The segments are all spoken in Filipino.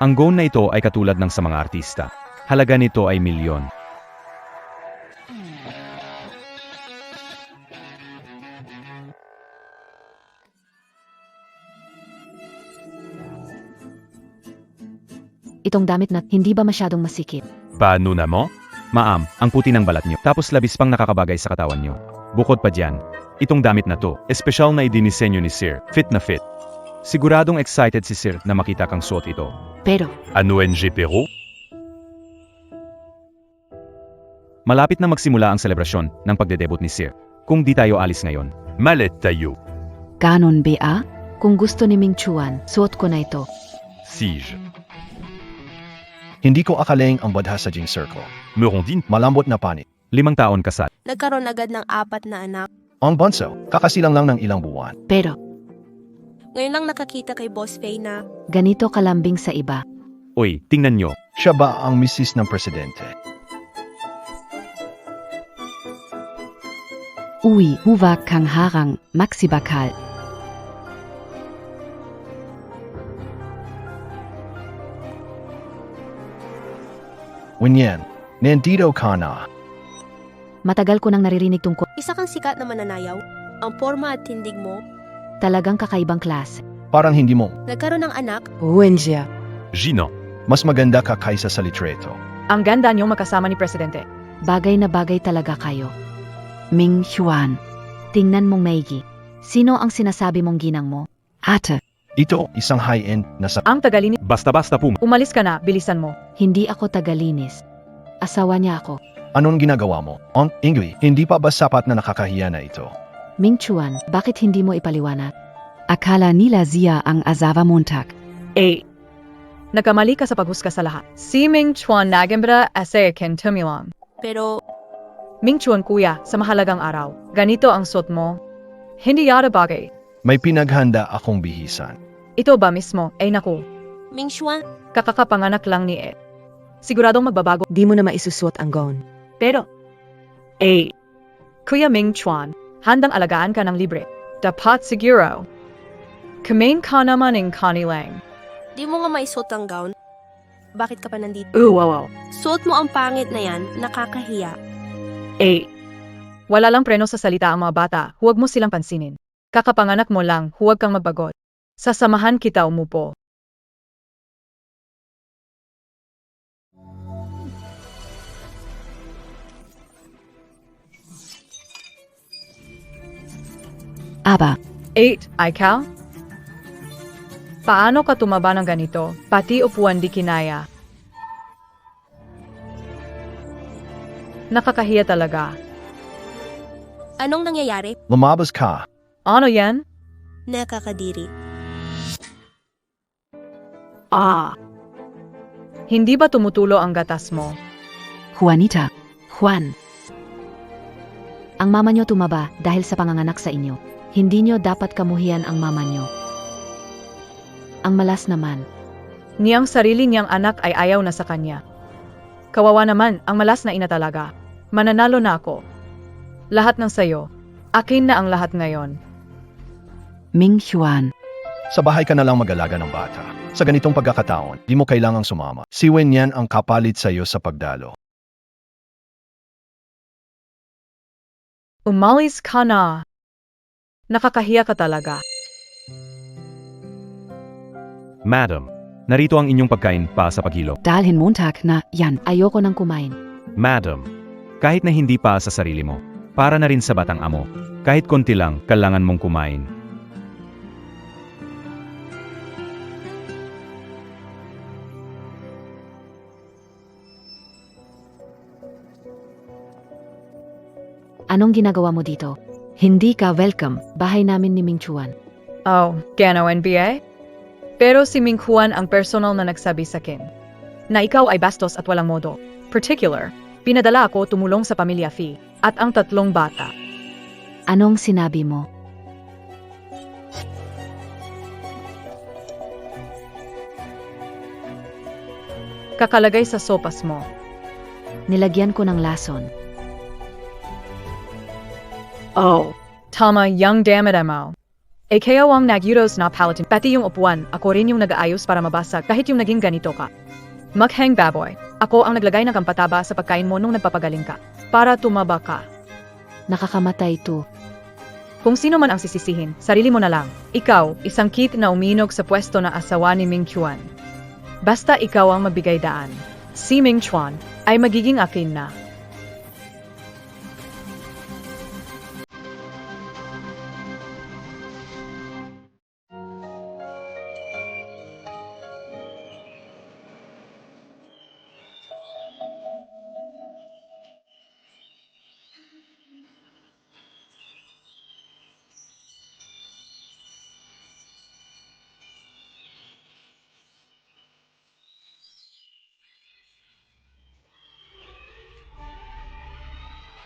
Ang gown na ito ay katulad ng sa mga artista. Halaga nito ay milyon. Itong damit na hindi ba masyadong masikip? Paano na mo? Ma'am, ang puti ng balat nyo. Tapos labis pang nakakabagay sa katawan nyo. Bukod pa dyan, itong damit na to, espesyal na idinisenyo ni Sir. Fit na fit. Siguradong excited si Sir na makita kang suot ito. Pero, Ano NG Pero? Malapit na magsimula ang selebrasyon ng pagdedebut ni Sir. Kung di tayo alis ngayon, malit tayo. ganon ba? Kung gusto ni Ming Chuan, suot ko na ito. Siege. Hindi ko akalaing ang badha sa Jing Circle. Merondin, Malambot na panit. 5 taon kasal. Nagkaroon agad ng 4 na anak. Ang bunso, kakasilang lang ng ilang buwan. Pero, Ngayon lang nakakita kay Boss Faye na ganito kalambing sa iba. Uy, tingnan nyo. Siya ba ang misis ng presidente? Uy, huwag kang harang, maksibakal. Winyan, nandito ka na. Matagal ko nang naririnig tungkol. isa kang sikat na mananayaw. Ang forma at tindig mo, Talagang kakaibang klase. Parang hindi mo. nagkaroon ng anak, Wenjia. Gino. Mas maganda ka kaysa sa litreto. Ang ganda niyong makasama ni Presidente. Bagay na bagay talaga kayo. Ming Chuan, tingnan mong maigi. Sino ang sinasabi mong ginang mo? Ate, Ito, isang high-end na sa... Ang tagalinis. Basta-basta po. Umalis ka na, bilisan mo. hindi ako tagalinis. Asawa niya ako. Anong ginagawa mo? On Ingui, hindi pa ba sapat na nakakahiya na ito? Ming Chuan, bakit hindi mo ipaliwanag? Akala nila Zia ang asawa Montag. Nagkamali ka sa paghusga sa lahat. Si Ming Chuan nagembra ase ken tumulang. pero Ming Chuan kuya, sa mahalagang araw. Ganito ang suot mo. Hindi yata bagay. May pinaghanda akong bihisan. Ito ba mismo? Ay naku, Ming Xuan, kakakapanganak lang ni Ed. Siguradong magbabago. Di mo na maisusot ang gown. Pero, Kuya Ming Chuan, handang alagaan ka ng libre. Dapat siguro. Kumain ka naman ng kanilang. di mo nga maisuot ang gown. Bakit ka pa nandito? Wow. Suot mo ang pangit na yan, nakakahiya. Wala lang preno sa salita ang mga bata, huwag mo silang pansinin. Kakapanganak mo lang, huwag kang magbagot. Sasamahan kita umupo. Aba, 8. Ikaw? Paano ka tumaba ng ganito? Pati upuan di kinaya. Nakakahiya talaga. Anong nangyayari? Lumabas ka. Ano yan? Nakakadiri. Hindi ba tumutulo ang gatas mo? Juanita, Juan. Ang mama niyo tumaba dahil sa panganganak sa inyo. Hindi niyo dapat kamuhian ang mama niyo. Ang malas naman. Niyang sarili niyang anak ay ayaw na sa kanya. Kawawa naman, ang malas na ina talaga. Mananalo na ako. Lahat ng sayo. Akin na ang lahat ngayon. Ming Chuan, Sa bahay ka na lang mag-alaga ng bata. Sa ganitong pagkakataon, di mo kailangang sumama. Si Wen yan ang kapalit sa iyo sa pagdalo. Umalis ka na. Nakakahiya ka talaga. Madam, narito ang inyong pagkain pa sa paghilo. dalhin Montag na yan. Ayoko nang kumain. Madam, kahit na hindi pa sa sarili mo, para na rin sa batang amo, kahit konti lang, kailangan mong kumain. Anong ginagawa mo dito? Hindi ka welcome. Bahay namin ni Ming Chuan. Oh, gano NBA? Pero si Ming Juan ang personal na nagsabi sa akin na ikaw ay bastos at walang modo. Particular, pinadala ako tumulong sa pamilya Fee at ang 3 bata. Anong sinabi mo? Kakalagay sa sopas mo. Nilagyan ko ng lason. Oh, tama yung damit mo. Kaya ang nag-euros na palatin, pati yung upuan, ako rin yung nag-aayos para mabasag kahit yung naging ganito ka. Maghang baboy, ako ang naglagay ng kampataba sa pagkain mo nung nagpapagaling ka, para tumaba ka. Nakakamatay to. Kung sino man ang sisisihin, sarili mo na lang. Ikaw, isang kit na uminog sa pwesto na asawa ni Ming Chuan. Basta ikaw ang mabigay daan. Si Ming Chuan ay magiging akin na.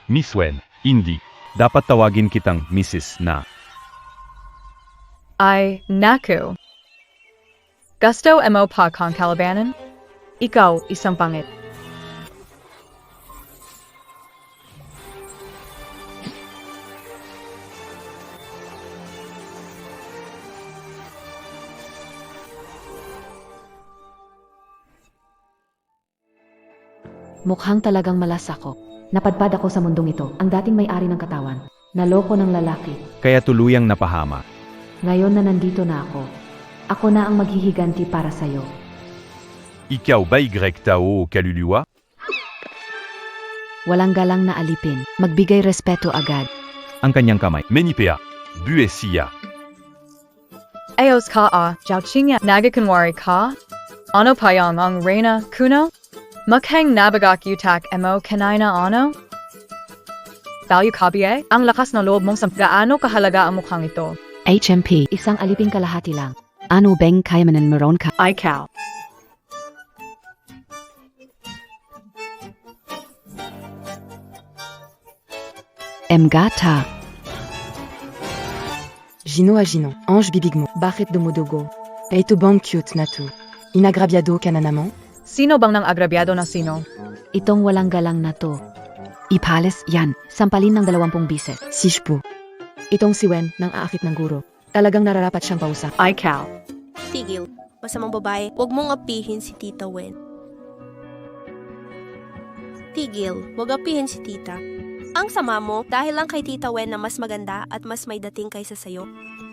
Miss Wen, hindi. Dapat tawagin kitang Mrs. na. Ay, naku. Gusto mo pa kang kalabanan? Ikaw, isang pangit. Mukhang talagang malas ako. Napadpad ako sa mundong ito, ang dating may-ari ng katawan. Naloko ng lalaki. Kaya tuluyang napahama. Ngayon na nandito na ako na ang maghihiganti para sa'yo. Ikaw ba Y Tao Kaluluwa? Walang galang na alipin. Magbigay respeto agad. Ang kanyang kamay. Menipea. Buesia. Ayos ka Jiao Qingyan, nagakunwari ka? Ano pa yang ang reyna, kuno? Mukhang nabagak utak mo kanina ano? Value kabiye? Ang lakas na loob mong gaano kahalaga ang mukhang ito. HMP, isang aliping kalahati lang. Ano bang kayamanan meron ka? Ay Cal. Mgata. Gino a Gino, Ange Bibigmo. Bakit dumudugo? Eito bang cute na tu. Inagrabiado kananamo? Sino bang nang agrabyado na sino? Itong walang galang na to. Ipalis yan. Sampalin ng 20 bises. Sishpo. Itong si Wen nang aakit ng guro. Talagang nararapat siyang pausa. Ay Cal. Tigil. Masamang babae, huwag mong apihin si Tita Wen. Tigil, huwag apihin si Tita. Ang sama mo, dahil lang kay Tita Wen na mas maganda at mas may dating kaysa sayo.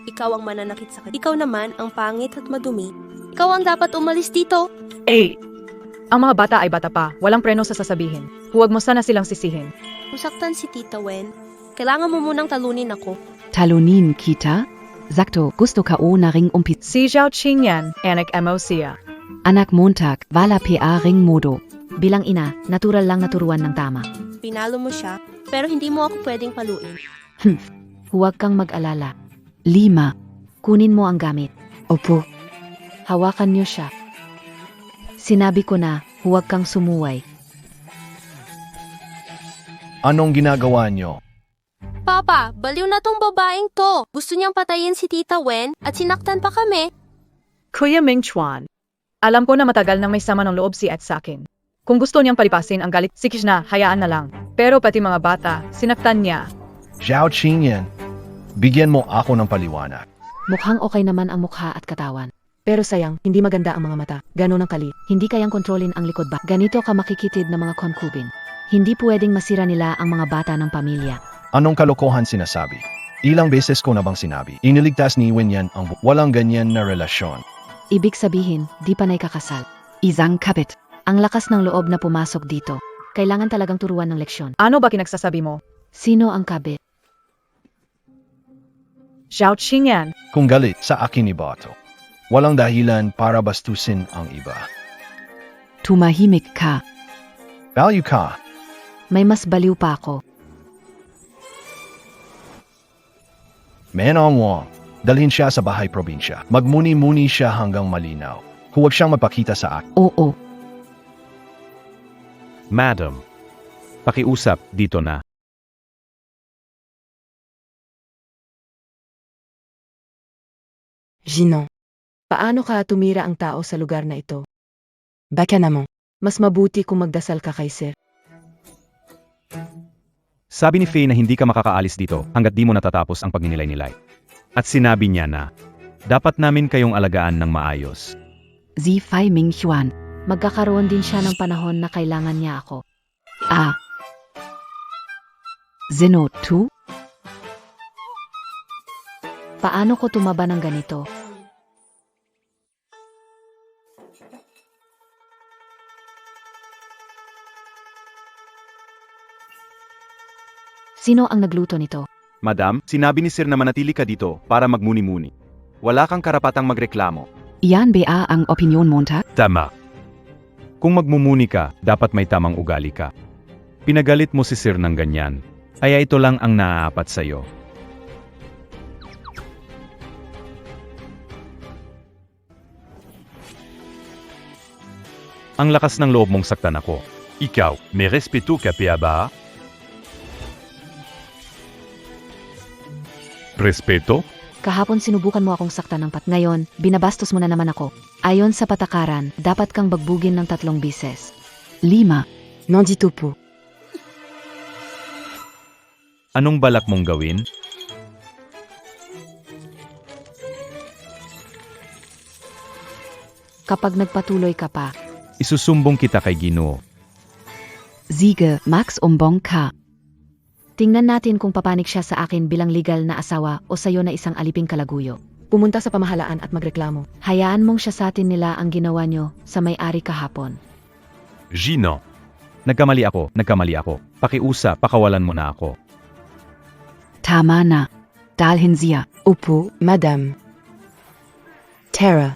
Ikaw ang mananakit sa kanya. Ikaw naman ang pangit at madumi. Ikaw ang dapat umalis dito. Ang mga bata ay bata pa, walang preno sa sasabihin. Huwag mo sana silang sisihin. Kung saktan si Tita Wen, kailangan mo munang talunin ako. Talunin kita? Sakto, gusto ka o na ring umpit. Si Zhao Qingyan, anak mo siya. Anak Montag, wala pa ring modo. Bilang ina, natural lang naturuan ng tama. Pinalo mo siya, pero hindi mo ako pwedeng paluin. Huwag kang mag-alala. 5. Kunin mo ang gamit. Opo. Hawakan niyo siya. Sinabi ko na, huwag kang sumuway. Anong ginagawa nyo? Papa, baliw na tong babaeng to. Gusto niyang patayin si Tita Wen at sinaktan pa kami. Kuya Ming Chuan. Alam ko na matagal nang may sama ng loob si at sa akin. Kung gusto niyang palipasin ang galit, sikis na, hayaan na lang. Pero pati mga bata, sinaktan niya. Zhao Qingyan, bigyan mo ako ng paliwanag. Mukhang okay naman ang mukha at katawan. Pero sayang, hindi maganda ang mga mata. Ganon ang kalit. Hindi kayang kontrolin ang likod ba? Ganito ka makikitid ng mga concubine. Hindi pwedeng masira nila ang mga bata ng pamilya. Anong kalokohan sinasabi? Ilang beses ko na bang sinabi? Iniligtas ni Wen yan ang walang ganyan na relasyon. Ibig sabihin, di pa naikakasal. Isang kabit. Ang lakas ng loob na pumasok dito. Kailangan talagang turuan ng leksyon. Ano ba kinagsasabi mo? Sino ang kabit? Zhao Qingyan. Kung galit sa akin ni Bato, walang dahilan para bastusin ang iba. Tumahimik ka. Value ka. May mas baliw pa ako. Menong Wong, dalhin siya sa bahay probinsya. Magmuni-muni siya hanggang malinaw. Huwag siyang magpakita sa akin. Oo. Madam. Pakiusap dito na. Gino. Paano ka tumira ang tao sa lugar na ito? Baka naman. Mas mabuti kung magdasal ka kay Sir. Sabi ni Faye na hindi ka makakaalis dito hanggat di mo natatapos ang pagninilay-nilay. At sinabi niya na, dapat namin kayong alagaan ng maayos. Si Fei Mingxuan. Magkakaroon din siya ng panahon na kailangan niya ako. Zeno 2? Paano ko tumaba ng ganito? Sino ang nagluto nito? Madam, sinabi ni Sir na manatili ka dito para magmuni-muni. Wala kang karapatang magreklamo. Iyan ba ang opinion monta? Tama. Kung magmumuni ka, dapat may tamang ugali ka. Pinagalit mo si Sir ng ganyan, kaya ito lang ang naaapat sa'yo. Ang lakas ng loob mong saktan ako. Ikaw, may respeto ka pa ba? Respeto? Kahapon sinubukan mo akong saktan ng ngayon, binabastos mo na naman ako. Ayon sa patakaran, dapat kang bagbugin ng 3 bises. 5. Nandito po. Anong balak mong gawin? Kapag nagpatuloy ka pa, Isusumbong kita kay Ginoo. Ziege, Max umbong ka. Tingnan natin kung papanig siya sa akin bilang legal na asawa o sayo na isang aliping kalaguyo. Pumunta sa pamahalaan at magreklamo. Hayaan mong siya sa atin nila ang ginawa nyo sa may-ari kahapon. Gino. Nagkamali ako. Pakiusa, pakawalan mo na ako. Tama na. Dalhin siya. Opo, Madam. Tara.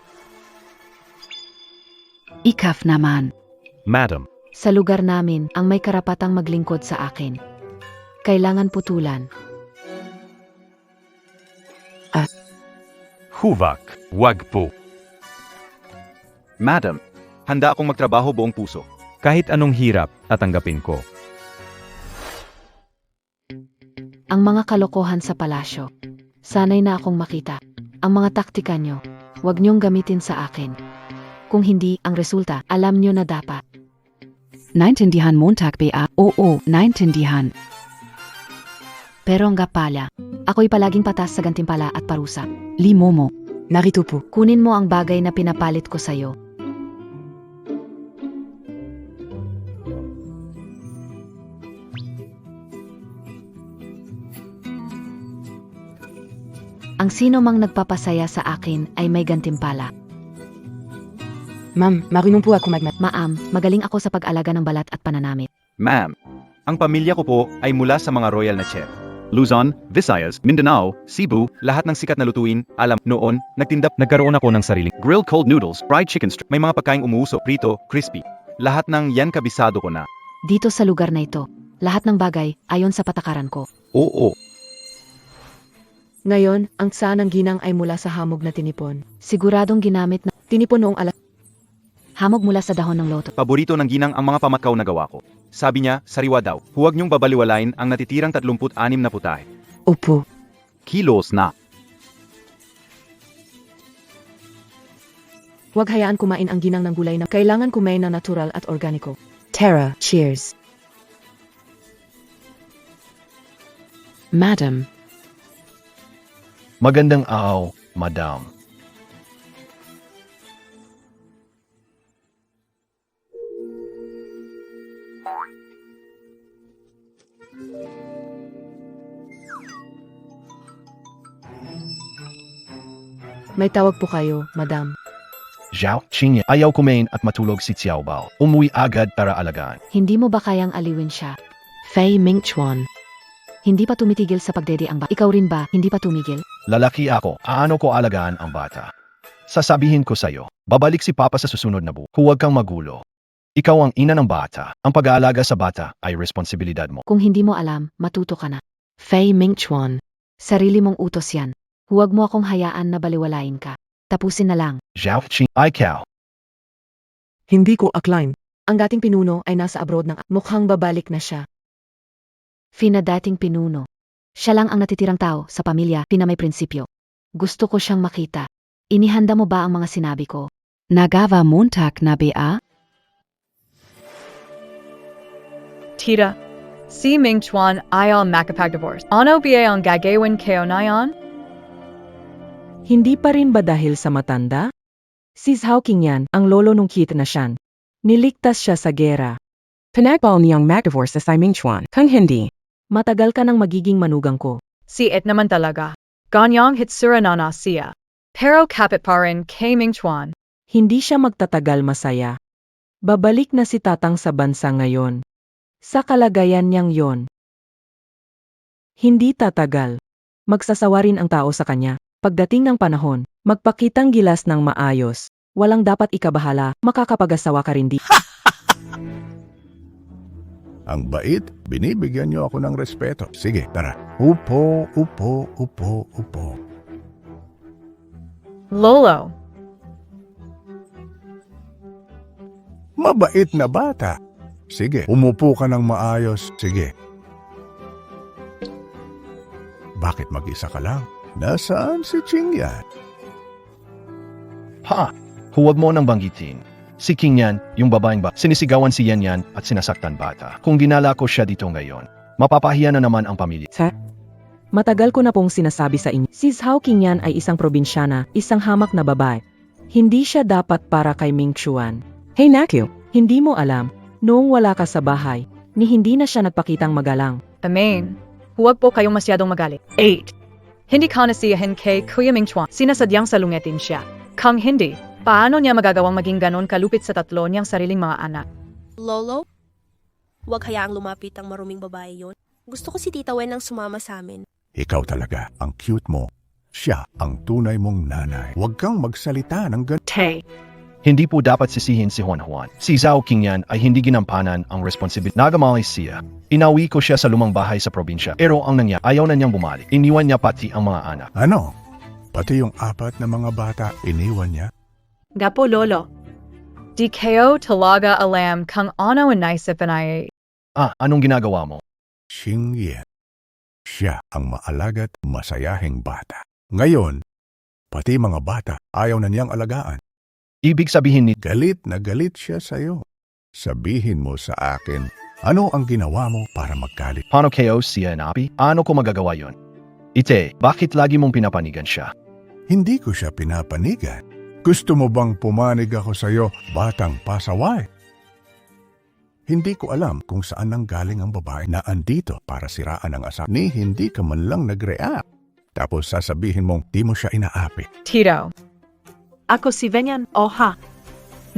Ikaf naman. Madam, Sa lugar namin, ang may karapatang maglingkod sa akin. Kailangan putulan. huvak, wag po. Madam, handa akong magtrabaho buong puso. Kahit anong hirap, tatanggapin ko. Ang mga kalokohan sa palasyo. Sanay na akong makita. Ang mga taktika nyo, huwag nyong gamitin sa akin. Kung hindi, ang resulta, alam nyo na dapat. Naintindihan Montag ba? Oo, naintindihan. Pero nga pala, ako'y palaging patas sa gantimpala at parusa. Limo mo. Narito po. Kunin mo ang bagay na pinapalit ko sa'yo. Ang sino mang nagpapasaya sa akin ay may gantimpala. Ma'am, marunong po ako Ma'am, magaling ako sa pag-alaga ng balat at pananamit. Ma'am, ang pamilya ko po ay mula sa mga royal na chef. Luzon, Visayas, Mindanao, Cebu, lahat ng sikat na lutuin, alam, noon, nagkaroon ako ng sariling grilled cold noodles, fried chicken may mga pagkaing umuuso, prito, crispy. Lahat ng yan kabisado ko na. Dito sa lugar na ito, lahat ng bagay ayon sa patakaran ko. Oo. Ngayon, ang saan ng ginang ay mula sa hamog na tinipon. Siguradong ginamit na Tinipon noong hamog mula sa dahon ng loto. Paborito ng ginang ang mga pamatkaw na gawa ko. Sabi niya, sariwa daw, huwag niyong babaliwalain ang natitirang 36 na putahe. Opo. Kilos na. Huwag hayaan kumain ang ginang ng gulay na kailangan kumain na natural at organiko. Tara, cheers. Madam, Magandang araw, Madam. May tawag po kayo, Madam. Zhao Qingyan ayaw kumain at matulog si Xiao Bao. Umuwi agad para alagaan. hindi mo ba kayang aliwin siya? Fei Mingchuan. Hindi pa tumitigil sa pagdede ang Ikaw rin ba, hindi pa tumigil? Lalaki ako, aano ko alagaan ang bata? Sasabihin ko sa'yo, babalik si Papa sa susunod na buwan. Huwag kang magulo. Ikaw ang ina ng bata. Ang pag-aalaga sa bata ay responsibilidad mo. Kung hindi mo alam, matuto ka na. Fei Mingchuan. Sarili mong utos yan. Huwag mo akong hayaan na baliwalain ka. Tapusin na lang. Zhao Qing, ikaw. Hindi ko akline. Ang dating pinuno ay nasa abroad ng mukhang babalik na siya. Fina dating pinuno. Siya lang ang natitirang tao sa pamilya, Fina may prinsipyo. Gusto ko siyang makita. Inihanda mo ba ang mga sinabi ko? Nagava Montag na ba? Tita, si Ming Chuan ayal makapag divorce. Ano ba ang gagawin kayo na yan? Hindi pa rin ba dahil sa matanda? Si Zhao Qingyan, ang lolo nung Kit na siyan. Niligtas siya sa gera. Pinagbal niyang mag-divorce sa Ming Chuan, kung hindi. Matagal ka nang magiging manugang ko. Si It naman talaga. Ganyang hitsura na siya. Pero kapit pa rin kay Ming Chuan. Hindi siya magtatagal masaya. Babalik na si Tatang sa bansa ngayon. Sa kalagayan niyang yon. Hindi tatagal. Magsasawa rin ang tao sa kanya. Pagdating ng panahon, magpakitang gilas ng maayos. Walang dapat ikabahala, makakapag-asawa ka rin di. Ang bait, binibigyan niyo ako ng respeto. Sige, tara. Upo, upo, upo, upo. Lolo. Mabait na bata. Sige, umupo ka ng maayos. Sige. Bakit mag-isa ka lang? Nasaan si Qingyan? Ha! Huwag mo nang banggitin. Si Qingyan, yung babaeng sinisigawan si Yan Yan at sinasaktan bata. Kung dinala ko siya dito ngayon, mapapahiya na naman ang pamilya. Matagal ko na pong sinasabi sa inyo, si Zhao Qingyan ay isang probinsyana, isang hamak na babae. Hindi siya dapat para kay Ming Chuan. Hey Nakyu, Hindi mo alam, noong wala ka sa bahay, ni hindi na siya nagpakitang magalang. Amen. Huwag po kayong masyadong magalit. 8. Hindi ka nasiyahin kay Kuya Ming Chuan. Sinasadyang salungetin siya. Kung hindi, paano niya magagawang maging ganon kalupit sa tatlo niyang sariling mga anak? Lolo, huwag hayaang lumapit ang maruming babae yon. Gusto ko si Tita Wen ang sumama sa amin. Ikaw talaga, ang cute mo. Siya ang tunay mong nanay. Huwag kang magsalita ng Tay. Hindi po dapat sisihin si Juan Juan. Si Zhao Qingyan ay hindi ginampanan ang responsibilidad. Nagamali siya. Inawi ko siya sa lumang bahay sa probinsya. Pero ang nangyari, ayaw na niyang bumalik. Iniwan niya pati ang mga anak. Ano? Pati yung 4 na mga bata, iniwan niya? Gapo Lolo. Di kayo talaga alam kung ano ang naisipan ay Anong ginagawa mo? Qingyan. Siya ang maalaga't masayahing bata. Ngayon, pati mga bata ayaw na niyang alagaan. Ibig sabihin ni Galit na galit siya sa'yo. Sabihin mo sa akin, ano ang ginawa mo para maggalit? paano kayo siya napi? Ano ko magagawa yon? Ite, bakit lagi mong pinapanigan siya? Hindi ko siya pinapanigan. Gusto mo bang pumanig ako sa'yo, batang pasaway? Hindi ko alam kung saan nanggaling ang babae na andito para siraan ang asawa. Ni hindi ka man lang nag-react. Tapos sasabihin mong di mo siya inaapi. Tito. Ako si Venyan, oha.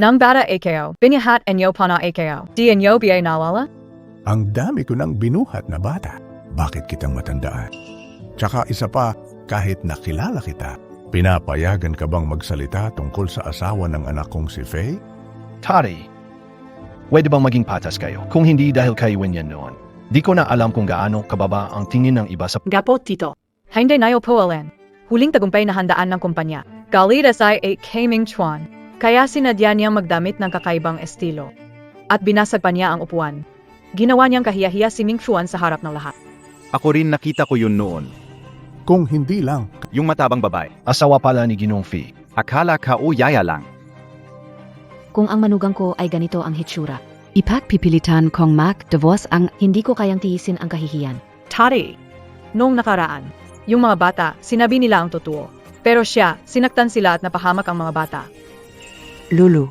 Nang bata AKO, binihat enyo pana AKO. Di enyo biyay nalala? Ang dami ko nang binuhat na bata. Bakit kitang matandaan? Tsaka isa pa, kahit nakilala kita, pinapayagan ka bang magsalita tungkol sa asawa ng anak kong si Faye? Tari, pwede bang maging patas kayo? Kung hindi dahil kay Wenyan noon, di ko na alam kung gaano kababa ang tingin ng iba sa Gapo Tito. Hindi na po alin. Huling tagumpay na handaan ng kumpanya. Galit ay 8 Ming Chuan. Kaya sinadya niyang magdamit ng kakaibang estilo. At binasag pa niya ang upuan. Ginawa niyang kahiya-hiya si Ming Chuan sa harap ng lahat. Ako rin nakita ko yun noon. Kung hindi lang, Yung matabang babae. asawa pala ni Ginong Fee. Akala ka o yaya lang. Kung ang manugang ko ay ganito ang hitsura. Ipagpipilitan kong mag-divorce ang hindi ko kayang tiisin ang kahihiyan. Tari. Noong nakaraan, yung mga bata, sinabi nila ang totoo. Pero siya, sinaktan sila at napahamak ang mga bata. Lulu,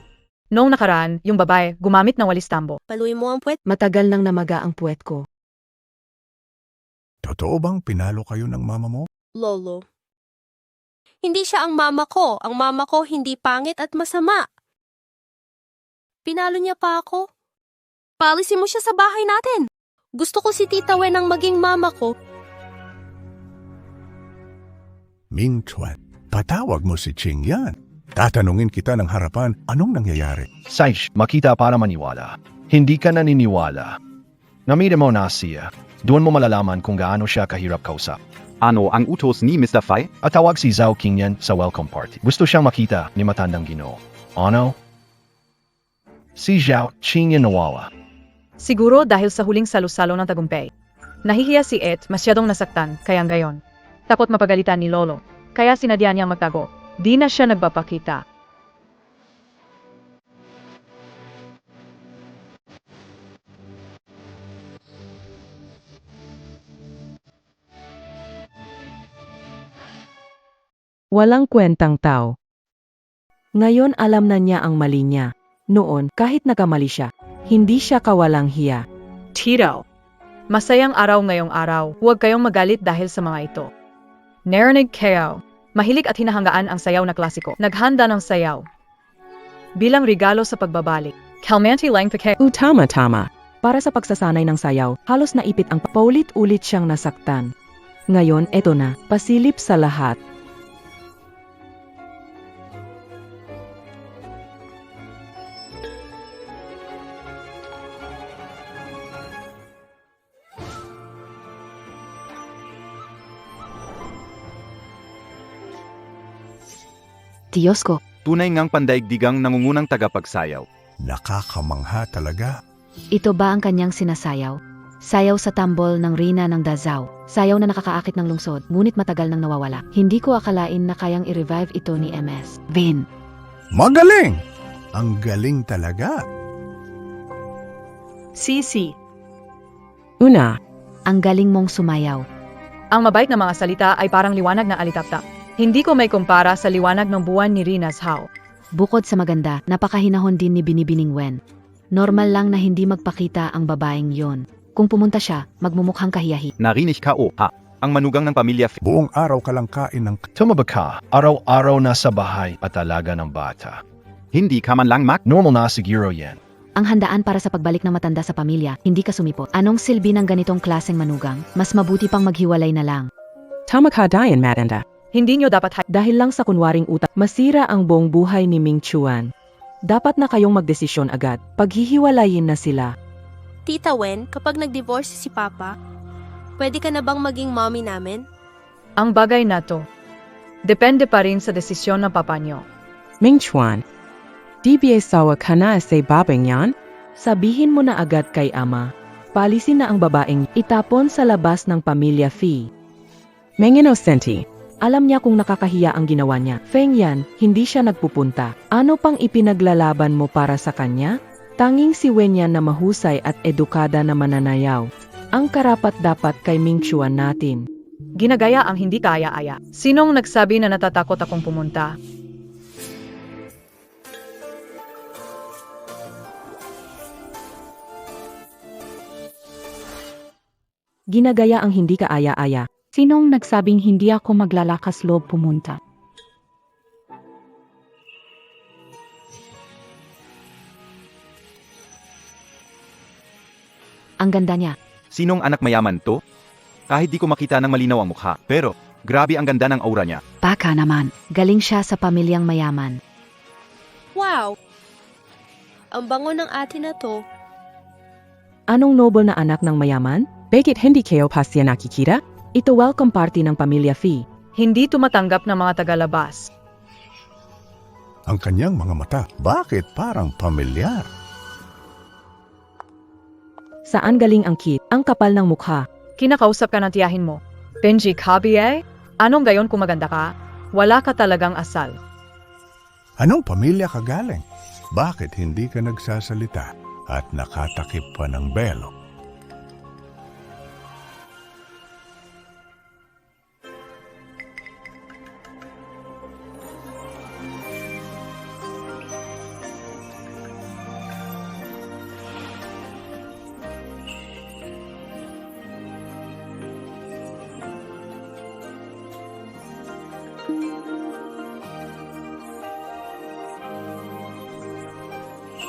Noong nakaraan, yung babae, gumamit ng walis tambo. Paluin mo ang puwet. matagal nang namaga ang puwet ko. totoo bang pinalo kayo ng mama mo? Lolo. Hindi siya ang mama ko. Ang mama ko hindi pangit at masama. Pinalo niya pa ako. Paalisin mo siya sa bahay natin. Gusto ko si Tita Wen ang maging mama ko. Ming Chuan, patawag mo si Qingyan. Tatanungin kita ng harapan, anong nangyayari? Saish, makita para maniwala. Hindi ka naniniwala. Namita mo na siya. Doon mo malalaman kung gaano siya kahirap kausap. Ano ang utos ni Mr. Fai? At tawag si Zhao Qingyan sa welcome party. Gusto siyang makita ni matandang Ginoo. Ano? Si Zhao Qingyan nawala. Siguro dahil sa huling salusalo ng tagumpay. Nahihiya si Ed, masyadong nasaktan, kaya gayon. Takot mapagalitan ni Lolo. Kaya sinadya niyang magtago. Di na siya nagpapakita. Walang kwentang tao. Ngayon alam na niya ang mali niya. Noon, kahit nagkamali siya, hindi siya kawalang hiya. Tito, masayang araw ngayong araw. Huwag kayong magalit dahil sa mga ito. Narinig kayo. Mahilig at hinahanggaan ang sayaw na klasiko. Naghanda ng sayaw. Bilang regalo sa pagbabalik. Kalmanti lang pa kayo. Tama. Para sa pagsasanay ng sayaw, halos naipit ang paulit-ulit siyang nasaktan. Ngayon, eto na, pasilip sa lahat. Diyos ko, Tunay ngang pandaigdigang nangungunang tagapagsayaw. Nakakamangha talaga. ito ba ang kanyang sinasayaw? Sayaw sa tambol ng Rina ng Dazao. Sayaw na nakakaakit ng lungsod, ngunit matagal nang nawawala. Hindi ko akalain na kayang i-revive ito ni MS. Vin. Magaling! Ang galing talaga. Sisi. Una. Ang galing mong sumayaw. Ang mabait na mga salita ay parang liwanag na alitaptap. Hindi ko may kumpara sa liwanag ng buwan ni Rina's How. Bukod sa maganda, napakahinahon din ni Binibining Wen. Normal lang na hindi magpakita ang babaeng yon. Kung pumunta siya, magmumukhang kahiyahi. Narinig ka o ha? Ang manugang ng pamilya Buong araw ka lang kain ng... Tumaba ka, araw-araw na sa bahay at alaga ng bata. Hindi ka man lang Normal na siguro yan. Ang handaan para sa pagbalik ng matanda sa pamilya, hindi ka sumipot. Anong silbi ng ganitong klaseng manugang? Mas mabuti pang maghiwalay na lang. Tama ka dayan, Matanda. Hindi nyo dapat Dahil lang sa kunwaring utak, masira ang buong buhay ni Ming Chuan. Dapat na kayong magdesisyon agad. Paghihiwalayin na sila. Tita Wen, kapag nag-divorce si Papa, pwede ka na bang maging mommy namin? ang bagay na to. Depende pa rin sa desisyon ng papa nyo. Ming Chuan. DBA sawa ka na sa babang yan? Sabihin mo na agad kay ama. Palisin na ang babaeng itapon sa labas ng pamilya Fee. Ming Innocenti. Alam niya kung nakakahiya ang ginawa niya. Feng Yan, hindi siya nagpupunta. Ano pang ipinaglalaban mo para sa kanya? Tanging si Wen Yan na mahusay at edukada na mananayaw. Ang karapat-dapat kay Ming Chuan natin. Ginagaya ang hindi kaya-aya. Sinong nagsabi na natatakot akong pumunta? Ginagaya ang hindi kaaya-aya. Sinong nagsabing hindi ako maglalakas loob pumunta? Ang ganda niya. Sinong anak mayaman to? Kahit di ko makita ng malinaw ang mukha, pero grabe ang ganda ng aura niya. Baka naman, galing siya sa pamilyang mayaman. Wow! Ang bango ng ate na to. Anong noble na anak ng mayaman? Bakit hindi kayo pasya nakikita? Ito welcome party ng pamilya Fee. Hindi tumatanggap ng mga tagalabas. Ang kanyang mga mata, bakit parang pamilyar? Saan galing ang kit? Ang kapal ng mukha. Kinakausap ka ng tiyahin mo. Benji Kabiye? Anong gayon kung maganda ka? Wala ka talagang asal. Anong pamilya ka galing? Bakit hindi ka nagsasalita at nakatakip pa ng belo?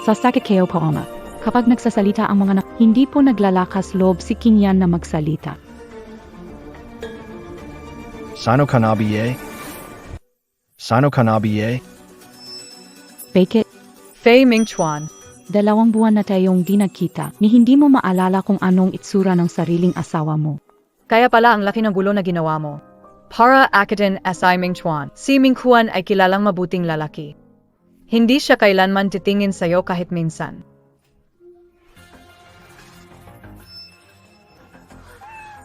Sasakit kayo po, Oma. Kapag nagsasalita ang mga hindi po naglalakas loob si King Yan na magsalita. Sano ka nabiye? Sano ka nabiye? Bakit? Fei Ming Chuan. 2 buwan na tayong di nagkita, ni hindi mo maalala kung anong itsura ng sariling asawa mo. Kaya pala ang laki ng gulo na ginawa mo. Para akitin asay Ming Chuan. Si Ming Chuan ay kilalang mabuting lalaki. Hindi siya kailanman titingin sa'yo kahit minsan.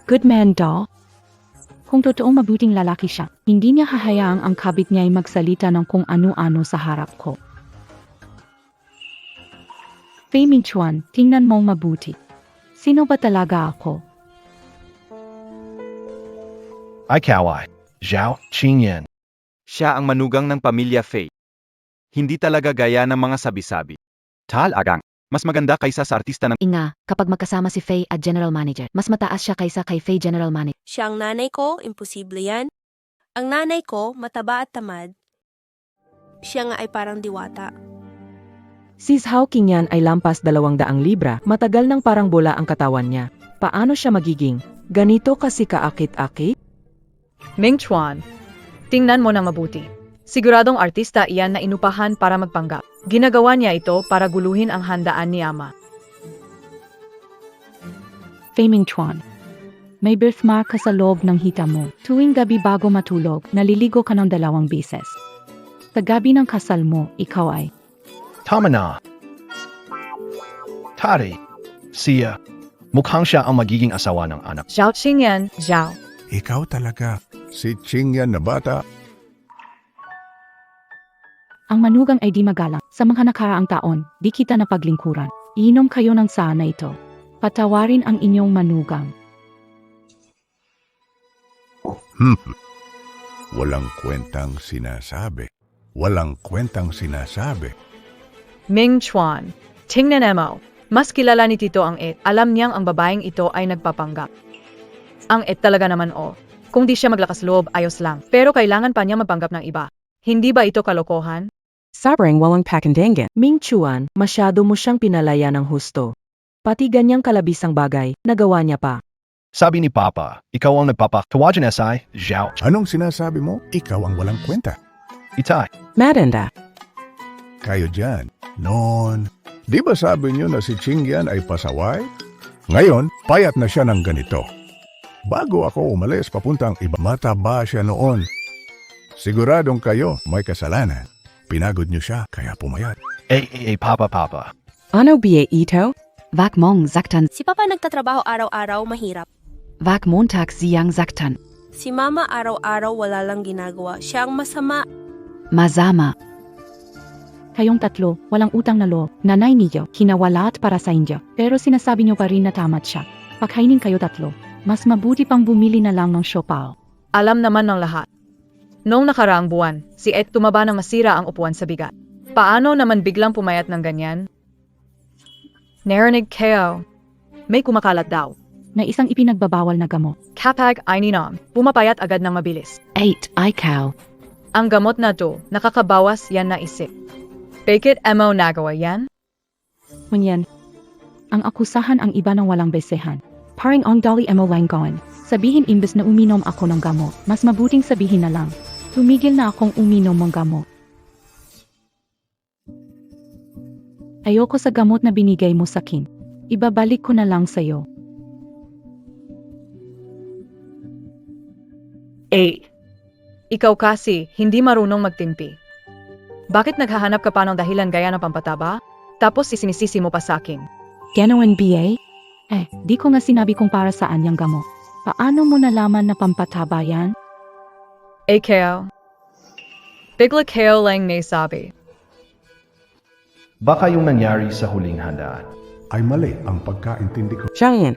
Good man daw. Kung totoong mabuting lalaki siya, hindi niya hahayaang ang kabit niya ay magsalita ng kung ano-ano sa harap ko. Fei Ming Chuan, tingnan mong mabuti. Sino ba talaga ako? Ay kawai. Zhao Qingyan. Siya ang manugang ng pamilya Faye. Hindi talaga gaya ng mga sabi-sabi. Talagang, mas maganda kaysa sa artista ng Inga, kapag magkasama si Faye at General Manager, mas mataas siya kaysa kay Faye General Manager. Siya ang nanay ko, imposible yan. Ang nanay ko, mataba at tamad. Siya nga ay parang diwata. Si Zhao Qingyan ay lampas 200 libra, matagal nang parang bola ang katawan niya. Paano siya magiging ganito kasi kaakit-akit? Ming Chuan, tingnan mo nang mabuti. Siguradong artista iyan na inupahan para magpanggap. Ginagawa niya ito para guluhin ang handaan ni Ama. Faye Ming Chuan. May birthmark ka sa loob ng hita mo. Tuwing gabi bago matulog, naliligo ka ng 2 beses. Sa gabi ng kasal mo, ikaw ay Tama na. Tari, siya. Mukhang siya ang magiging asawa ng anak. Zhao Qingyan, Zhao. Ikaw talaga, si Qingyan na bata. ang manugang ay di magalang. Sa mga nakaraang taon, di kita napaglingkuran. Iinom kayo ng sana ito. Patawarin ang inyong manugang. Walang kwentang sinasabi. Walang kwentang sinasabi. Ming Chuan, tingnan mo. Mas kilala ni Tito ang It. Alam niyang ang babaeng ito ay nagpapanggap. Ang It talaga naman Kung di siya maglakas loob, ayos lang. Pero kailangan pa niya magpanggap ng iba. Hindi ba ito kalokohan? Sobrang walang pakindangan. Ming Chuan, masyado mo siyang pinalaya ng husto. Pati ganyang kalabisang bagay, nagawa niya pa. Sabi ni Papa, ikaw ang nagpapatawagan SI, Zhao. Anong sinasabi mo? Ikaw ang walang kwenta. Itay. Maganda. Kayo dyan. Noon, di ba sabi niyo na si Qingyan ay pasaway? Ngayon, payat na siya ng ganito. Bago ako umalis papuntang iba, mataba siya noon. Siguradong kayo may kasalanan. Pinagod niyo siya, kaya pumayat. Papa. Ano ba ito? Wag mong zaktan, Si Papa nagtatrabaho araw-araw, mahirap. wag Montag siyang zaktan. Si Mama araw-araw wala lang ginagawa. Siya ang masama. Masama. Kayong tatlo, walang utang na loob. Nanay niyo, hinawalat para sa inyo. Pero sinasabi niyo pa rin na tamat siya. Pagkainin kayo tatlo, mas mabuti pang bumili na lang ng siopaw. Alam naman ng lahat. Noong nakaraang buwan, si Ed tumaba ng masira ang upuan sa bigat. Paano naman biglang pumayat ng ganyan? Narinig kayo. May kumakalat daw. Na isang ipinagbabawal na gamot. Kapag ininom, pumapayat agad ng mabilis. 8 ikaw. Ang gamot na to, nakakabawas yan na isip. Bakit mo nagawa yan? Ngunyan, ang akusahan ang iba ng walang besehan. Paring ang dali mo lang gawin. Sabihin imbes na uminom ako ng gamot, mas mabuting sabihin na lang. Tumigil na akong uminom ng gamot. Ayoko sa gamot na binigay mo sa akin. Ibabalik ko na lang sa'yo. 8. Ikaw kasi, hindi marunong magtimpi. Bakit naghahanap ka pa ng dahilan gaya ng pampataba? Tapos isinisisi mo pa sa akin. Gano'n BA? Di ko nga sinabi kung para saan yung gamot. Paano mo nalaman na pampataba yan? Kayo. Bigla kayo lang may sabi. Baka yung nangyari sa huling handaan. Ay mali ang pagkaintindi ko. Xiangyan,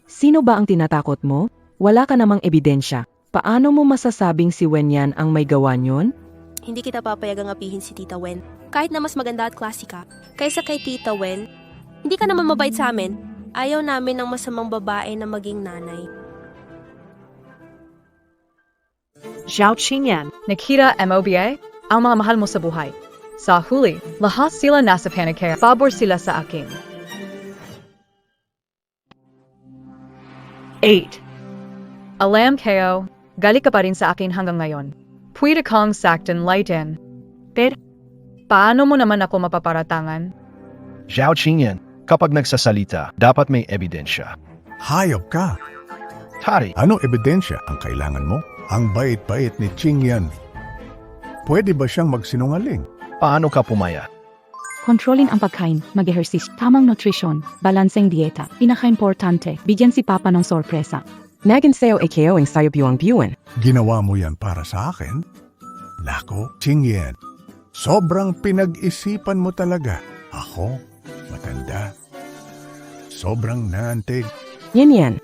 sino ba ang tinatakot mo? Wala ka namang ebidensya. Paano mo masasabing si Wenyan ang may gawa niyon? Hindi kita papayagang apihin si Tita Wen. Kahit na mas maganda at klasika. Kaysa kay Tita Wen, hindi ka naman mabait sa amin. Ayaw namin ng masamang babae na maging nanay. Zhao Qingyan, nakita MOBA, ang mga mahal mo sa buhay. Sa huli, lahat sila nasa panikaya. Pabor sila sa akin. 8. Alam kayo, gali ka pa rin sa akin hanggang ngayon. Pwede kang saktan lighten. Pero, paano mo naman ako mapaparatangan? Zhao Qingyan, kapag nagsasalita, dapat may ebidensya. Hayop ka. Tari, Ano ebidensya ang kailangan mo? Ang bait-bait ni Qingyan. Pwede ba siyang magsinungaling? paano ka pumayat? Kontrolin ang pagkain, mag-ehersisyo, tamang nutrisyon, balanseng dieta. Pinaka-importante, bigyan si Papa ng sorpresa. Nagin sa'yo kayo ang sayo buwan. Ginawa mo yan para sa akin? Nako, Qingyan. Sobrang pinag-isipan mo talaga. Ako, matanda. Sobrang naantig. Yan.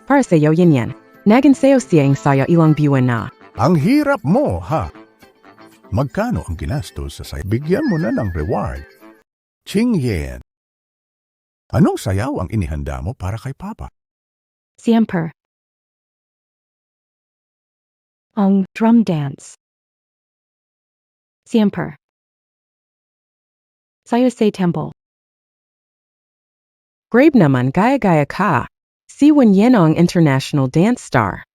Para sa'yo yan. Nagin sa'yo siya ang sayo ilang buwan na. Ang hirap mo, ha? Magkano ang ginastos sa sayaw? Bigyan mo na ng reward. Ching Yen. Anong sayaw ang inihanda mo para kay Papa? Siempre. Ang drum dance. Siempre. Sayo sa temple. Grabe naman gaya-gaya ka. Si Wenyan ang international dance star.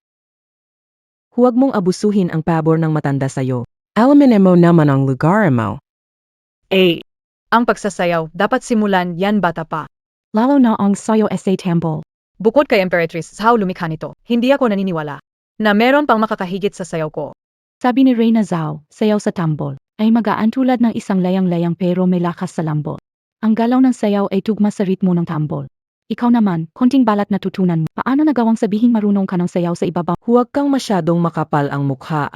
Huwag mong abusuhin ang pabor ng matanda sa'yo. Alamin mo naman ang lugar mo. Ang pagsasayaw, dapat simulan yan bata pa. Lalo na ang sayo sa temple. Bukod kay Emperatrice sa lumikha nito, hindi ako naniniwala na meron pang makakahigit sa sayaw ko. Sabi ni Reyna Zhao, sayaw sa tambol, ay magaan tulad ng isang layang-layang pero may lakas sa lambot. Ang galaw ng sayaw ay tugma sa ritmo ng tambol. Ikaw naman, konting balat na tutunan mo. Paano nagawang sabihing marunong ka ng sayaw sa ibabaw? Huwag kang masyadong makapal ang mukha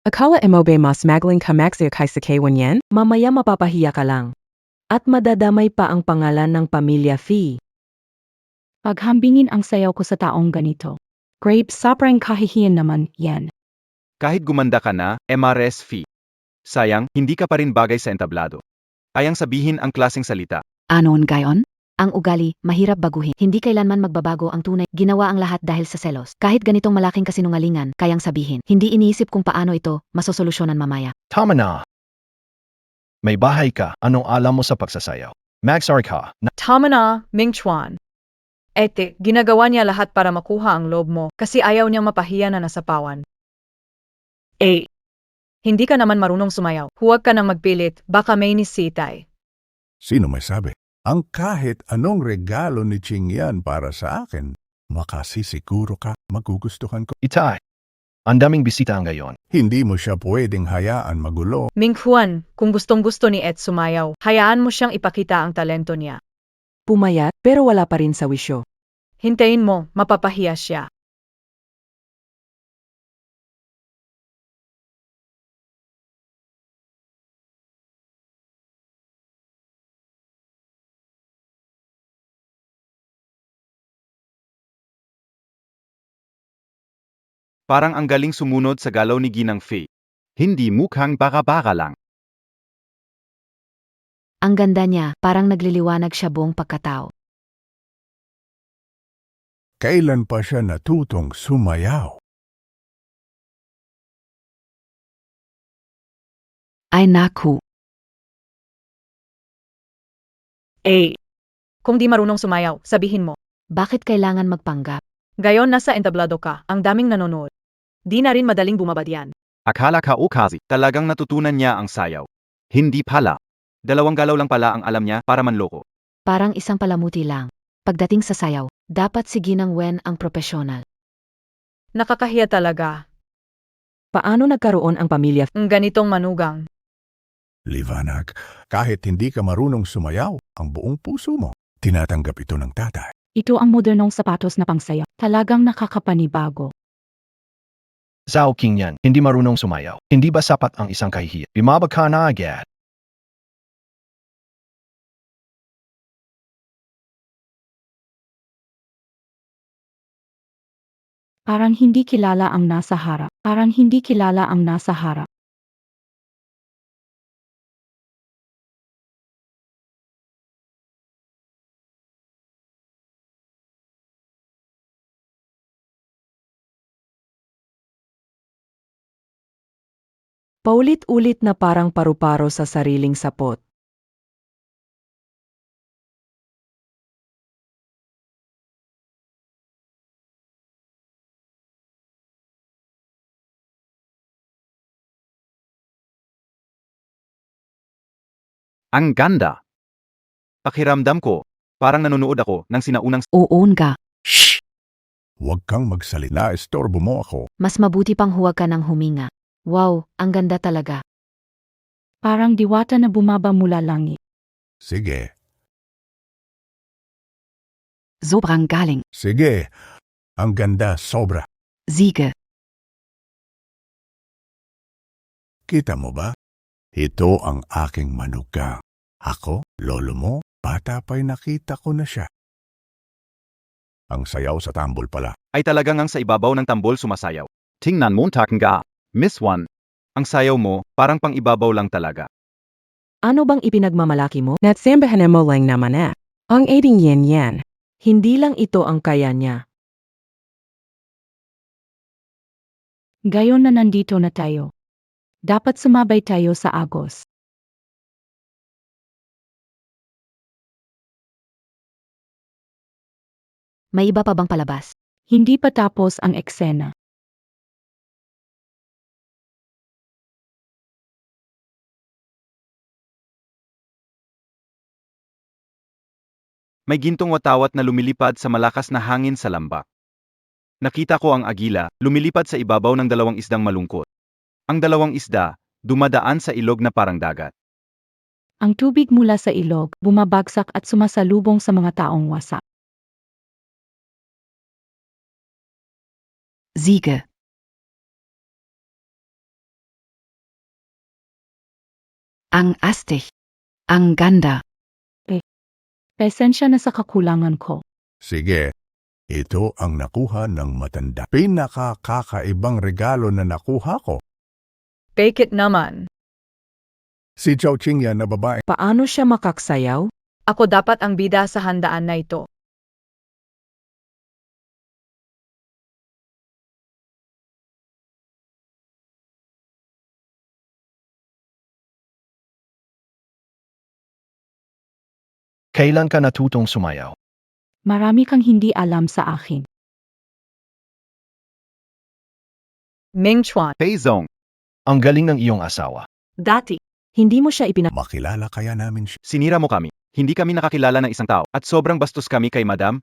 Akala mo ba mas magaling ka magsayaw kaysa kay Wenyan? Mamaya mapapahiya ka lang. At madadamay pa ang pangalan ng pamilya Fee. Paghambingin ang sayaw ko sa taong ganito. Grabe, sobrang kahihiyan naman yan. Kahit gumanda ka na, MRS fee. Sayang, hindi ka pa rin bagay sa entablado. Ayang sabihin ang klaseng salita. Anon gayon? Ang ugali, mahirap baguhin. Hindi kailanman magbabago ang tunay. Ginawa ang lahat dahil sa selos. Kahit ganitong malaking kasinungalingan, kayang sabihin. Hindi iniisip kung paano ito masosolusyonan mamaya. Tama na. May bahay ka. Anong alam mo sa pagsasayaw? Magsar ka. Tama na, Ming Chuan. Ginagawa niya lahat para makuha ang loob mo kasi ayaw niyang mapahiya na nasapawan. Hindi ka naman marunong sumayaw. Huwag ka nang magpilit, baka may nisitay. Sino may sabi? Ang kahit anong regalo ni Ching Yan para sa akin, makasisiguro ka magugustuhan ko. Itay. Ang daming bisita ngayon. Hindi mo siya pwedeng hayaan magulo. Ming Chuan, kung gustong-gusto ni Ed sumayaw, hayaan mo siyang ipakita ang talento niya. Pumayat pero wala pa rin sa wisyo. Hintayin mo, mapapahiya siya. Parang ang galing sumunod sa galaw ni Ginang Fei. Hindi mukhang baka-baka lang. Ang ganda niya, parang nagliliwanag siya buong pagkatao. Kailan pa siya natutong sumayaw? Ay naku. Kung di marunong sumayaw, sabihin mo. Bakit kailangan magpanggap? Gayon nasa entablado ka, ang daming nanonood. Di na rin madaling bumabad yan. Akala ka o kasi, talagang natutunan niya ang sayaw. Hindi pala. 2 galaw lang pala ang alam niya para manloko. Parang isang palamuti lang. Pagdating sa sayaw, dapat si Ginang Wen ang propesyonal. Nakakahiya talaga. Paano nagkaroon ang pamilya Ang ganitong manugang. Liwanag, kahit hindi ka marunong sumayaw, ang buong puso mo, tinatanggap ito ng tatay. Ito ang modernong sapatos na pangsayaw. Talagang nakakapanibago. Zhao King yan. Hindi marunong sumayaw. Hindi ba sapat ang isang kahihiyan? Bimaba ka na agad. Parang hindi kilala ang nasa harap. Parang hindi kilala ang nasa harap. paulit-ulit na parang paru-paro sa sariling sapot? Ang ganda. Pakiramdam ko, parang nanonood ako ng sinaunang... Uun ka. Shh! Huwag kang magsalita, estorbo mo ako. Mas mabuti pang huwag ka ng huminga. Wow, ang ganda talaga. Parang diwata na bumaba mula langit. Sige, Sobrang galing. sige. Ang ganda, sobra. Siege. Kita mo ba? Ito ang aking manugang. Ako, lolo mo, bata pa'y nakita ko na siya. Ang sayaw sa tambol pala. Ay talagang ang sa ibabaw ng tambol sumasayaw. Tingnan Montaken ga. Miss One. Ang sayaw mo, parang pang-ibabaw lang talaga. Ano bang ipinagmamalaki mo? Natsambahan mo lang naman eh. Ang 18 yen yan. Hindi lang ito ang kaya niya. Gayon na nandito na tayo. Dapat sumabay tayo sa Agos. May iba pa bang palabas? Hindi pa tapos ang eksena. May gintong watawat na lumilipad sa malakas na hangin sa lambak. Nakita ko ang agila, lumilipad sa ibabaw ng dalawang isdang malungkot. Ang dalawang isda, dumadaan sa ilog na parang dagat. Ang tubig mula sa ilog, bumabagsak at sumasalubong sa mga taong wasak. Siege. Ang astig. Ang ganda. Pasensya na sa kakulangan ko. Sige, ito ang nakuha ng matanda. Pinakakakaibang regalo na nakuha ko. Fake it naman. Si Chao Ching yan na babae. Paano siya makaksayaw? Ako dapat ang bida sa handaan na ito. Kailan ka natutong sumayaw? Marami kang hindi alam sa akin. Ming Chuan. Fei Zong, Ang galing ng iyong asawa. Dati. Hindi mo siya Makilala kaya namin siya. sinira mo kami. Hindi kami nakakilala ng isang tao. At sobrang bastos kami kay Madam.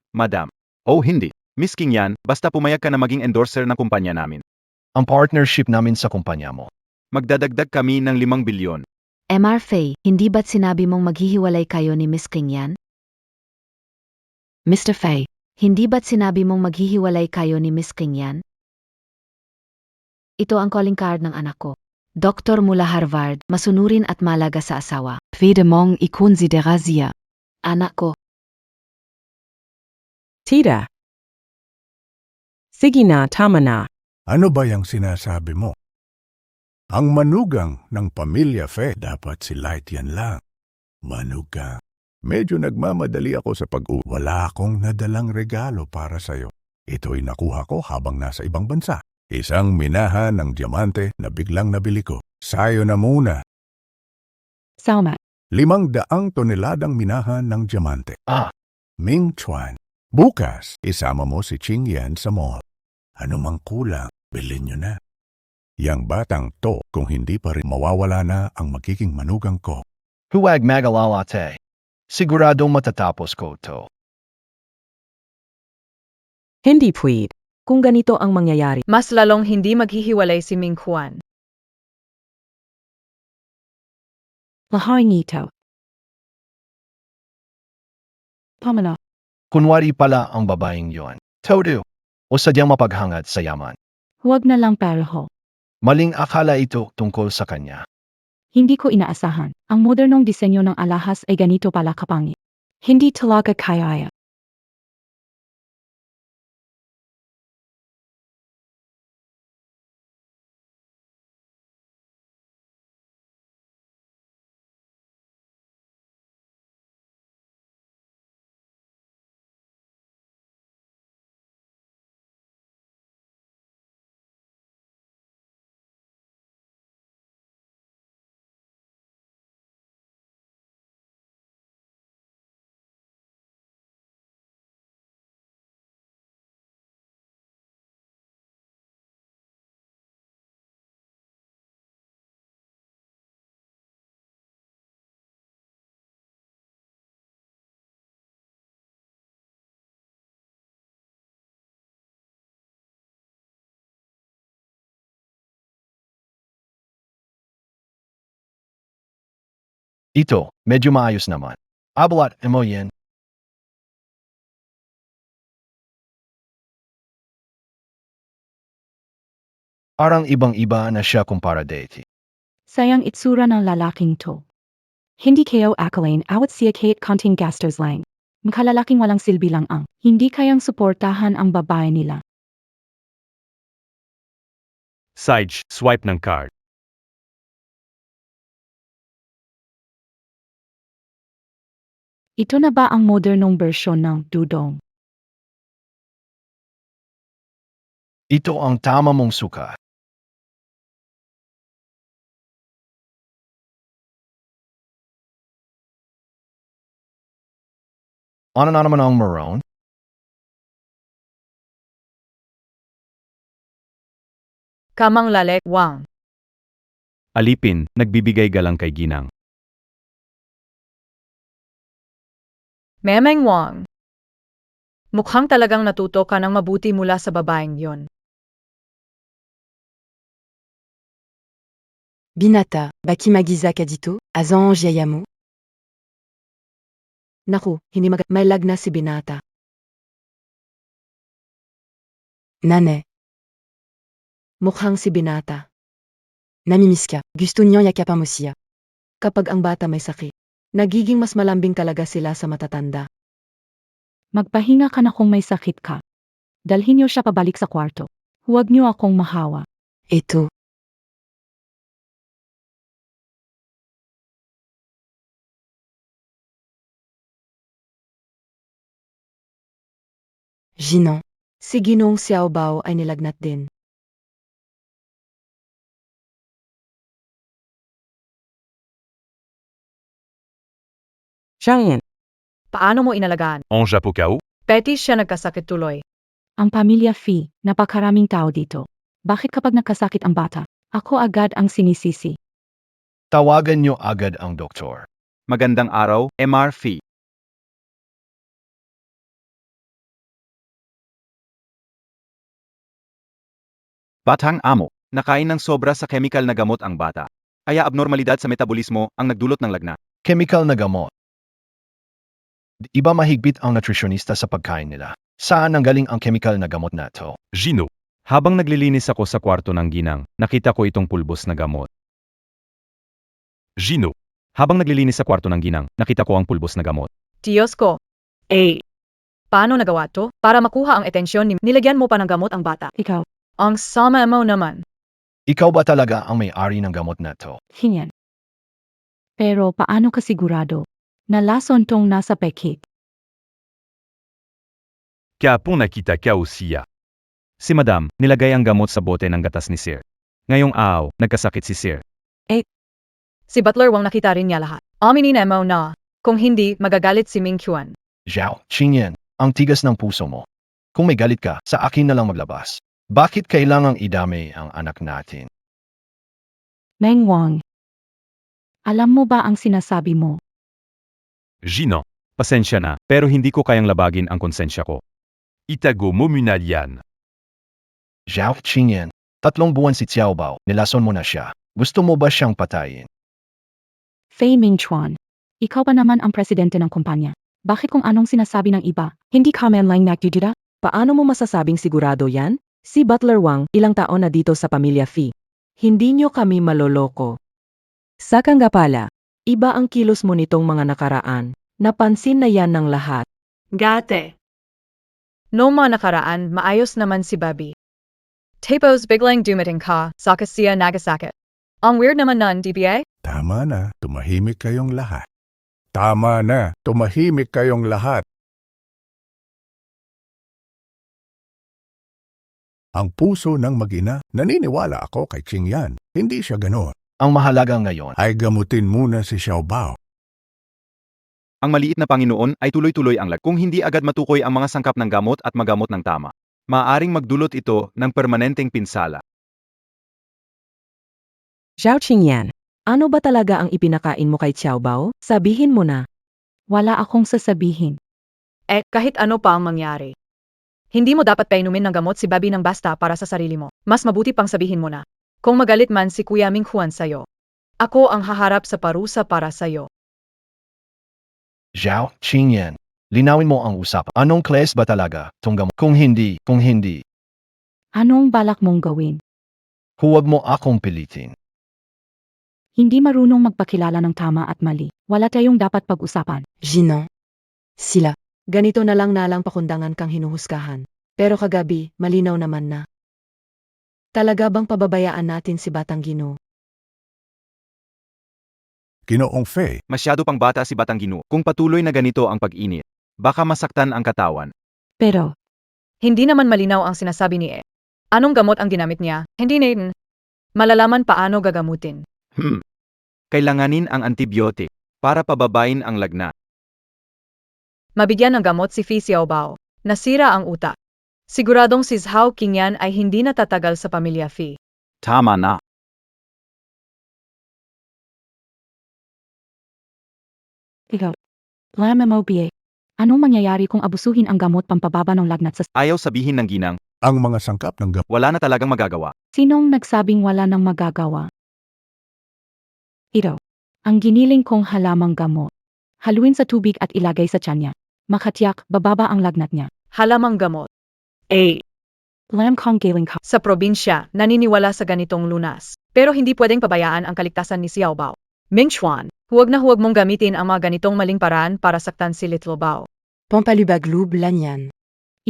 Oh hindi. Miss King yan, basta pumayag ka na maging endorser ng kumpanya namin. Ang partnership namin sa kumpanya mo. Magdadagdag kami ng 5 bilyon. MR Faye, hindi ba't sinabi mong maghihiwalay kayo ni Miss King yan? Mr. Faye, hindi ba't sinabi mong maghihiwalay kayo ni Miss King yan? Ito ang calling card ng anak ko. Doktor mula Harvard, masunurin at malaga sa asawa. Pwede mong ikonsidera siya. Anak ko. Tita. Sige na, tama na. Ano ba yung sinasabi mo? Ang manugang ng pamilya Fe, dapat si Light yan lang. Manugang. Medyo nagmamadali ako sa Wala akong nadalang regalo para sa'yo. Ito'y nakuha ko habang nasa ibang bansa. Isang minahan ng diamante na biglang nabili ko. Sayo na muna. Salma, 500 toneladang minahan ng diamante. Ah. Ming Chuan. Bukas, isama mo si Ching Yan sa mall. Ano mang kulang, bilhin nyo na. Yang batang to, kung hindi pa rin mawawala na ang magiging manugang ko. Huwag mag-alala. Siguradong matatapos ko to. Hindi pwede. Kung ganito ang mangyayari, Mas lalong hindi maghihiwalay si Ming Chuan. lahat nito. Pamela, Kunwari pala ang babaeng yon. Todo. O sadyang mapaghangad sa yaman. huwag na lang pareho. Maling akala ito tungkol sa kanya. Hindi ko inaasahan. Ang modernong disenyo ng alahas ay ganito pala kapangit. Hindi talaga kaya. Ito, medyo maayos naman. Abalat mo yan. Parang ibang-iba na siya kumpara dati. Sayang itsura ng lalaking to. Hindi kayo akalain awat siya kahit konting gastos lang. Makalalaking walang silbi lang ang hindi kayang suportahan ang babae nila. Sage, swipe ng card. Ito na ba ang modernong bersyon ng dudong? Ito ang tama mong suka. Ano na naman ang maroon? Kamang lalek, Wang. Alipin, nagbibigay galang kay ginang. Memeng Wang. Mukhang talagang natuto ka ng mabuti mula sa babaeng yon. Binata, Bakimagiza Kadito, Azan Yayamo. Naku, hindi may lag na si Binata. Nane, Mukhang si Binata. Namimiska, Gusto niyo Yakapamosia. Kapag ang bata may sakit, nagiging mas malambing talaga sila sa matatanda. Magpahinga ka na kung may sakit ka. Dalhin niyo siya pabalik sa kwarto. Huwag niyo akong mahawa. Ito, Jinan, Si Ginong Xiaobao ay nilagnat din. Jian, Paano mo inalagaan? En Japukao? Petis siya nagkasakit tuloy. Ang pamilya Fi, napakaraming tao dito. Bakit kapag nagkasakit ang bata, ako agad ang sinisisi? Tawagan niyo agad ang doktor. Magandang araw, MRF. Batang amo, nakain ng sobra sa chemical na gamot ang bata. Kaya abnormalidad sa metabolismo ang nagdulot ng lagnat. Chemical na gamot. Iba mahigpit ang nutritionista sa pagkain nila. Saan ang galing ang chemical na gamot na to? Gino. Habang naglilinis ako sa kwarto ng ginang, nakita ko itong pulbos na gamot. Gino. Habang naglilinis sa kwarto ng ginang, nakita ko ang pulbos na gamot. Diyos ko. Paano nagawa to? Para makuha ang atensyon nilagyan mo pa ng gamot ang bata. Ikaw, Ang sama mo naman. Ikaw ba talaga ang may-ari ng gamot na to? hinyan. Pero paano ka sigurado na lason tong nasa packet? Kaya pong nakita ka siya. Si Madam, nilagay ang gamot sa bote ng gatas ni Sir. Ngayong araw, nagkasakit si Sir. Si Butler Wang nakita rin niya lahat. Aminin mo na. Kung hindi, magagalit si Ming Qian. Zhao, Qingyan, ang tigas ng puso mo. Kung may galit ka, sa akin na lang maglabas. Bakit kailangang idamay ang anak natin? Meng Wang, alam mo ba ang sinasabi mo? Gino. Pasensya na, pero hindi ko kayang labagin ang konsensya ko. Itago mo muna yan. Zhao, Qingyan, 3 buwan si Xiaobao, nilason mo na siya. Gusto mo ba siyang patayin? Fei Mingchuan, ikaw pa naman ang presidente ng kumpanya. Bakit kung anong sinasabi ng iba, hindi ka man lang nagdudura? Paano mo masasabing sigurado yan? Si Butler Wang, ilang taon na dito sa pamilya Fi. Hindi nyo kami maloloko. Sa kanggapala, iba ang kilos mo nitong mga nakaraan. Napansin na yan ng lahat. Gate. Noong mga nakaraan, maayos naman si Bobby. Tapos biglang dumating ka, Sakasiya Nagasakit. Ang weird naman nun, DBA? Tama na, tumahimik kayong lahat. Tama na, tumahimik kayong lahat. Ang puso ng mag-ina, naniniwala ako kay Qingyan. Hindi siya ganoon. Ang mahalaga ngayon, Ay gamutin muna si Xiaobao. Ang maliit na Panginoon ay tuloy-tuloy ang lag. Kung hindi agad matukoy ang mga sangkap ng gamot at magamot ng tama, maaaring magdulot ito ng permanenteng pinsala. Zhao Qingyan, ano ba talaga ang ipinakain mo kay Xiaobao? Sabihin mo na. Wala akong sasabihin. Kahit ano pa ang mangyari. Hindi mo dapat painumin ng gamot si Bobby ng basta para sa sarili mo. Mas mabuti pang sabihin mo na. Kung magalit man si Kuya Ming Qian sa'yo, ako ang haharap sa parusa para sa'yo. Zhao, Qingyan, linawin mo ang usapan. Anong class ba talaga tong gamot? Kung hindi, Anong balak mong gawin? huwag mo akong pilitin. Hindi marunong magpakilala ng tama at mali. Wala tayong dapat pag-usapan. Jinan, Sila. Ganito na lang nalang pakundangan kang hinuhusgahan. Pero kagabi, malinaw naman na. Talaga bang pababayaan natin si Batang Ginoo? Ginoong Faye, Masyado pang bata si Batang Ginoo. Kung patuloy na ganito ang pag-init, baka masaktan ang katawan. Pero, Hindi naman malinaw ang sinasabi ni E. Anong gamot ang ginamit niya? Hindi natin malalaman paano gagamutin. Kailanganin ang antibiotic para pababain ang lagnat. Mabigyan ng gamot si Fi Xiaobao. Nasira ang utak. Siguradong si Zhao Qingyan ay hindi natatagal sa pamilya Fi. Tama na. ikaw, Lam MOBA, anong mangyayari kung abusuhin ang gamot pampababa ng lagnat sa... Ayaw sabihin ng ginang, ang mga sangkap ng gamot wala na talagang magagawa. Sinong nagsabing wala nang magagawa? Ito, ang giniling kong halamang gamot. Haluin sa tubig at ilagay sa tiyan niya. Makatiyak, bababa ang lagnat niya. Halamang gamot. A. Lam kong galing ka. Sa probinsya, naniniwala sa ganitong lunas. Pero hindi pwedeng pabayaan ang kaligtasan ni Xiaobao. Ming Chuan, huwag na huwag mong gamitin ang mga ganitong maling paraan para saktan si Little Bao. Pampalubaglub lanyan.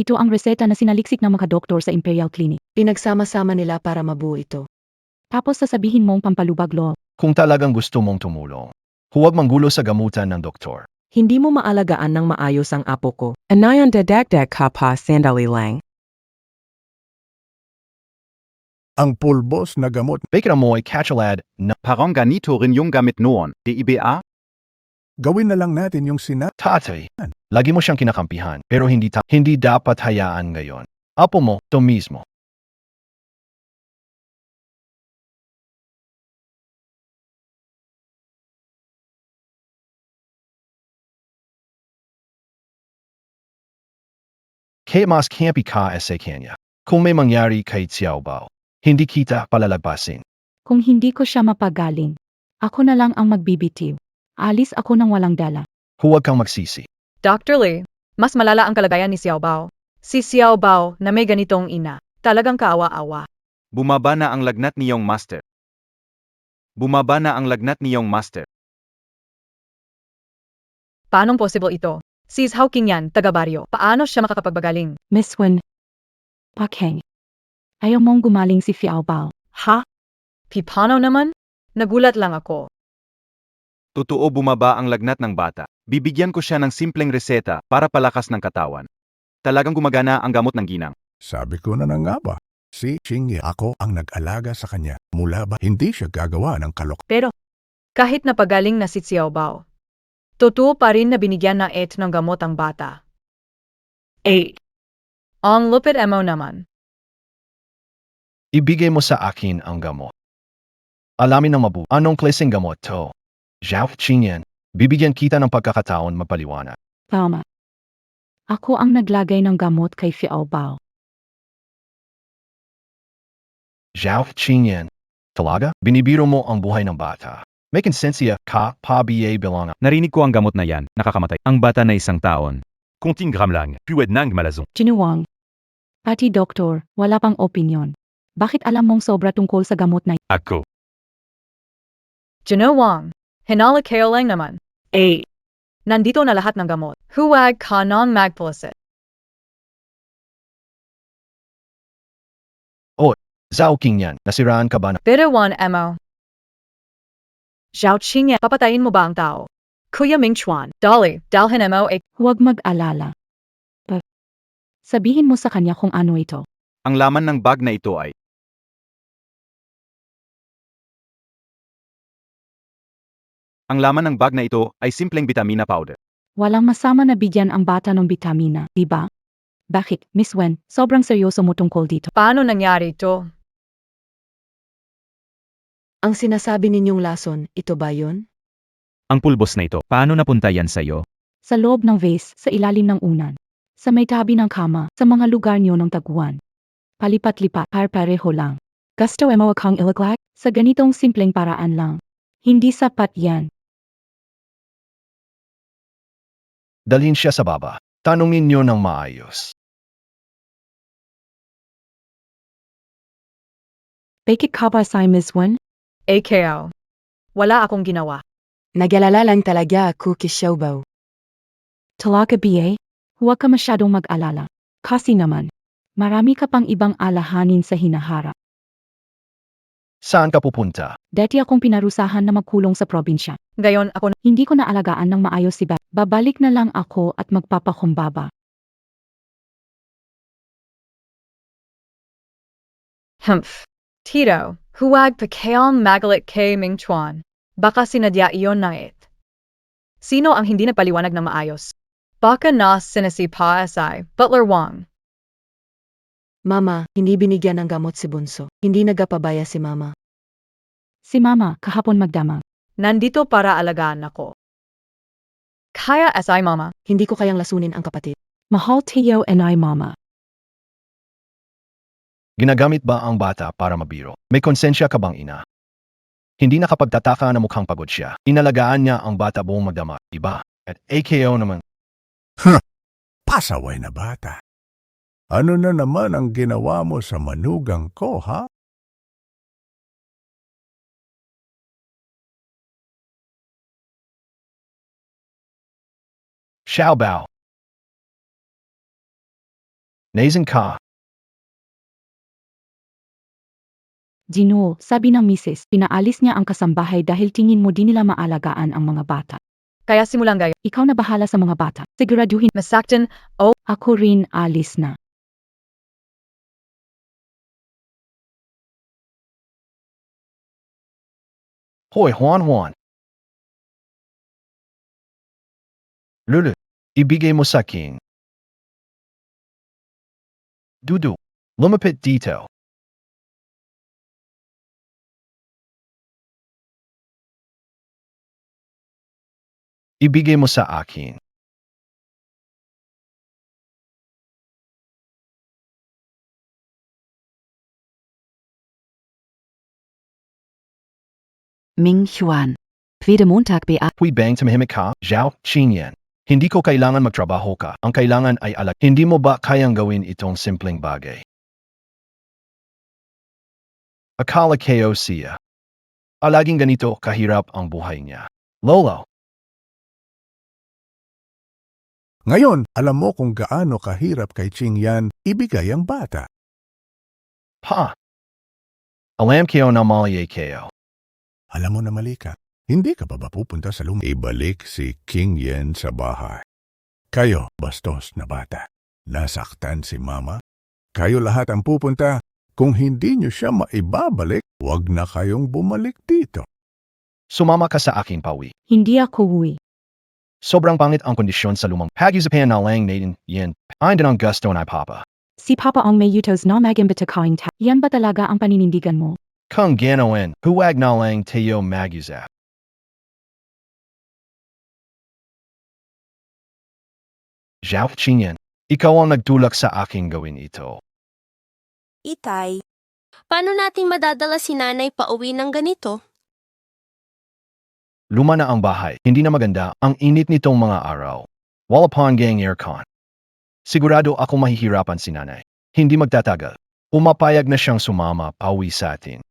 Ito ang reseta na sinaliksik ng mga doktor sa Imperial Clinic. Pinagsama-sama nila para mabuo ito. Tapos sasabihin mong pampalubag lo. Kung talagang gusto mong tumulong, huwag manggulo sa gamutan ng doktor. Hindi mo maalagaan ng maayos ang apo ko. Anayon dadagdag ka pa sandali lang. ang pulbos na gamot. Bakit amoy katsalad na Parang ganito rin yung gamit noon, di ba? Gawin na lang natin yung tatay? Lagi mo siyang kinakampihan, pero hindi dapat hayaan ngayon. Apo mo, to mismo. Kaya mas campi ka sa kanya. Kung may mangyari kay Xiaobao, hindi kita palalagpasin. Kung hindi ko siya mapagaling, ako na lang ang magbibitiw. Alis ako ng walang dala. Huwag kang magsisi. Dr. Lee, mas malala ang kalagayan ni Xiaobao. Si Xiaobao na may ganitong ina, talagang kaawa-awa. Bumaba na ang lagnat niyong master. Bumaba na ang lagnat niyong master. Paanong possible ito? Si Zhao Qingyan, taga-baryo. Paano siya makakapagbagaling? Miss Wen. Pakheng. Ayaw mong gumaling si Xiaobao. Ha? Paano naman? Nagulat lang ako. Totoo bumaba ang lagnat ng bata. Bibigyan ko siya ng simpleng reseta para palakas ng katawan. Talagang gumagana ang gamot ng ginang. Sabi ko na nga ba, si Xingye ako ang nag-alaga sa kanya. Mula ba hindi siya gagawa ng kalok. Pero, kahit napagaling na si Xiaobao, totoo pa rin na binigyan na ng gamot ang bata. Ang lupit mo naman. Ibigay mo sa akin ang gamot. Alamin ng mabuti. Anong klaseng gamot to? Zhao Qingyan, bibigyan kita ng pagkakataon mapaliwanag. Tama. Ako ang naglagay ng gamot kay Xiaobao. Zhao Qingyan, talaga? Binibiro mo ang buhay ng bata. May konsensya ka pa BA bilang. Narinig ko ang gamot na yan, nakakamatay. Ang bata na 1 taon. Kunting gram lang, puwed nang malazong. Jinuwang. Pati doktor, wala pang opinyon. Bakit alam mong sobra tungkol sa gamot na Ako. Jino Wang, hinala kayo lang naman. Nandito na lahat ng gamot. Huwag ka nang magpulasit. Zhao Qingyan, nasiraan ka ba na? Pero mo. Zhao Qingyan, papatayin mo ba ang tao? Kuya Ming Chuan, Dolly, dalhin mo huwag mag-alala. Sabihin mo sa kanya kung ano ito. Ang laman ng bag na ito ay simpleng vitamina powder. Walang masama na bigyan ang bata ng bitamina, di ba? Bakit, Miss Wen, sobrang seryoso mo tungkol dito? Paano nangyari ito? Ang sinasabi ninyong lason, ito ba yun? Ang pulbos na ito, paano napunta yan sa'yo? Sa loob ng vase, sa ilalim ng unan. Sa may tabi ng kama, sa mga lugar niyo ng taguan. Palipat-lipat, par-pareho lang. Gusto mo akong ilaglag? Sa ganitong simpleng paraan lang. Hindi sapat yan. Dalhin siya sa baba. Tanungin niyo ng maayos. Bakit ka ba si Miss Wen? AKO. Wala akong ginawa. Nag-alala lang talaga ako kay Xiaobao. Talaga BA? Huwag ka masyadong mag-alala. Kasi naman, marami ka pang ibang alahanin sa hinaharap. Saan ka pupunta? Dati akong pinarusahan na magkulong sa probinsya. Gayon ako Hindi ko naalagaan ng maayos si Bab. Babalik na lang ako at magpapakumbaba. Humph. Tito, huwag pa kayong magalit kay Ming Chuan. Baka sinadya iyon na it. Sino ang hindi nagpaliwanag ng maayos? Baka na sinisipa ay Butler Wang. Mama, hindi binigyan ng gamot si Bunso. Hindi nagapabaya si Mama. Si Mama, kahapon magdamag. Nandito para alagaan ako. Kaya SI Mama. Hindi ko kayang lasunin ang kapatid. Mahal Teo and I, Mama. Ginagamit ba ang bata para mabiro? May konsensya ka bang ina? Hindi nakapagtataka na mukhang pagod siya. Inalagaan niya ang bata buong magdamag. Iba. At AKO naman. Pasaway na bata. Ano na naman ang ginawa mo sa manugang ko, ha? Xiao Bao. Nazen ka. Gino, sabi ng misis, pinaalis niya ang kasambahay dahil tingin mo di nila maalagaan ang mga bata. Kaya simulang gayon. Ikaw na bahala sa mga bata. Siguraduhin, Masaktan, ako rin alis na. Hoy, Juan. Lulu, ibigay mo sa king. Dudu, lumapit dito. Ibigay mo sa akin. Ming Xuan. Pwede Montag Hui bang tumahimik ka, Zhao Qingyan. Hindi ko kailangan magtrabaho ka. Ang kailangan ay alag. Hindi mo ba kayang gawin itong simpleng bagay? Akala kayo siya. Alaging ganito kahirap ang buhay niya. Lolo, Ngayon, alam mo kung gaano kahirap kay Ching Yan ibigay ang bata. ha? Alam kayo na mali kayo. Alam mo na mali ka. Hindi ka pa ba pupunta sa ibalik si King Yen sa bahay? Kayo, bastos na bata. Nasaktan si Mama. Kayo lahat ang pupunta. Kung hindi nyo siya maibabalik, huwag na kayong bumalik dito. Sumama ka sa akin, Pawi. Hindi ako uwi. Sobrang pangit ang kondisyon sa lumang pag-isapan na lang natin yan. Ainda ng gusto na Papa. Si Papa ang may utos na mag-imbita kain ta. Yan ba talaga ang paninindigan mo? Kung gano'n, huwag na lang tayo mag-isap. Zhao Qingyan, ikaw ang nagtulak sa aking gawin ito. Itay, paano nating madadala si nanay pauwi ng ganito? Luma na ang bahay, hindi na maganda ang init nitong mga araw. Wala pang gang aircon. Sigurado ako mahihirapan si nanay. Hindi magtatagal. Pumapayag na siyang sumama pauwi sa atin.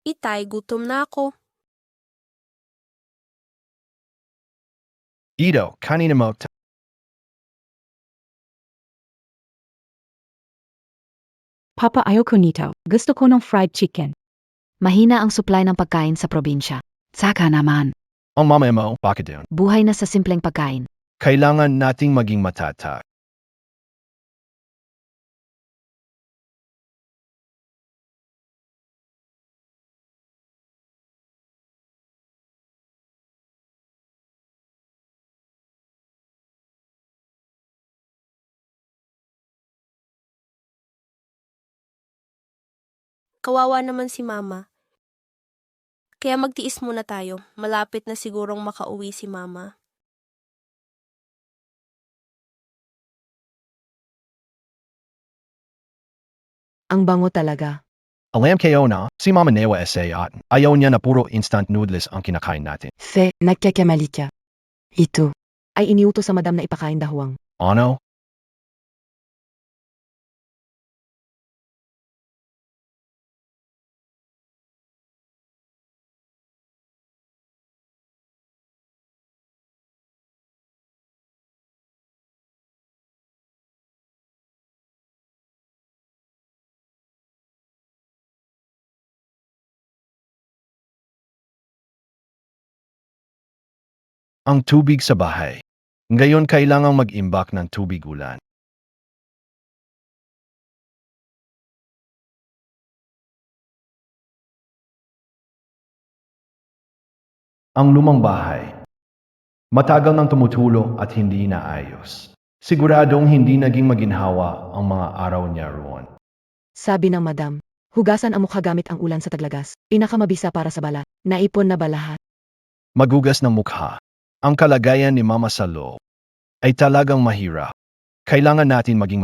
Itay, gutom na ako. Ito, kanina mo Papa, ayoko nito. Gusto ko ng fried chicken. Mahina ang supply ng pagkain sa probinsya. Saka naman, ang mama mo, bakit doon? buhay na sa simpleng pagkain. Kailangan nating maging matatag. Kawawa naman si Mama. Kaya magtiis muna tayo. Malapit na sigurong makauwi si Mama. Ang bango talaga. Alam kayo na, si Mama Newa SA at ayaw niya na puro instant noodles ang kinakain natin. Fe, nagkakamali ka. Ito. Ay iniutos sa madam na ipakain dahuang. Ano? Ang tubig sa bahay. Ngayon kailangang mag-imbak ng tubig ulan. Ang lumang bahay. Matagal nang tumutulo at hindi naayos. Siguradong hindi naging maginhawa ang mga araw niya roon. Sabi ng madam, hugasan ang mukha gamit ang ulan sa taglagas. Pinakamabisa para sa balat. Naipon na ba lahat? Magugas ng mukha. Ang kalagayan ni Mama sa loob ay talagang mahirap. Kailangan natin maging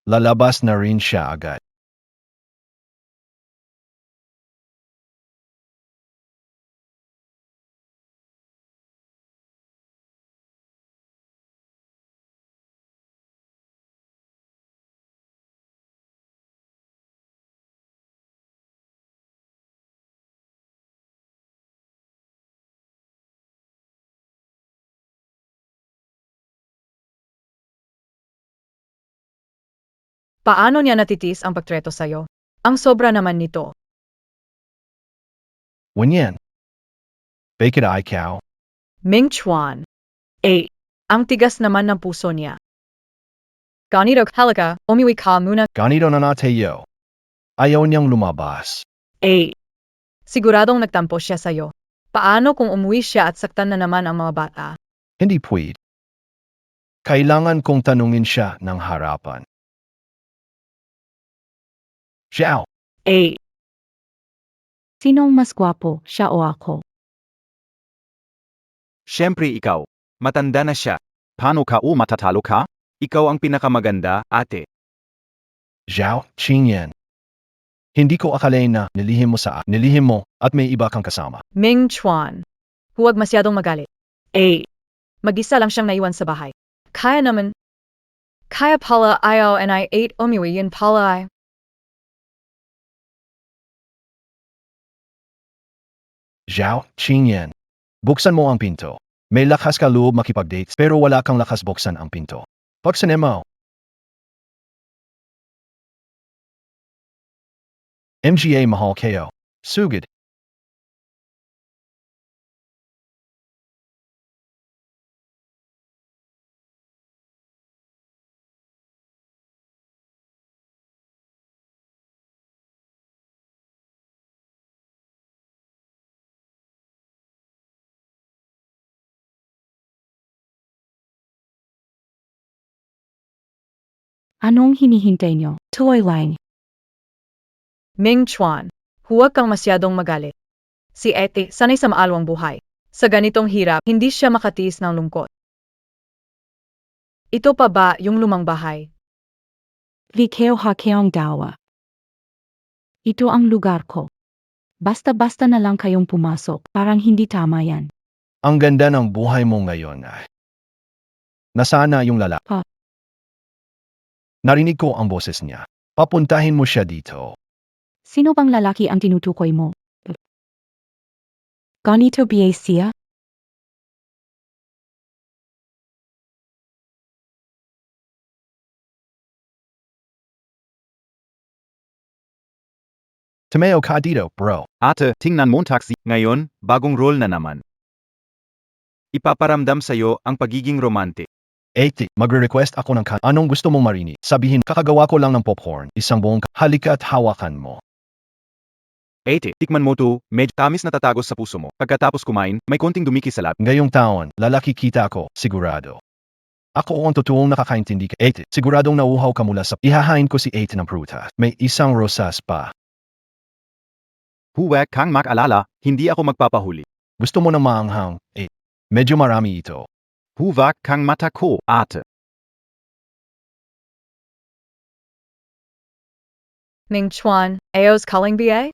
lalabas na rin siya agad. Paano niya natitis ang pagtreto sa'yo? Ang sobra naman nito. Wanyan. Bakit ikaw? Ming Chuan. Ang tigas naman ng puso niya. Ganito, halika, umiwi ka muna. Ganito na tayo. Ayaw niyang lumabas. Siguradong nagtampo siya sa'yo. Paano kung umuwi siya at saktan na naman ang mga bata? Hindi pwede. Kailangan kong tanungin siya ng harapan. Xiao, Sinong mas gwapo, siya o ako? Siyempre ikaw. Matanda na siya. Paano ka matatalo ka? Ikaw ang pinakamaganda, ate. Zhao Qingyan. Hindi ko akalain na nilihim mo at may iba kang kasama. Ming Chuan. Huwag masyadong magalit. Mag-isa lang siyang naiwan sa bahay. Kaya pala ayaw and I umiwi yun pala ay. Zhao Qingyan. Buksan mo ang pinto. May lakas ka loob makipag-date pero wala kang lakas buksan ang pinto. Buksan mo. MGA mahal kayo. Sugid. Anong hinihintay niyo? Tuloy lang. Ming Chuan. Huwag kang masyadong magalit. Si Ate, sanay sa maalwang buhay. Sa ganitong hirap, hindi siya makatiis ng lungkot. Ito pa ba yung lumang bahay? Vikeo hakeong dawa. Ito ang lugar ko. Basta-basta na lang kayong pumasok, parang hindi tama yan. Ang ganda ng buhay mo ngayon ay. Nasana yung lalaki. Pa. Narinig ko ang boses niya. Papuntahin mo siya dito. Sino bang lalaki ang tinutukoy mo? Ganito ba siya? Tumeo ka dito, bro. Ate, tingnan mo taxi. Ngayon, bagong role na naman. Ipaparamdam sa'yo ang pagiging romantic. Magre-request ako ng anong gusto mong marinig. Sabihin, kakagawa ko lang ng popcorn. Isang buong halika at hawakan mo. Ate, tikman mo to, medyo tamis na tatagos sa puso mo. Pagkatapos kumain, may konting dumiki sa labi. Ngayong taon, lalaki kita ako, sigurado. Ako ang totoong nakakaintindi ka. Siguradong nauuhaw ka mula sa ihahain ko si ng prutas. May isang rosas pa. Huwag kang mag-alala, hindi ako magpapahuli. Gusto mo ng maanghang? Medyo marami ito. Huwag kang matako, ate. Ming Chuan, ayos calling ba?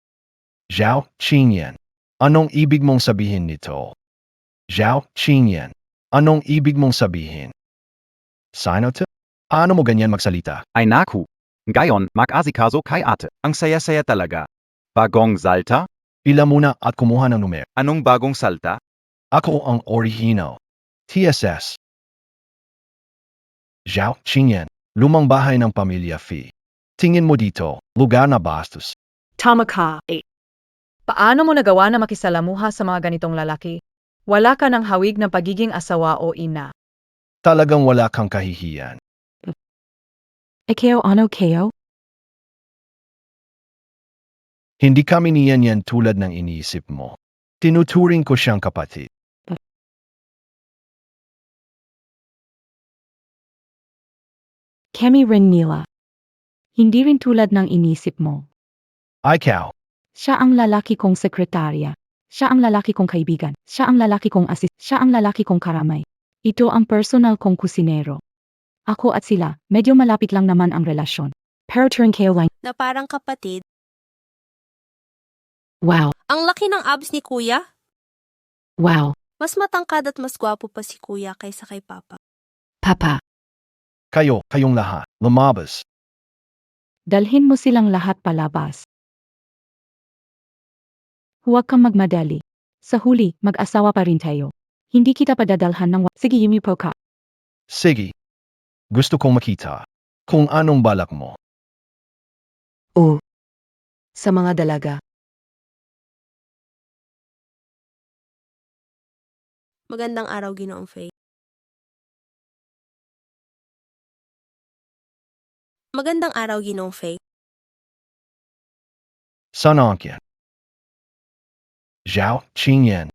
Zhao Qingyan. Anong ibig mong sabihin nito? Zhao Qingyan. Anong ibig mong sabihin? Sino to? Paano mo ganyan magsalita? Ay naku. Ngayon, mag-asikaso kay ate. Ang saya-saya talaga. Bagong salta? Pila muna at kumuha ng numero. Anong bagong salta? Ako ang original. TSS. Zhao Qingyan. Lumang bahay ng pamilya Fi. Tingin mo dito, lugar na bastos. Tama ka, Paano mo nagawa na makisalamuha sa mga ganitong lalaki? Wala ka ng hawig na pagiging asawa o ina. Talagang wala kang kahihiyan. Ikaw ano kayo? Hindi kami niyan yan tulad ng iniisip mo. Tinuturing ko siyang kapatid. Kami rin nila. Hindi rin tulad ng inisip mo. Ikaw, Siya ang lalaki kong sekretarya. Siya ang lalaki kong kaibigan. Siya ang lalaki kong Siya ang lalaki kong karamay. Ito ang personal kong kusinero. Ako at sila, medyo malapit lang naman ang relasyon. Pero turn kayo lang. Na parang kapatid. Wow, Ang laki ng abs ni kuya. wow, Mas matangkad at mas gwapo pa si kuya kaysa kay papa. papa. kayong lahat, lumabas. Dalhin mo silang lahat palabas. Huwag kang magmadali. Sa huli, mag-asawa pa rin tayo. Hindi kita padadalhan ng Sige, yumipo ka. Sige. Gusto kong makita kung anong balak mo. O. Sa mga dalaga. Magandang araw, Ginoong Faye. Magandang araw, Ginoong Faye. Sana yan. Zhao Qingyan.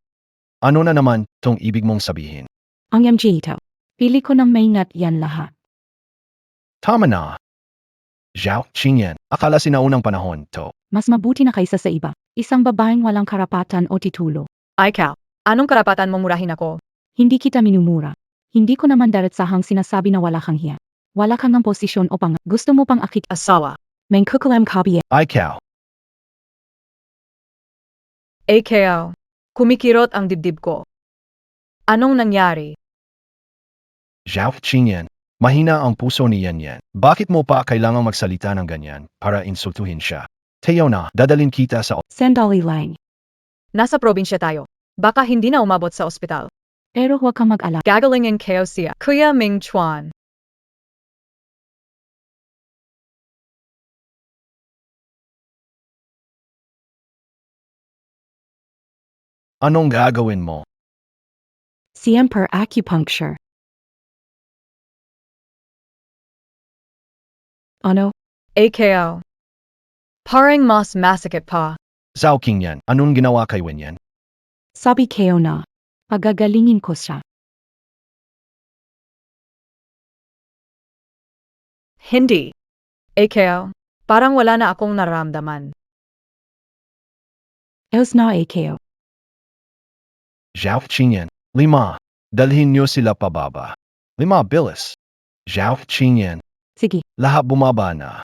Ano na naman tong ibig mong sabihin? Ang MG ito. Pili ko ng maingat yan lahat. Tama na. Zhao Qingyan. Akala sinaunang panahon to. Mas mabuti na kaysa sa iba. Isang babaeng walang karapatan o titulo. Ikaw, anong karapatan mong murahin ako? Hindi kita minumura. Hindi ko naman diretsahang sinasabi na wala kang hiya. Wala kang ng posisyon o pang gusto mo pang akit. Asawa. Mengkukulam kabiye. Ikaw. AKO. Kumikirot ang dibdib ko. Anong nangyari? Zhao Qingyan. Mahina ang puso ni Yan Yan. Bakit mo pa kailangang magsalita ng ganyan para insultuhin siya? Teo na, dadalin kita sa Sandali lang. Nasa probinsya tayo. Baka hindi na umabot sa ospital. Pero huwag kang mag-alala. Gagalingin kayo siya. Kuya Ming Chuan. Anong gagawin mo? Siemper acupuncture. Ano? AKO. Parang mas masakit pa. Zhao Qingyan. Anong ginawa kay Wen Yan? Sabi kayo na. Pagagalingin ko siya. Hindi. AKO. Parang wala na akong nararamdaman. Els na kayo. Zhao Qingyan. 5. Dalhin niyo sila pababa. 5. Bilis. Zhao Qingyan. Sige. Lahat bumaba na.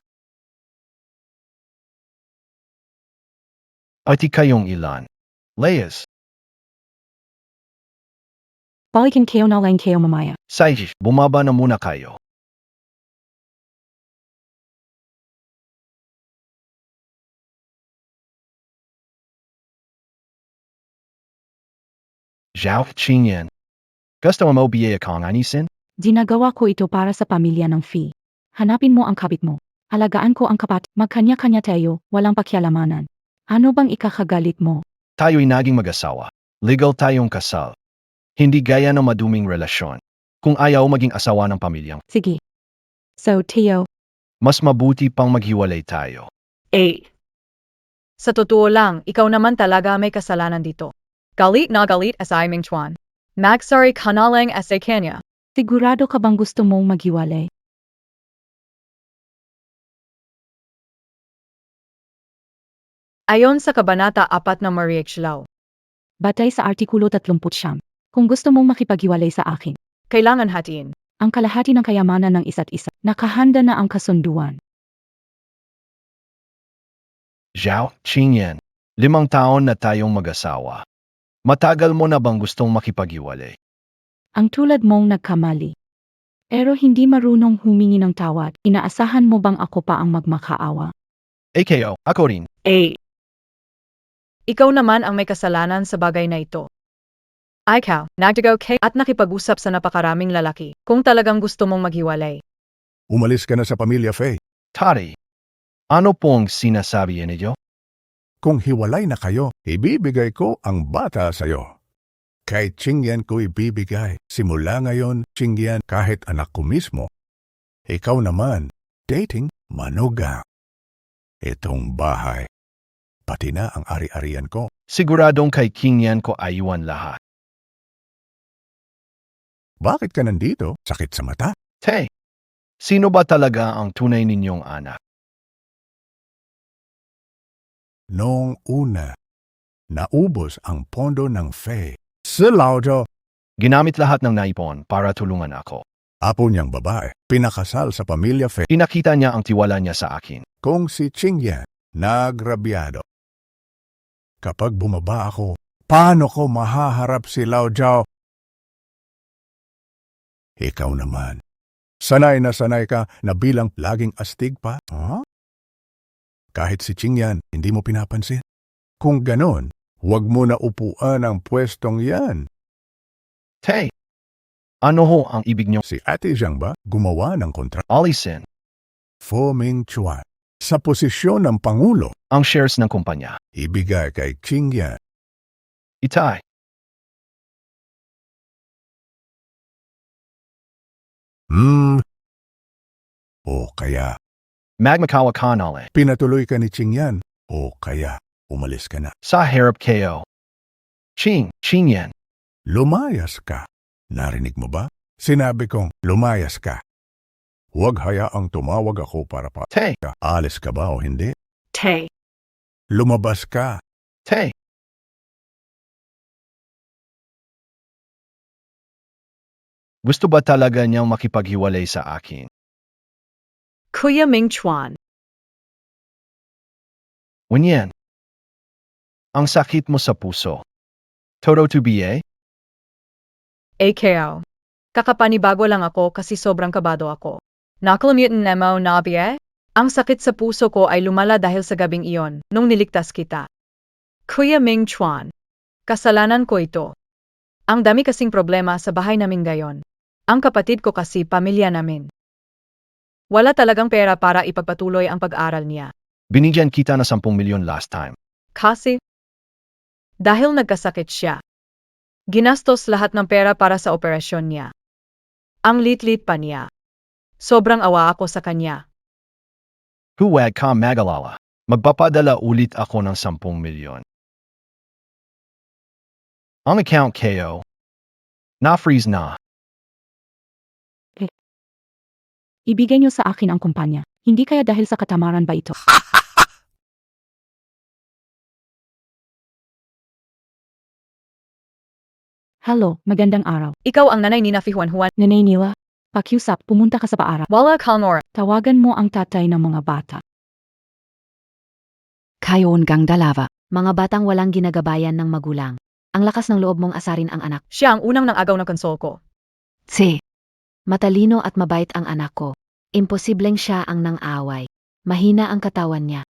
Ati kayong ilan? Layas. Balikan kayo na lang kayo mamaya. Sige, bumaba na muna kayo. Zhao Qingyan. Gusto mo biyaya kang anisin? Ginagawa ko ito para sa pamilya ng Fee. Hanapin mo ang kapit mo. Alagaan ko ang kapat. Magkanya-kanya tayo, walang pakialamanan. Ano bang ikakagalit mo? Tayo'y naging mag-asawa. Legal tayong kasal. Hindi gaya ng maduming relasyon. Kung ayaw maging asawa ng pamilyang, Sige. So, Teo, mas mabuti pang maghiwalay tayo. Sa totoo lang, ikaw naman talaga may kasalanan dito. Galit na galit as I Ming Chuan. Magsari ka na lang as a kanya. sigurado ka bang gusto mong maghiwalay? Ayon sa Kabanata 4 na Mariechlaw, Batay sa Artikulo 30, kung gusto mong makipaghiwalay sa akin, kailangan hatiin. ang kalahati ng kayamanan ng isa't isa, nakahanda na ang kasunduan. Zhao Qingyan. 5 taon na tayong mag-asawa. Matagal mo na bang gustong makipaghiwalay? Ang tulad mong nagkamali. Pero hindi marunong humingi ng tawad, inaasahan mo bang ako pa ang magmakaawa? AKO, ako rin. Ikaw naman ang may kasalanan sa bagay na ito. Ikaw, nagdagaw kay at nakipag-usap sa napakaraming lalaki kung talagang gusto mong maghiwalay. Umalis ka na sa pamilya, Faye. Tari, ano pong sinasabi ninyo? Kung hiwalay na kayo, ibibigay ko ang bata sa'yo. Kay Chingyan ko ibibigay. Simula ngayon, Chingyan, kahit anak ko mismo. Ikaw naman, dating manugang. Itong bahay, pati na ang ari-arian ko. Siguradong kay Qingyan ko ayuan lahat. Bakit ka nandito? Sakit sa mata? Hey, sino ba talaga ang tunay ninyong anak? Noong una, naubos ang pondo ng Faye. Si Laujo, Ginamit lahat ng naipon para tulungan ako. apo niyang babae, pinakasal sa pamilya Faye. Pinakita niya ang tiwala niya sa akin. Kung si Chingyan, nagrabyado. Kapag bumaba ako, paano ko mahaharap si Lao Jiao? Ikaw naman, sanay na sanay ka na bilang laging astig pa? Huh? Kahit si Chingyan, hindi mo pinapansin. Kung ganon, huwag mo na upuan ang pwestong yan. Hey, ano ho ang ibig niyo? Si Ate Zhang ba gumawa ng kontra? Alisin, Fo Ming Chuan, sa posisyon ng Pangulo, ang shares ng kumpanya. ibigay kay Chingyan. Itay, O kaya, magmakawa ka nale. pinatuloy ka ni Chingyan. O kaya, umalis ka na. Sa harap kayo. Qingyan. Lumayas ka. Narinig mo ba? Sinabi kong lumayas ka. Huwag hayaang tumawag ako para pa. Hey, Alis ka ba o hindi? Tay. Lumabas ka. hey. Gusto ba talaga niyang makipaghiwalay sa akin? Kuya Ming Chuan. Wenyan. Ang sakit mo sa puso. Todo to BA? AKO. Kakapanibago lang ako kasi sobrang kabado ako. Nakalimutan mo na ba? Ang sakit sa puso ko ay lumala dahil sa gabing iyon, nung niligtas kita. Kuya Ming Chuan. Kasalanan ko ito. Ang dami kasing problema sa bahay namin ngayon. Ang kapatid ko kasi pamilya namin. Wala talagang pera para ipagpatuloy ang pag-aral niya. Binigyan kita na 10 milyon last time. Kasi, dahil nagkasakit siya, ginastos lahat ng pera para sa operasyon niya. Ang lit-lit pa niya. Sobrang awa ako sa kanya. Huwag ka magalala. Magpapadala ulit ako ng 10 milyon. Ang account KO. Na-freeze na. Ibigay niyo sa akin ang kumpanya. Hindi kaya dahil sa katamaran ba ito? Hello, magandang araw. Ikaw ang nanay ni Nafi Juan. Nanay Nila, pakiusap, pumunta ka sa paara. Wala Kalnor. Tawagan mo ang tatay ng mga bata. Kayon gang dalawa. Mga batang walang ginagabayan ng magulang. Ang lakas ng loob mong asarin ang anak. Siya ang unang nang-agaw ng konsol ko. Matalino at mabait ang anak ko. Imposibleng siya ang nang-away. Mahina ang katawan niya.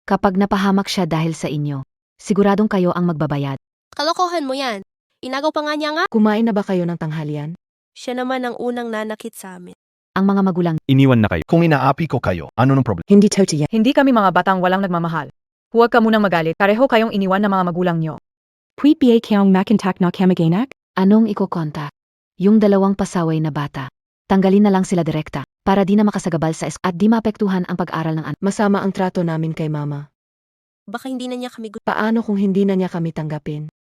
Kapag napahamak siya dahil sa inyo, siguradong kayo ang magbabayad. Kalokohan mo yan. Inagaw pa nga niya nga. Kumain na ba kayo ng tanghalian? Siya naman ang unang nanakit sa amin. Ang mga magulang, Iniwan na kayo. Kung inaapi ko kayo, ano nung problema? Hindi totoo yan. Hindi kami mga batang walang nagmamahal. Huwag ka munang magalit. Pareho kayong iniwan ng mga magulang nyo. Pwede ba kayong makintak na kamag-anak? anong ikokonta? Yung 2 pasaway na bata. Tanggalin na lang sila direkta, para di na makasagabal sa at di maapektuhan ang pag-aral ng anak. Masama ang trato namin kay mama. Baka hindi na niya kami Paano kung hindi na niya kami tanggapin?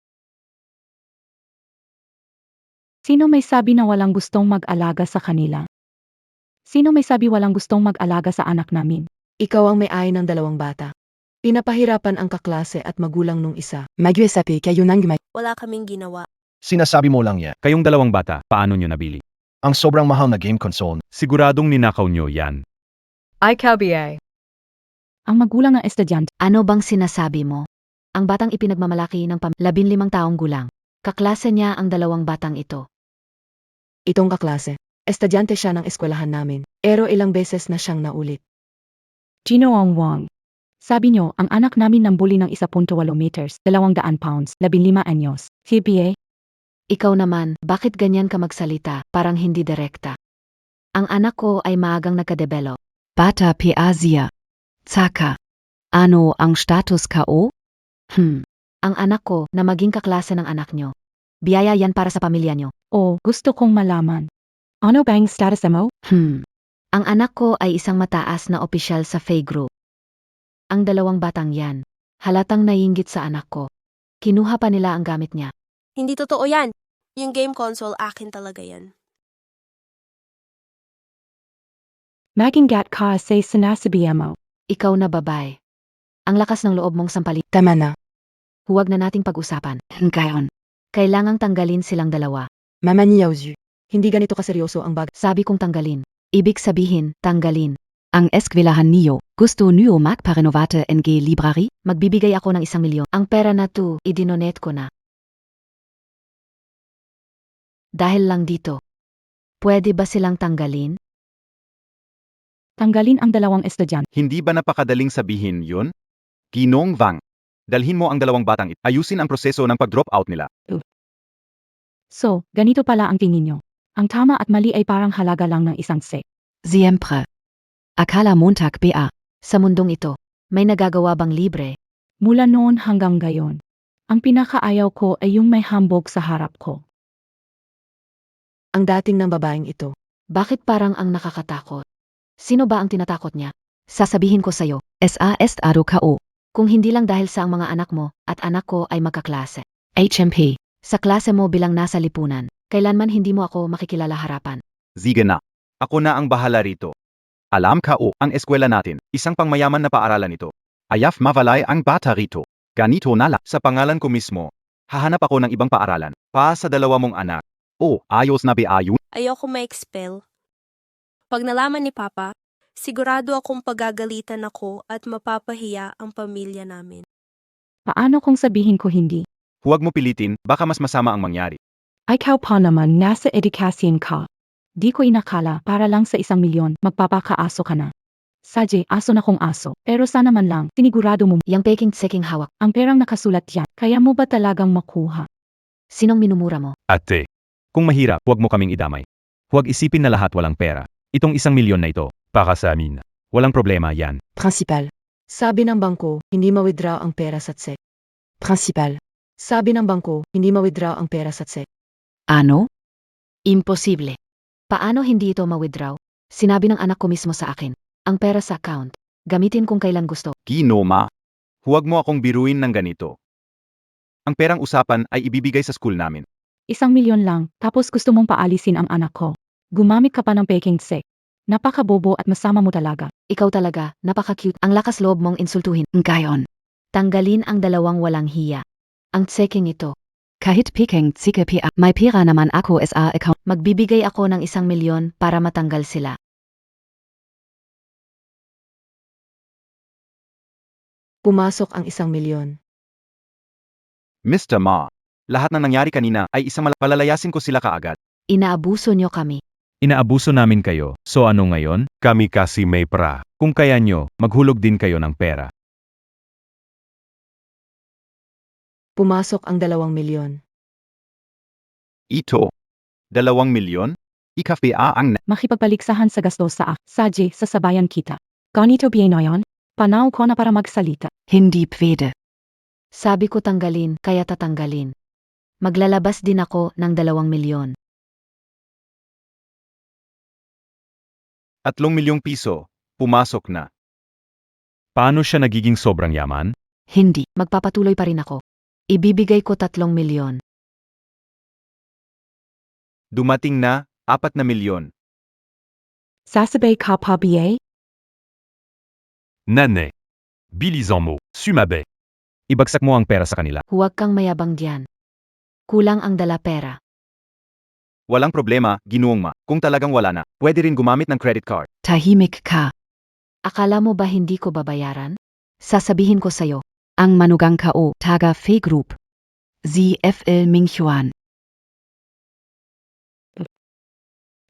Sino may sabi na walang gustong mag-alaga sa kanila? Sino may sabi walang gustong mag-alaga sa anak namin? Ikaw ang may-ay ng 2 bata. Pinapahirapan ang kaklase at magulang nung isa. Mag-usapi kayo ng Wala kaming ginawa. Sinasabi mo lang yan. Kayong 2 bata, paano nyo nabili? Ang sobrang mahal na game console. Siguradong ninakaw nyo yan. IKBA. Ang magulang ng estudyante. Ano bang sinasabi mo? Ang batang ipinagmamalaki ng 15 taong gulang. Kaklase niya ang 2 batang ito. Itong kaklase. Estudyante siya ng eskwelahan namin. Pero ilang beses na siyang naulit. Gino Wong. Sabi niyo, ang anak namin nambuli ng 1.8 meters, 200 pounds, 15 anyos. CPA? Ikaw naman, bakit ganyan ka magsalita, parang hindi direkta? Ang anak ko ay maagang nagkadevelop. Bata pi Asia. Tsaka. Ano ang status ko? Ang anak ko na maging kaklase ng anak nyo. Biyaya yan para sa pamilya nyo. Oh, gusto kong malaman. Ano bang status mo? Ang anak ko ay isang mataas na opisyal sa Faye Group. Ang dalawang batang yan, halatang naiinggit sa anak ko. Kinuha pa nila ang gamit niya. Hindi totoo yan. Yung game console, akin talaga yan. Magingat ka sa sinasabi mo. Ikaw na babae. Ang lakas ng loob mong sampalin. Tama na. Huwag na nating pag-usapan. Ngayon. Kailangang tanggalin silang dalawa. Mama ni Yaozu. Hindi ganito kaseryoso ang bag. Sabi kong tanggalin. Ibig sabihin, tanggalin. Ang eskwelahan niyo, gusto niyo magparenovate NG library? Magbibigay ako ng 1 milyon. Ang pera na to, idinonet ko na. Dahil lang dito. Pwede ba silang tanggalin? Tanggalin ang dalawang estudyante. Hindi ba napakadaling sabihin yun? Ginong Wang. Dalhin mo ang dalawang batang ito. Ayusin ang proseso ng pag-drop out nila. So, ganito pala ang tingin nyo. Ang tama at mali ay parang halaga lang ng isang sek. Siempre. Akala Montag BA. Sa mundong ito, may nagagawa bang libre? Mula noon hanggang gayon. Ang pinakaayaw ko ay yung may hambog sa harap ko. Ang dating ng babaeng ito. Bakit parang ang nakakatakot? Sino ba ang tinatakot niya? Sasabihin ko sa'yo, SAS ado kao. Kung hindi lang dahil sa ang mga anak mo at anak ko ay magkaklase. HMP. Sa klase mo bilang nasa lipunan, kailanman hindi mo ako makikilala harapan. Sige na. Ako na ang bahala rito. Alam ka ang eskwela natin, isang pangmayaman na paaralan ito. Ayaf mavalay ang bata rito. Ganito na lang. Sa pangalan ko mismo, hahanap ako ng ibang paaralan. Pa sa dalawa mong anak. Ayos na biayun. Ayoko ma-expel. Pag nalaman ni Papa, sigurado akong pagagalitan ako at mapapahiya ang pamilya namin. Paano kung sabihin ko hindi? Huwag mo pilitin, baka mas masama ang mangyari. Ikaw pa naman nasa edukasyon ka. Di ko inakala para lang sa 1 milyon magpapakaaso ka na. Sadye, aso na kong aso. Pero sana man lang, sinigurado mo Yang peking-tseking hawak. ang perang nakasulat yan. Kaya mo ba talagang makuha? Sinong minumura mo? Ate, kung mahirap, huwag mo kaming idamay. Huwag isipin na lahat walang pera. Itong 1 milyon na ito, para sa amin. Walang problema yan. Principal. Sabi ng bangko, hindi ma-withdraw ang pera sa tsek. Principal. Sabi ng bangko, hindi ma-withdraw ang pera sa tsek. Ano? Imposible. Paano hindi ito ma-withdraw? Sinabi ng anak ko mismo sa akin. Ang pera sa account. Gamitin kung kailan gusto. Ginoma. Huwag mo akong biruin ng ganito. Ang perang usapan ay ibibigay sa school namin. 1 milyon lang, tapos gusto mong paalisin ang anak ko. Gumamit ka pa ng peking tsek. Napakabobo at masama mo talaga. Ikaw talaga, napaka-cute. Ang lakas loob mong insultuhin. Ngayon. Tanggalin ang dalawang walang hiya. Ang tseking ito. Kahit peking tsike PA, may pera naman ako SA account. Magbibigay ako ng 1 milyon para matanggal sila. Pumasok ang 1 milyon. Mr. Ma, lahat ng nangyari kanina ay isang palalayasin ko sila kaagad. Inaabuso nyo kami. Inaabuso namin kayo, so ano ngayon? Kami kasi may pra. Kung kaya nyo, maghulog din kayo ng pera. Pumasok ang 2 milyon. Ito. 2 milyon? Ika-PA ang Makipagpaligsahan sa gastos sa Sadye, sasabayan kita. Ganito bien na yan? Panaw ko na para magsalita. Hindi pwede. Sabi ko tanggalin, kaya tatanggalin. Maglalabas din ako ng 2 milyon. 3 milyong piso. Pumasok na. Paano siya nagiging sobrang yaman? Hindi, magpapatuloy pa rin ako. Ibibigay ko 3 milyon. Dumating na, 4 na milyon. Sasabay ka pa BA? Nane. Bilisan mo, sumabe. Ibagsak mo ang pera sa kanila. Huwag kang mayabang diyan. Kulang ang dala pera. Walang problema, Ginoong Ma. Kung talagang wala na, pwede rin gumamit ng credit card. Tahimik ka. Akala mo ba hindi ko babayaran? Sasabihin ko sa'yo. Ang manugang kao, taga Faye Group. ZFL Minghuan.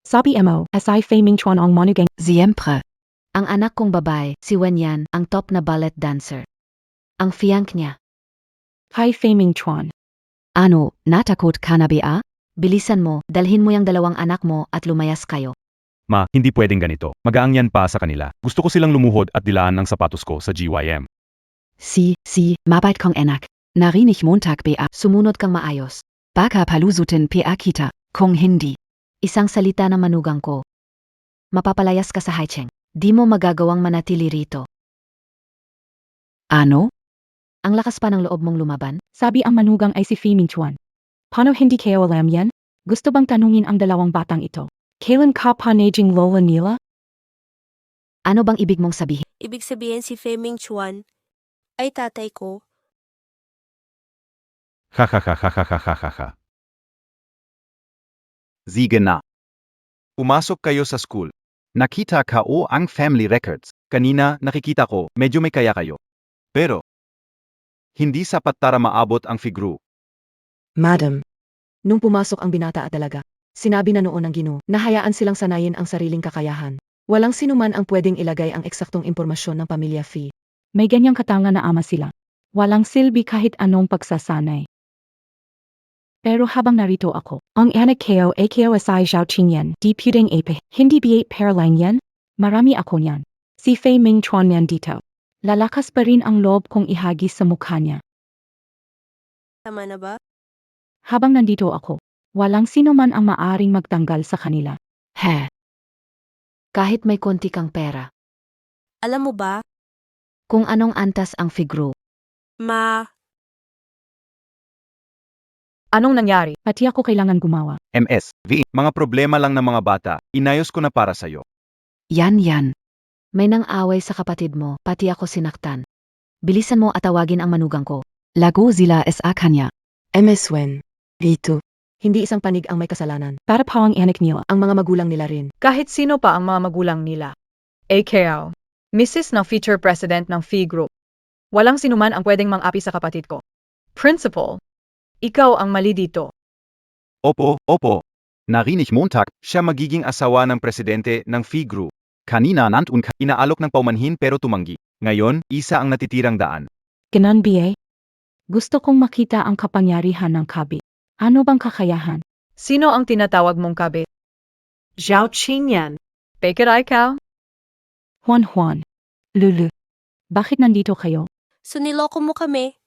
Sabi mo, asay faming chuan ang manugang. Siempre. Ang anak kong babae, si Wenyan, ang top na ballet dancer. Ang fiyank niya. Hi faming chuan. Ano, natakot ka na ba? Bilisan mo, dalhin mo yung 2 anak mo at lumayas kayo. Ma, hindi pwedeng ganito. Magaang yan pa sa kanila. Gusto ko silang lumuhod at dilaan ng sapatos ko sa GYM. Si, mabait kong anak. Narinig Montag ba? Sumunod kang maayos. Baka paluzutin pi akita, kung hindi. Isang salita na manugang ko. Mapapalayas ka sa Haicheng. Di mo magagawang manatili rito. Ano? Ang lakas pa ng loob mong lumaban? Sabi ang manugang ay si Fi Mingchuan. Paano hindi kayo alam yan? Gusto bang tanungin ang dalawang batang ito? Kailan ka pa naging lola nila? Ano bang ibig mong sabihin? Ibig sabihin si Fei Mingchuan ay tatay ko. Ha ha ha ha ha ha ha ha ha. Sige na. Pumasok kayo sa school. Nakita ko ang family records. Kanina, nakikita ko, medyo may kaya kayo. Pero, hindi sapat para maabot ang figuro. Madam, nung pumasok ang binata at dalaga, sinabi na noon ng Ginoo na hayaan silang sanayin ang sariling kakayahan. Walang sinuman ang pwedeng ilagay ang eksaktong impormasyon ng pamilya Fi. May ganyang katanga na ama sila. Walang silbi kahit anong pagsasanay. Pero habang narito ako, ang anak ko ay asay Zhao Qingyan, di puding ape, hindi biyate pair lang yan? Marami ako niyan. Si Fei Mingchuan yan dito. Lalakas pa rin ang loob kong ihagis sa mukha niya. Tama na ba? Habang nandito ako, walang sino man ang maaring magtanggal sa kanila. He. Kahit may konti kang pera. Alam mo ba, Kung anong antas ang figuro. Anong nangyari? Pati ako kailangan gumawa. MSV. Mga problema lang ng mga bata, inayos ko na para sa'yo. Yan. May nang away sa kapatid mo, pati ako sinaktan. Bilisan mo at tawagin ang manugang ko. Lago zila sa kanya. MS Wen. Rito. Hindi isang panig ang may kasalanan. Para pa ang anak nila. Ang mga magulang nila rin. Kahit sino pa ang mga magulang nila. AKO. Mrs. ng Future President ng Phi Group. Walang sinuman ang pwedeng mang-api sa kapatid ko. Principal. Ikaw ang mali dito. Opo. Narinig Montag. Siya magiging asawa ng presidente ng Figuro. Kanina nandun ka. Inaalok ng paumanhin pero tumanggi. Ngayon, isa ang natitirang daan. Ganon BA? Gusto kong makita ang kapangyarihan ng kabit. Ano bang kakayahan? Sino ang tinatawag mong kabit? Zhao Qingyan. Bakit ikaw? Juan. Lulu. Bakit nandito kayo? So niloko mo kami.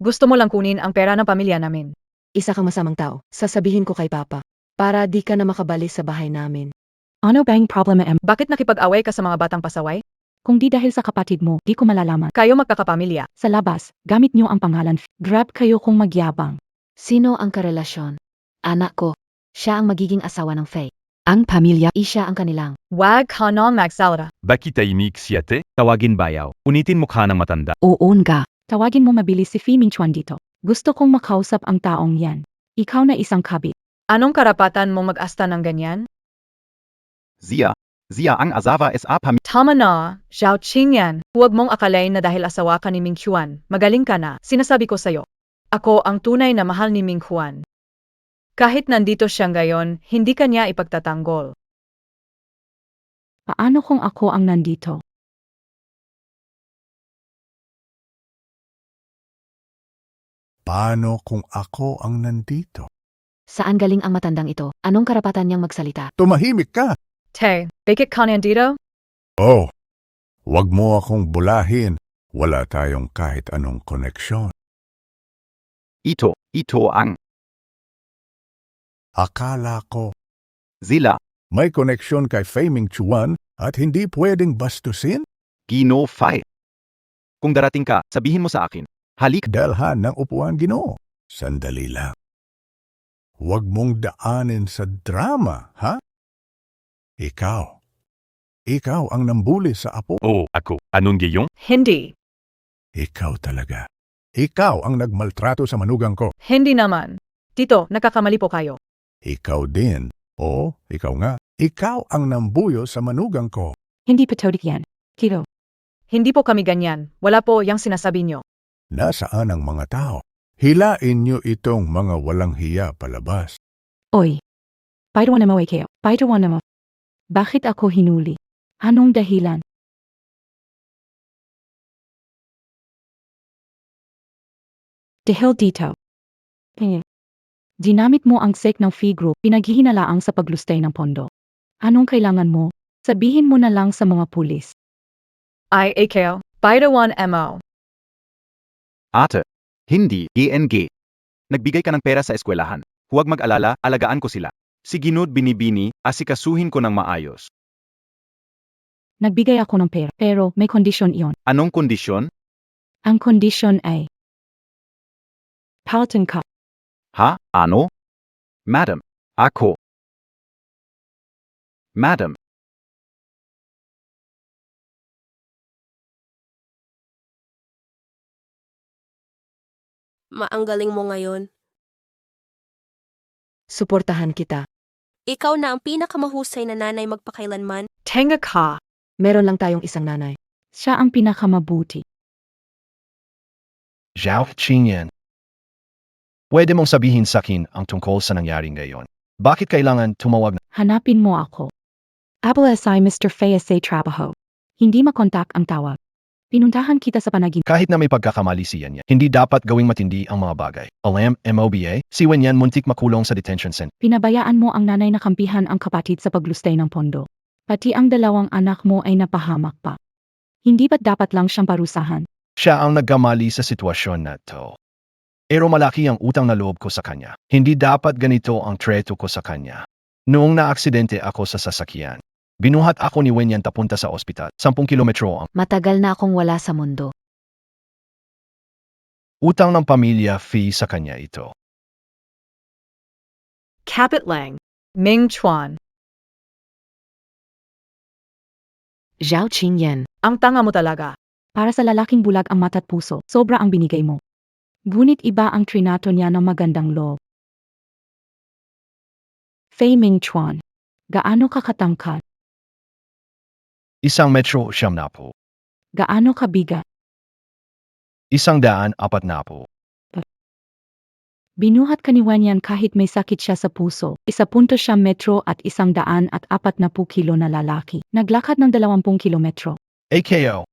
Gusto mo lang kunin ang pera ng pamilya namin. Isa kang masamang tao. Sasabihin ko kay Papa. Para di ka na makabalik sa bahay namin. Ano bang problema em? Bakit nakipag-away ka sa mga batang pasaway? Kung di dahil sa kapatid mo, di ko malalaman. Kayo magkakapamilya. Sa labas, gamit niyo ang pangalan. Grab kayo kung magyabang. Sino ang karelasyon? Anak ko. Siya ang magiging asawa ng Fei. Ang pamilya, siya ang kanilang. Wag ka nang magsalita. Bakitahimik siyate? Tawagin bayaw. Unitin mukha ng matanda. Oon ka. Tawagin mo mabilis si Fi Mingchuan dito. Gusto kong makausap ang taong yan. Ikaw na isang kabit. Anong karapatan mo mag-asta ng ganyan? Zia ang asawa sa pamilya. Tama na, Zhao Qingyan. Huwag mong akalain na dahil asawa ka ni Mingchuan, magaling ka na. Sinasabi ko sa'yo. Ako ang tunay na mahal ni Mingchuan. Kahit nandito siya ngayon, hindi kanya ipagtatanggol. Paano kung ako ang nandito? Paano kung ako ang nandito? Saan galing ang matandang ito? Anong karapatan niyang magsalita? Tumahimik ka! Te, bakit ka nandito? Oh, wag mo akong bulahin. Wala tayong kahit anong koneksyon. Ito ang Akala ko Zila. may koneksyon kay Fei Mingchuan at hindi pwedeng bastusin? Gino Fai. Kung darating ka, sabihin mo sa akin. Halik. Dalhan ng upuan, Ginoo. Sandali lang. Huwag mong daanin sa drama, ha? Ikaw ang nambuli sa apo. Oo, ako. Anong giyong? Hindi. Ikaw talaga. Ikaw ang nagmaltrato sa manugang ko. Hindi naman. Tito, nakakamali po kayo. Ikaw din. O, ikaw nga. Ikaw ang nambuyo sa manugang ko. Hindi patodik yan. Kiro. Hindi po kami ganyan. Wala po yang sinasabi nyo. Nasaan ang mga tao? Hilain niyo itong mga walang hiya palabas. Oy. Pairawan na mo kayo. Pairawan na mo. Bakit ako hinuli? Anong dahilan? Dahil dito. Dinamit mo ang SEC ng Phi Group, pinaghihinalaang sa paglustay ng pondo. Anong kailangan mo? Sabihin mo na lang sa mga pulis. IAKO, Baitawan MO. Ate. Hindi. GNG. Nagbigay ka ng pera sa eskwelahan. Huwag mag-alala, alagaan ko sila. Si Ginud Binibini, asikasuhin ko ng maayos. Nagbigay ako ng pera, pero may kondisyon iyon. Anong kondisyon? Ang kondisyon ay palitan ka. Ha? Ano? Madam. Ako. Madam. Ang galing mo ngayon. Suportahan kita. Ikaw na ang pinakamahusay na nanay magpakailanman. Tenga ka. Meron lang tayong isang nanay. Siya ang pinakamabuti. Zhao Qingyan. Pwede mong sabihin sa akin ang tungkol sa nangyari ngayon. Bakit kailangan tumawag na? Hanapin mo ako. Abala si Mr. Fea sa trabaho. Hindi makontak ang tawag. Pinuntahan kita sa panaginip. Kahit na may pagkakamali si Yan, hindi dapat gawing matindi ang mga bagay. Alam, MOBA, si Wen Yan muntik makulong sa detention center. Pinabayaan mo ang nanay na kampihan ang kapatid sa paglustay ng pondo. Pati ang dalawang anak mo ay napahamak pa. Hindi ba't dapat lang siyang parusahan? Siya ang nagkamali sa sitwasyon na to. Pero malaki ang utang na loob ko sa kanya. Hindi dapat ganito ang treto ko sa kanya. Noong naaksidente ako sa sasakyan, binuhat ako ni Wen Yan papunta sa ospital. 10 kilometro ang Matagal na akong wala sa mundo. utang ng pamilya fee sa kanya ito. Kapit lang. Ming Chuan. Zhao Qingyan. Ang tanga mo talaga. Para sa lalaking bulag ang mata't puso, sobra ang binigay mo. Ngunit iba ang trinato niya ng magandang loob. Fei Ming Chuan. Gaano ka katangkad? 1 metro 70. Gaano ka bigat? 140. Binuhat ka ni Wanyan kahit may sakit siya sa puso. 1.7 metro at 140 kilo na lalaki. Naglakad ng 20 kilometro. AKO.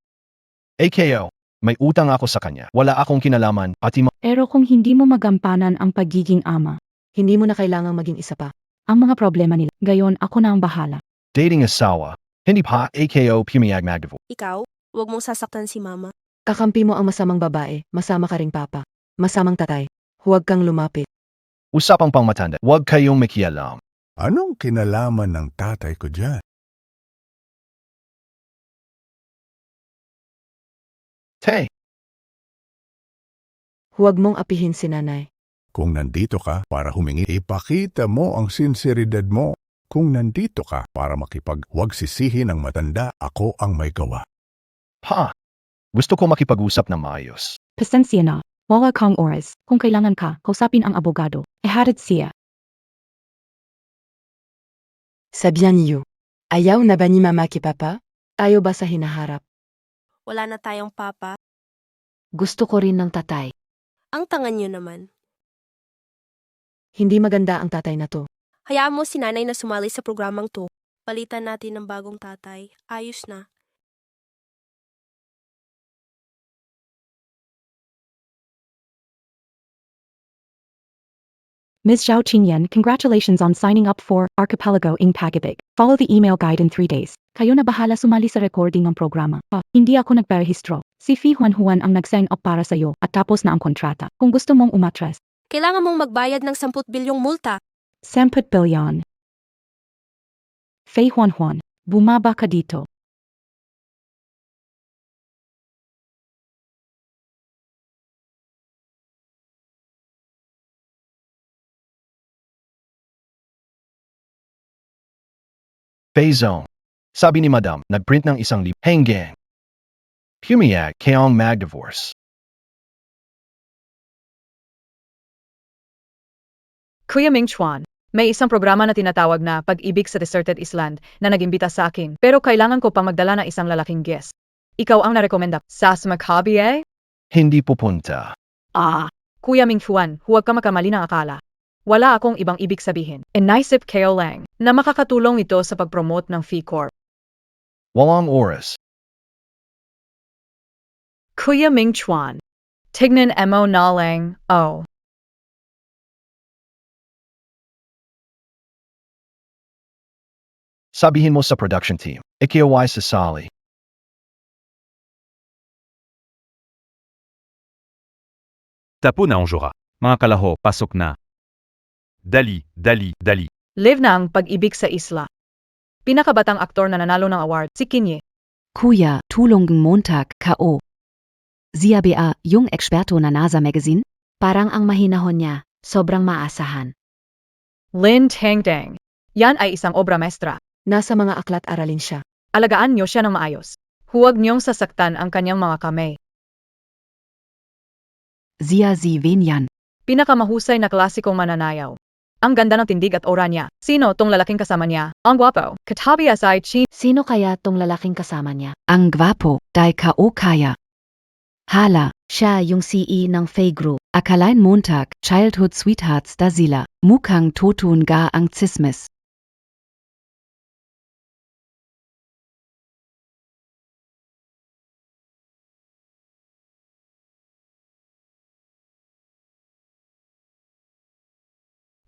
AKO. May utang ako sa kanya. Wala akong kinalaman, pati Pero kung hindi mo magampanan ang pagiging ama, Hindi mo na kailangang maging isa pa. ang mga problema nila, gayon ako na ang bahala. dating asawa. Hindi pa AKO pumayag magdivorce. Ikaw, huwag mong sasaktan si mama. Kakampi mo ang masamang babae, masama ka ring papa. Masamang tatay. Huwag kang lumapit. Usapang pangmatanda. Huwag kayong makialam. Anong kinalaman ng tatay ko dyan? Tay, Huwag mong apihin si nanay. Kung nandito ka para humingi, ipakita mo ang sinseridad mo. Kung nandito ka para makipag-huwag sisihin ng matanda, ako ang may gawa. pa. Gusto ko makipag-usap ng maayos. Pasensya na, wala kang oras. Kung kailangan ka, kausapin ang abogado. Ihatid siya. Sabihan niyo. Ayaw na ba ni mama ki papa? Tayo ba sa hinaharap? Wala na tayong papa. Gusto ko rin ng tatay. Ang tanga niyo naman. Hindi maganda ang tatay na to. Hayaan mo si nanay na sumali sa programang to. Palitan natin ng bagong tatay. Ayos na. Ms. Zhao Qingyan, congratulations on signing up for Archipelago Ing Pagibig. Follow the email guide in 3 days. Kayo na bahala sumali sa recording ng programa. Hindi ako nagparehistro. Si Fi Huan ang nag-sign up para sa'yo at tapos na ang kontrata. Kung gusto mong umatras, Kailangan mong magbayad ng 10 bilyong multa. 10 bilyon. Fei Huan, bumaba ka dito. Phazone. Sabi ni Madam, nagprint ng 1,000. Hanggang. Pumayag kayong magdivorce. Kuya Ming Chuan, may isang programa na tinatawag na Pag-ibig sa Deserted Island na nag-imbita sa akin, pero kailangan ko pang magdala ng isang lalaking guest. Ikaw ang narekomenda. Sas Maccabi eh? Hindi pupunta. Kuya Ming Chuan, huwag ka makamali ng akala. Wala akong ibang ibig sabihin. Naisip kayo lang na makakatulong ito sa pag-promote ng Fee Corp. Walang oras. Kuya Ming Chuan, tignan mo na lang, oh. Sabihin mo sa production team. Ikiaway sa sali. Tapo na ang jura. Mga kalaho, pasok na. Dali, dali, dali. Live na ang pag-ibig sa isla. Pinakabatang aktor na nanalo ng award, si Kinye. Kuya, tulong Montag, K.O. Zia yung eksperto na NASA Magazine? Parang ang mahinahon niya, sobrang maasahan. Lin Tangdang. Yan ay isang obra maestra. Nasa mga aklat aralin siya. Alagaan niyo siya ng maayos. Huwag niyong sasaktan ang kanyang mga kamay. Zia Venyan. Pinakamahusay na klasikong mananayaw. Ang ganda ng tindig at aura niya. Sino tong lalaking kasama niya? Ang gwapo. Katabi asay Chin. Sino kaya tong lalaking kasama niya? Ang gwapo, dai K.O. kaya. Hala, siya yung CE ng Faye Group. Akalain Montag, Childhood Sweethearts da sila. Mukhang totun ga ang tsismis.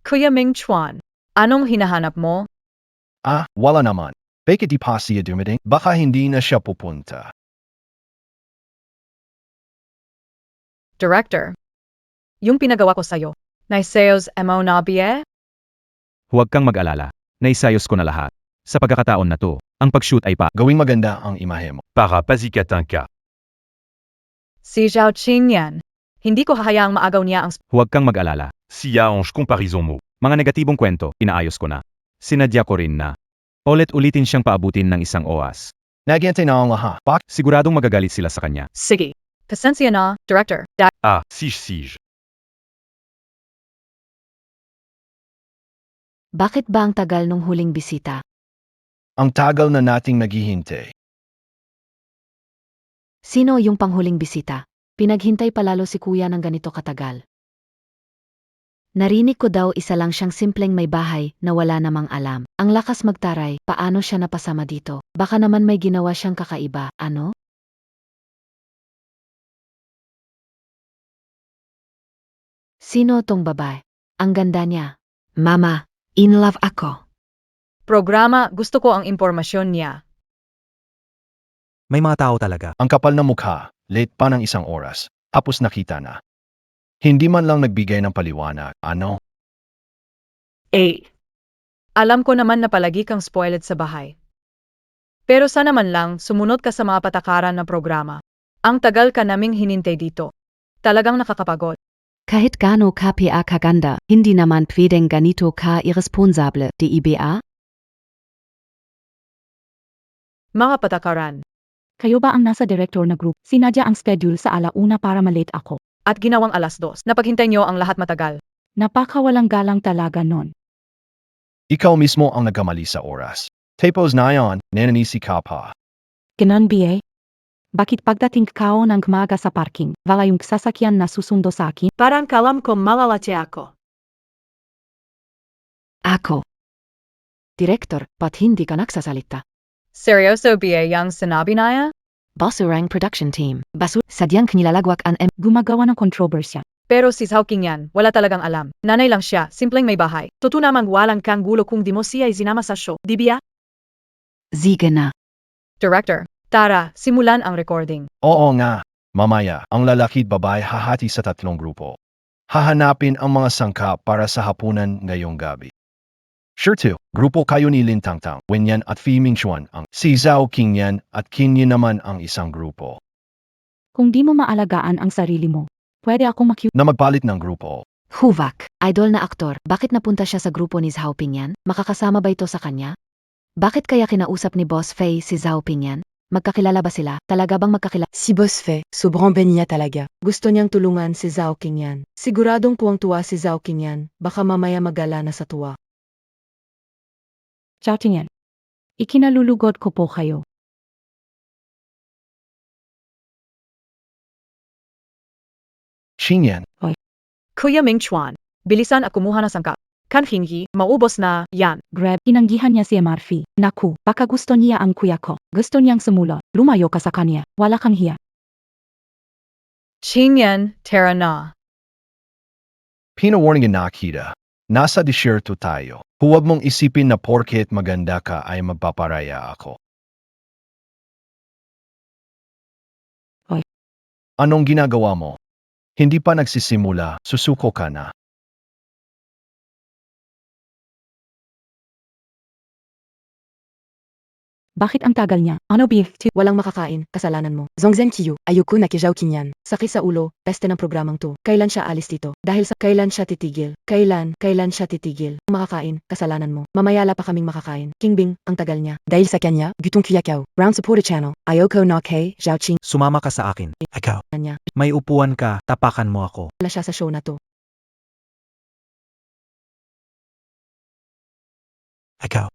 Kuya Ming Chuan. Anong hinahanap mo? Wala naman. Bakit di pa siya dumating? Baka hindi na siya pupunta. Director. Yung pinagawa ko sa'yo. Naiseos mo na biye? Huwag kang mag-alala. Naisayos ko na lahat. Sa pagkakataon na to, ang pag-shoot ay Gawing maganda ang imahe mo. para pasikatan ka. Si Zhao Qing yan. Hindi ko hahayaang maagaw niya ang Huwag kang mag-alala. Siya ang comparison mo. Mga negatibong kwento, inaayos ko na. Sinadya ko rin na. Ulit-ulitin siyang paabutin ng isang oras. Nagyante na ang lahat. Siguradong magagalit sila sa kanya. Sige. Pasensya na, Director. Sige. Bakit ba ang tagal nung huling bisita? Ang tagal na nating naghihintay. Sino yung panghuling bisita? Pinaghintay palalo si kuya ng ganito katagal. Narinig ko daw isa lang siyang simpleng may bahay na wala namang alam. Ang lakas magtaray, paano siya napasama dito? Baka naman may ginawa siyang kakaiba, ano? Sino tong babae? Ang ganda niya. Mama, in love ako. Programa, gusto ko ang impormasyon niya. May mga tao talaga. Ang kapal na mukha, late pa ng isang oras. Tapos nakita na. Hindi man lang nagbigay ng paliwanag. Ano? Alam ko naman na palagi kang spoiled sa bahay. Pero sana man lang sumunod ka sa mga patakaran ng programa. Ang tagal ka naming hinintay dito. Talagang nakakapagod. Kahit gaano ka kaganda, hindi naman pwedeng ganito ka irresponsable, DIBA? Mga patakaran. Kayo ba ang nasa director na group? Sinadya ang schedule sa alauna para malate ako. At ginawang 2:00. Napaghintay niyo ang lahat matagal. Napakawalang galang talaga nun. Ikaw mismo ang nagkamali sa oras. Tapos na yan, nananisi ka pa. Ganon BA? Bakit pagdating kao ng umaga sa parking, wala yung sasakyan na susundo sa akin? Parang kalam ko malalate ako. Ako. Director, ba't hindi ka nagsasalita? Seryoso BA yang sinabi niya? Basurang production team. Sadyang kinilalagwak ang Gumagawa ng kontrobersya. Pero si Zhao Qing yan, wala talagang alam. Nanay lang siya, simpleng may bahay. Totoo namang walang kang gulo kung di mo siya isinama sa show, di ba? Sige na. Director, tara, simulan ang recording. Oo nga. Mamaya, ang lalaki at babae hahati sa 3 grupo. Hahanapin ang mga sangka para sa hapunan ngayong gabi. Sure to, grupo kayo ni Lin Tangtang, Wenyan at Fi Mingxuan ang si Zhao Qing yan at Kinye naman ang isang grupo. Kung di mo maalagaan ang sarili mo, pwede akong Na magpalit ng grupo. Huvak, idol na aktor, bakit napunta siya sa grupo ni Zhao Ping yan? Makakasama ba ito sa kanya? Bakit kaya kinausap ni Boss Fei si Zhao Ping yan? Magkakilala ba sila? Talaga bang magkakilala? Si Boss Fe, sobrang niya talaga. Gusto niyang tulungan si Zhao Qing yan. Siguradong tuwang-tuwa si Zhao Qing yan. Baka mamaya magala na sa tuwa. Chowting yan. Ikinalulugod ko po kayo. Qing yan. Kuya Ming Chuan, bilisan at kumuha ng sangkap. Kan hingi, maubos na, yan. Grab, inanggihan niya si Marfi. Naku, baka gusto niya ang kuya ko. Gusto niyang sumulot. Lumayo ka sa kanya. Wala kang hiya. Qing yan, tara na. Pinawarning na nakita. Nasa disyerto tayo. Huwag mong isipin na porket maganda ka ay magpaparaya ako. Oy. Anong ginagawa mo? Hindi pa nagsisimula, susuko ka na. Bakit ang tagal niya? Ano BF2? Walang makakain, kasalanan mo. Zongzhen Qiyu, ayoko na kijaw kinyan. Sakit sa ulo, peste ng programang to. Kailan siya alis dito? Dahil sa kailan siya titigil? Kailan siya titigil? Makakain, kasalanan mo. Mamayala pa kaming makakain. Kingbing, ang tagal niya. Dahil sa kanya, gutong kuyakaw. Round supported channel. Ayoko na kay Zhao Qing. Sumama ka sa akin. Ikaw. Niya. May upuan ka, tapakan mo ako. Wala siya sa show na to. Ikaw.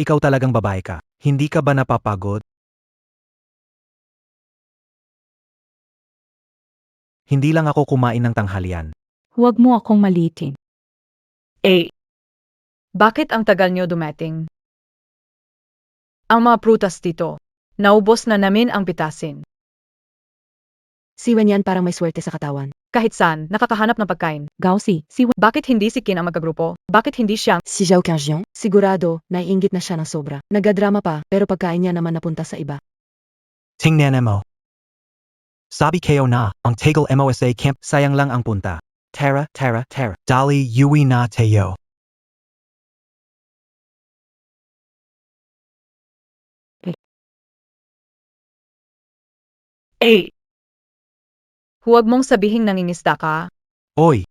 Ikaw talagang babae ka. Hindi ka ba napapagod? Hindi lang ako kumain ng tanghalian. Huwag mo akong maliitin. Bakit ang tagal nyo dumating? Ang mga prutas dito. Naubos na namin ang pitasin. Si Wenyan parang may swerte sa katawan. Kahit saan, nakakahanap ng pagkain. Gausi, Bakit hindi si Kin ang magkagrupo? Bakit hindi siya? Si Zhao Kangjian, sigurado, naiinggit na siya ng sobra. Nagadrama pa, pero pagkain niya naman napunta sa iba. Tingnan mo. Sabi kayo na, ang Tegel MOSA camp, sayang lang ang punta. Tara. Dali yui na tayo. Huwag mong sabihing nangingisda ka. Oy,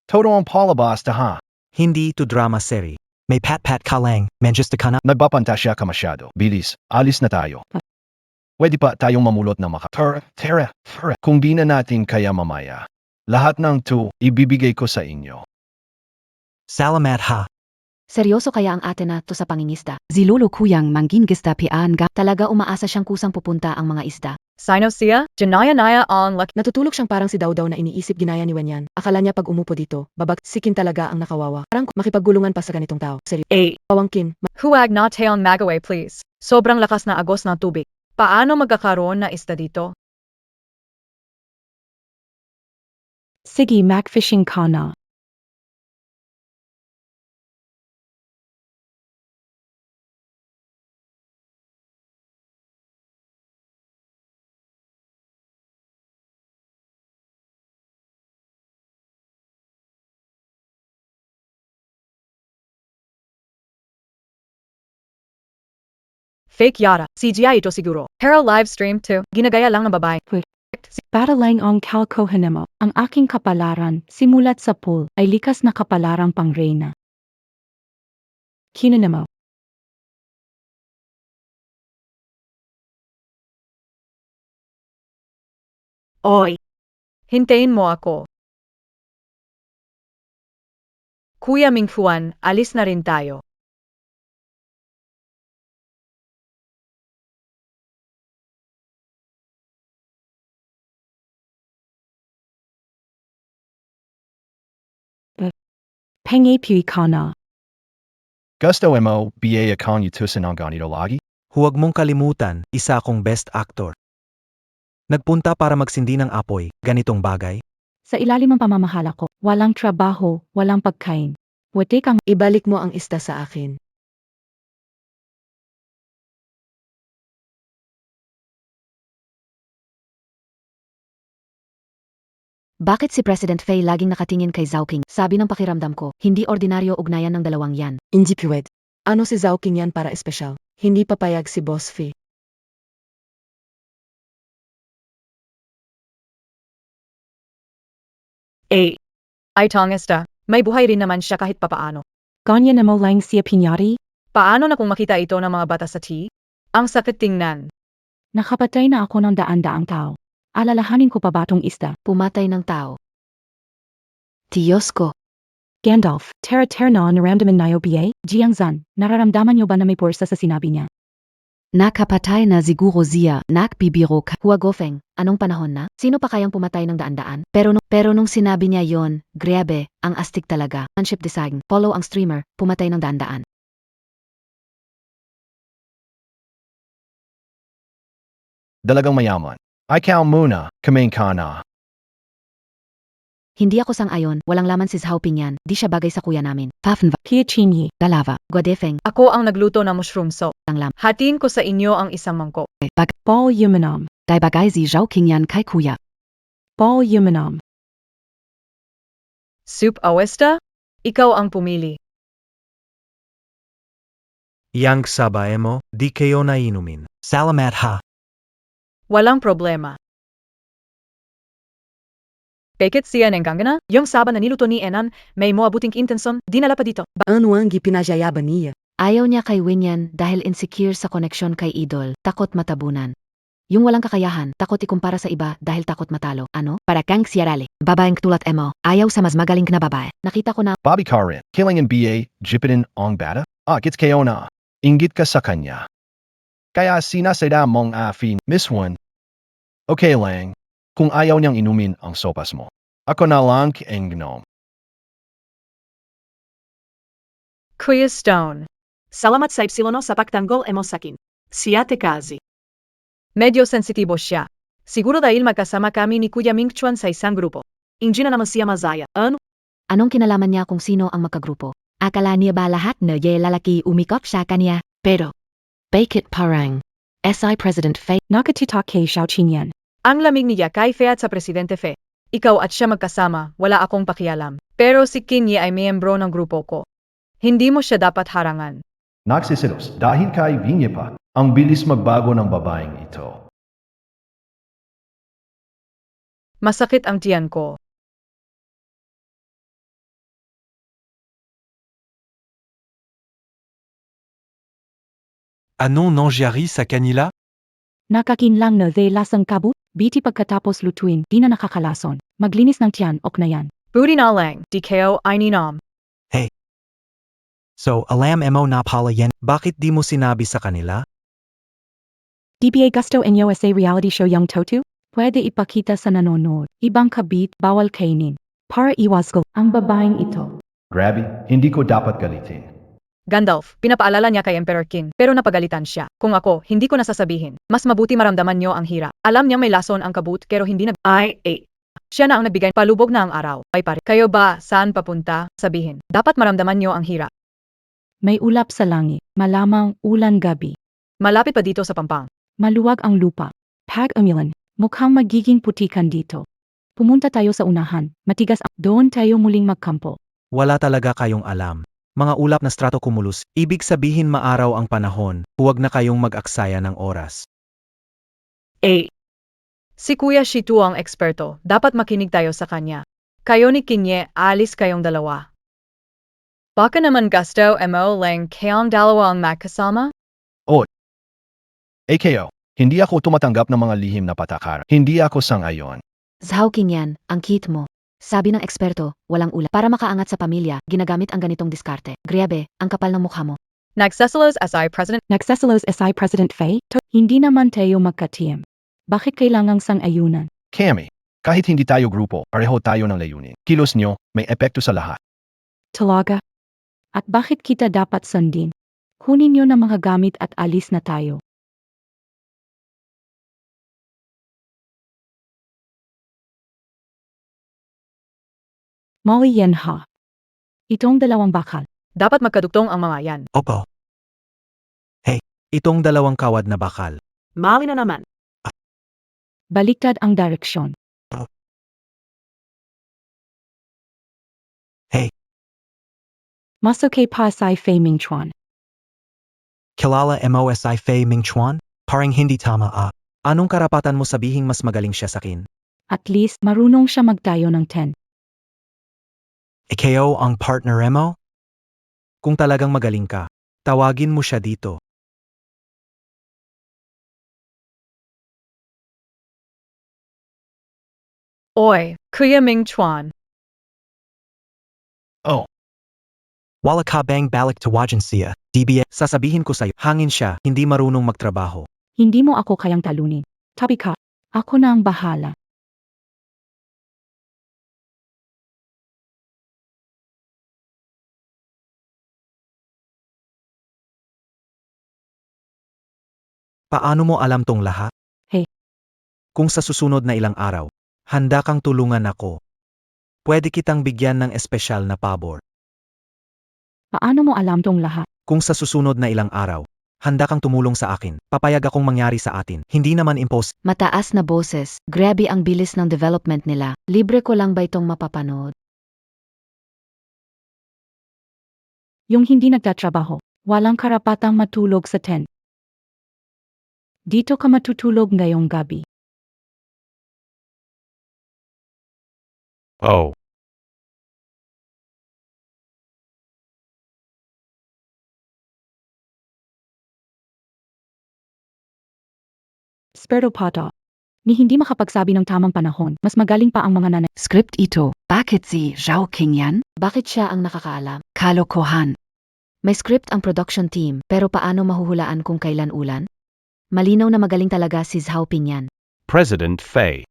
Todo ang palabas ha. hindi to drama seri. May pat-pat ka lang, manjesta ka na. Nagpapantasya ka masyado. Bilis, alis na tayo. Pwede pa tayong mamulot ng Tara. Kung di na natin kaya mamaya. Lahat ng to, ibibigay ko sa inyo. Salamat ha. Seryoso kaya ang ate na to sa pangingisda? Zilolo kuyang mangingisda piaan ga. Talaga umaasa siyang kusang pupunta ang mga isda. Sino siya? Janaya on lucky. Natutulog siyang parang si Dawdaw na iniisip ginaya ni Wenyan. Akala niya pag umupo dito, sikin talaga ang nakawawa. Parang makipaggulungan pa sa ganitong tao. Seryo. Pawangkin, Huwag na tayong magaway please. Sobrang lakas na agos ng tubig. Paano magkakaroon na isda dito? sige magfishing ka na. Fake yata. CGI ito siguro. Pero live stream too. Ginagaya lang ng babae. Para lang ang kalkohanan mo. Ang aking kapalaran, simulat sa pool, ay likas na kapalarang pangreyna. Kinana mo. Oy! Hintayin mo ako. Kuya Mingfuan, alis na rin tayo. Penge pui ka na. Gusto mo, BA akong yutusin ang ganito lagi? Huwag mong kalimutan, isa akong best actor. Nagpunta para magsindi ng apoy, ganitong bagay. Sa ilalim ng pamamahala ko, walang trabaho, walang pagkain. Pwede kang ibalik mo ang isda sa akin. Bakit si President Faye laging nakatingin kay Zhao King? Sabi ng pakiramdam ko, hindi ordinaryo ugnayan ng dalawang yan. Hindi pwede. Ano si Zhao King yan para espesyal? Hindi papayag si Boss Fee. Ay tangista, may buhay rin naman siya kahit papaano. ganyan na mo lang siya pinyari? Paano na kung makita ito ng mga bata sa tea? Ang sakit tingnan. Nakapatay na ako ng daan-daang tao. Alalahanin ko pa ba tong isda? Pumatay ng tao. Diyos ko. Gandalf, Terra na naramdaman nayo BA? Jiangzan, nararamdaman niyo ba na may puwersa sa sinabi niya? Nakapatay na siguro siya, nakbibiro ka. Huwagofeng, anong panahon na? Sino pa kayang pumatay ng daan-daan? Pero nung sinabi niya yon, grabe, ang astig talaga. Manship design, follow ang streamer, pumatay ng daan-daan. Dalagang mayaman. Ikaw muna, kumain ka na. Hindi ako sang-ayon, walang laman si Zhao Ping yan, di siya bagay sa kuya namin. Pfaffenwa, Kia Chinyi, Dalava, Godefeng, Ako ang nagluto ng mushroom soup. ang lam. Hatiin ko sa inyo ang isang mangkok. Paul Yumanam. Dai bagay si Zhao King yan kay kuya. Paul Yumanom. Soup Awesta? Ikaw ang pumili. Yang sabae mo, di kayo na inumin. Salamat ha. Walang problema. Bakit siya ng gangana? Yung saba na niluto ni Enan, may moabuting intenson, dinala pa dito. Ano ang ipinajayaban niya? Ayaw niya kay Winyan dahil insecure sa koneksyon kay Idol, takot matabunan. Yung walang kakayahan, takot ikumpara sa iba dahil takot matalo. Ano? Para kang siyarali. Babaeng tulad emo, ayaw sa mas magaling na babae. Nakita ko na Bobby Karin, killing in BA, jipitin ong bata? Gits kayo na. Inggit ka sa kanya. Kaya sinasada mong afin, Miss One. Okay lang, kung ayaw niyang inumin ang sopas mo. Ako na lang ang gnome. Kuya Stone. Salamat sa ipsilono sa pagtanggol emo sakin. Siate kazi. Medyo sensitibo siya. Siguro dahil magkasama kami ni Kuya Ming Chuan sa isang grupo. Hindi na naman siya mazaya. Ano? anong kinalaman niya kung sino ang magkagrupo. Akala niya ba lahat na lalaki umikot sa kanya? Pero, bakit parang SI President Faye? Nakatita kay Xiao Qinyan. Ang lamig niya kay Fe at sa Presidente Fe. Ikaw at siya magkasama, wala akong pakialam. Pero si Kinye ay miyembro ng grupo ko. Hindi mo siya dapat harangan. Nagsisilos dahil kay Vinya pa. Ang bilis magbago ng babaeng ito. Masakit ang tiyan ko. Anong nangyari sa kanila? Nakakinlang na they lasang kabut, biti pagkatapos lutuin, di na nakakalason. Maglinis ng tiyan, ok na yan. Buti na lang, di kayo ay ninom. So, alam mo na pala yan, bakit di mo sinabi sa kanila? DBA Gusto and USA reality show Young Totu? Pwede ipakita sa nanonood. Ibang kabit, bawal kainin. Para iwas ko, ang babaeng ito. Grabe, hindi ko dapat galitin. Gandalf, pinapaalala niya kay Emperor Kin, pero napagalitan siya. Kung ako, hindi ko nasasabihin. Mas mabuti maramdaman niyo ang hira. Alam niya may lason ang kabut, pero hindi na... Siya na ang nagbigay, palubog na ang araw. Ay pare, kayo ba, saan papunta? Sabihin, dapat maramdaman niyo ang hira. May ulap sa langit, malamang ulan gabi. Malapit pa dito sa Pampang. Maluwag ang lupa. Pag umulan, mukhang magiging putikan dito. Pumunta tayo sa unahan, matigas ang... Doon tayo muling magkampo. Wala talaga kayong alam. Mga ulap na stratocumulus, ibig sabihin maaraw ang panahon, huwag na kayong mag-aksaya ng oras. Si Kuya Shitu ang eksperto, dapat makinig tayo sa kanya. Kayo ni Kinye, alis kayong dalawa. Baka naman gusto mo lang kayong dalawa ang magkasama? AKO, hindi ako tumatanggap ng mga lihim na patakaran. Hindi ako sang-ayon. Zhao Qinyan, ang kit mo. Sabi ng eksperto, walang ulam. Para makaangat sa pamilya, ginagamit ang ganitong diskarte. Grabe, ang kapal ng mukha mo. Nagseselos SI President. Nagseselos SI President Faye? Hindi naman tayo magkatiyem. Bakit kailangang sang-ayunan? Kami, kahit hindi tayo grupo, pareho tayo ng layunin. Kilos nyo, may epekto sa lahat. Talaga? At bakit kita dapat sundin? Kunin nyo na mga gamit at alis na tayo. Molly yan ha. Itong dalawang bakal. Dapat magkadugtong ang mga yan. Opo. Hey, itong dalawang kawad na bakal. Mali na naman. Baliktad ang direksyon. Hey. Mas okay pa sa Fei Ming Chuan. Kilala MOSI Fei Ming Chuan? Parang hindi tama Anong karapatan mo sabihing mas magaling siya sa akin? At least, marunong siya magtayo ng 10. Ikaw ang partner mo? Kung talagang magaling ka, tawagin mo siya dito. Oy, Kuya Ming Chuan. Oh, Wala ka bang balik tawagan siya, DBA? Sasabihin ko sa'yo, hangin siya, hindi marunong magtrabaho. Hindi mo ako kayang talunin. Tabi ka. Ako na ang bahala. Paano mo alam tong lahat? Hey. Kung sa susunod na ilang araw, handa kang tulungan ako. Pwede kitang bigyan ng espesyal na pabor. Paano mo alam tong lahat? Kung sa susunod na ilang araw, Handa kang tumulong sa akin. Papayag akong mangyari sa atin. Hindi naman Mataas na boses, grabe ang bilis ng development nila. Libre ko lang ba itong mapapanood? Yung hindi nagtatrabaho, walang karapatang matulog sa tent. Dito ka matutulog ngayong gabi. Oh. Spero pata. Ni hindi makapagsabi ng tamang panahon, mas magaling pa ang mga nanay. Script ito. Bakit si Zhao King yan? Bakit siya ang nakakaalam? Kalokohan. May script ang production team, pero paano mahuhulaan kung kailan ulan? Malinaw na magaling talaga si Zhao Ping yan. President Fei.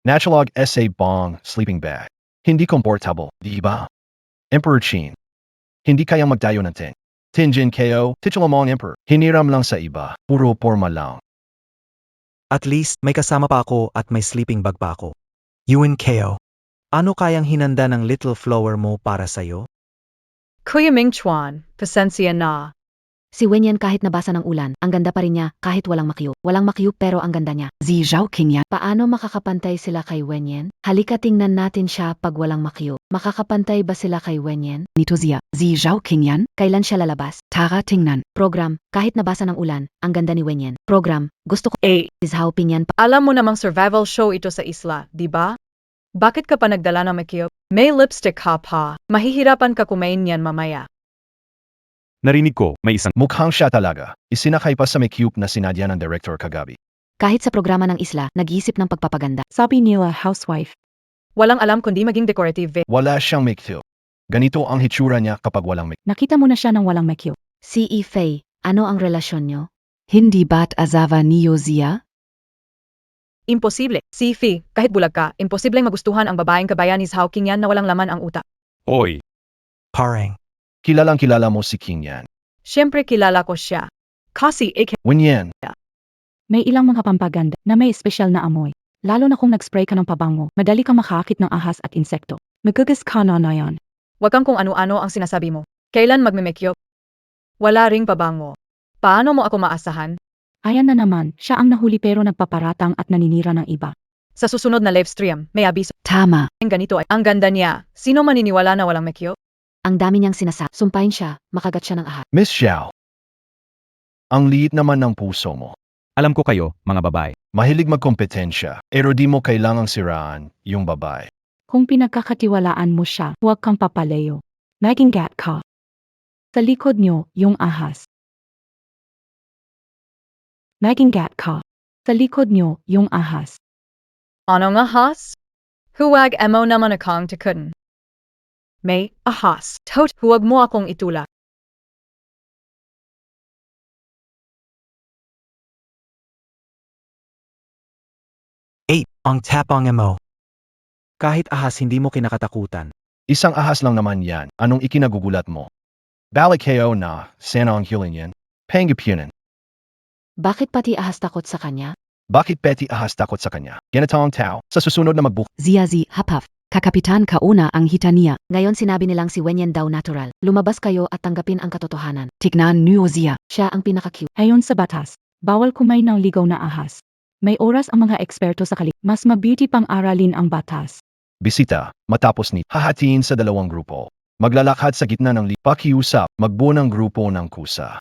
Naturalog SA Bong, sleeping bag. Hindi komportable, di ba? Emperor Qin. Hindi kayang magtayo ng tent. Tinjin KO, titulamong Emperor. Hiniram lang sa iba, puro forma lang. At least, may kasama pa ako at may sleeping bag pa ako. Yun KO. Ano kayang hinanda ng little flower mo para sa'yo? Kuya Ming Chuan, pasensya na. Si Wen Yan kahit nabasa ng ulan, ang ganda pa rin niya kahit walang makyu. Walang makyu pero ang ganda niya. Si Zhao King yan. Paano makakapantay sila kay Wen Yan? Halika tingnan natin siya pag walang makyu. Makakapantay ba sila kay Wen Yan? Nito Zia. Si Zhao King yan? Kailan siya lalabas? Tara tingnan. Program, kahit nabasa ng ulan, ang ganda ni Wen Yan. Program, gusto ko. Si Zhao Ping yan. Alam mo namang survival show ito sa isla, di ba? Bakit ka pa nagdala ng makeup? May lipstick ka pa. Mahihirapan ka kumain yan mamaya. Narinig ko, may isang Mukhang siya talaga. Isinakay pa sa may cube na sinadya ng director kagabi. Kahit sa programa ng isla, nag-iisip ng pagpapaganda. Sabi nila housewife. Walang alam kundi maging decorative. Wala siyang make cube. Ganito ang hitsura niya kapag walang make. Nakita mo na siya ng walang makyu. Si Fei, ano ang relasyon nyo? Hindi ba't azawa niyo Zia? Imposible. Si Fi, kahit bulag ka, imposibleng magustuhan ang babaeng kabayan ni Zhao King yan na walang laman ang utak. Oy. Parang. Kilalang kilala mo si King Yan. Siyempre kilala ko siya. Kasi Wen Yan, May ilang mga pampaganda na may espesyal na amoy. Lalo na kung nag-spray ka ng pabango, madali kang makakakit ng ahas at insekto. Magagas ka na yan. wag kang kung ano-ano ang sinasabi mo. Kailan magme-makeup? Wala ring pabango. Paano mo ako maasahan? Ayan na naman, siya ang nahuli pero nagpaparatang at naninira ng iba. Sa susunod na live stream, may abiso. Tama. Ang ganito ay, ang ganda niya. Sino maniniwala na walang makeup? Ang dami niyang sinasabi. Sumpahin siya, makagat siya ng ahas. Miss Xiao. Ang liit naman ng puso mo. Alam ko kayo, mga babae. Mahilig magkompetensya, pero di mo kailangang siraan yung babae. Kung pinagkakatiwalaan mo siya, huwag kang papalayo. Naging gat ka. Sa likod niyo, yung ahas. Naging gat ka. Sa likod niyo, yung ahas. Ano nga has? Huwag emo naman akong takutin. May ahas. Huwag mo akong itulak. Ang tapang mo. Kahit ahas hindi mo kinakatakutan. Isang ahas lang naman yan. Anong ikinagugulat mo? Balik kayo na, sana ang hilin yan. Pangapunan. Bakit pati ahas takot sa kanya? Bakit peti ahas takot sa kanya? Ganitong tao, sa susunod na magbuk. Ziazi, hapaf. Kakapitan kauna ang hita niya. Ngayon sinabi nilang si Wenyan daw natural. Lumabas kayo at tanggapin ang katotohanan. Tignan niyo Zia. Siya ang pinaka-cute. Ayon sa batas, bawal kumain ng ligaw na ahas. May oras ang mga eksperto sa mas mabuti pang aralin ang batas. Bisita, matapos ni hahatiin sa dalawang grupo. Maglalakad sa gitna ng pakiusap, magbuo ng grupo ng kusa.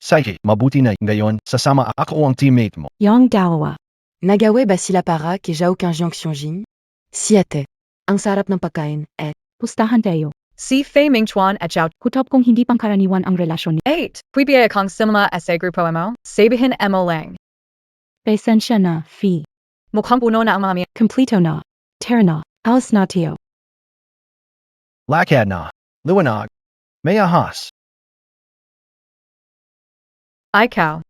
Sige, mabuti na ngayon, sasama ako ang teammate mo. Yang dalawa. Nagawe ba sila para kay Zhao King Jonction Jin? Siete. Ang sarap ng pagkain, Pustahan tayo. Si Fei Ming Chuan at Zhao. Kutob kung hindi pangkaraniwan ang relasyon ni 8. Puibia kong cinema sa grupo mo. Sabihin mo lang. Pasensya na, Fi. Mukhang puno na ang mga Completo na. Tara na. Alas na tayo. Lakad na. Liwanag. May ahas. Ikaw.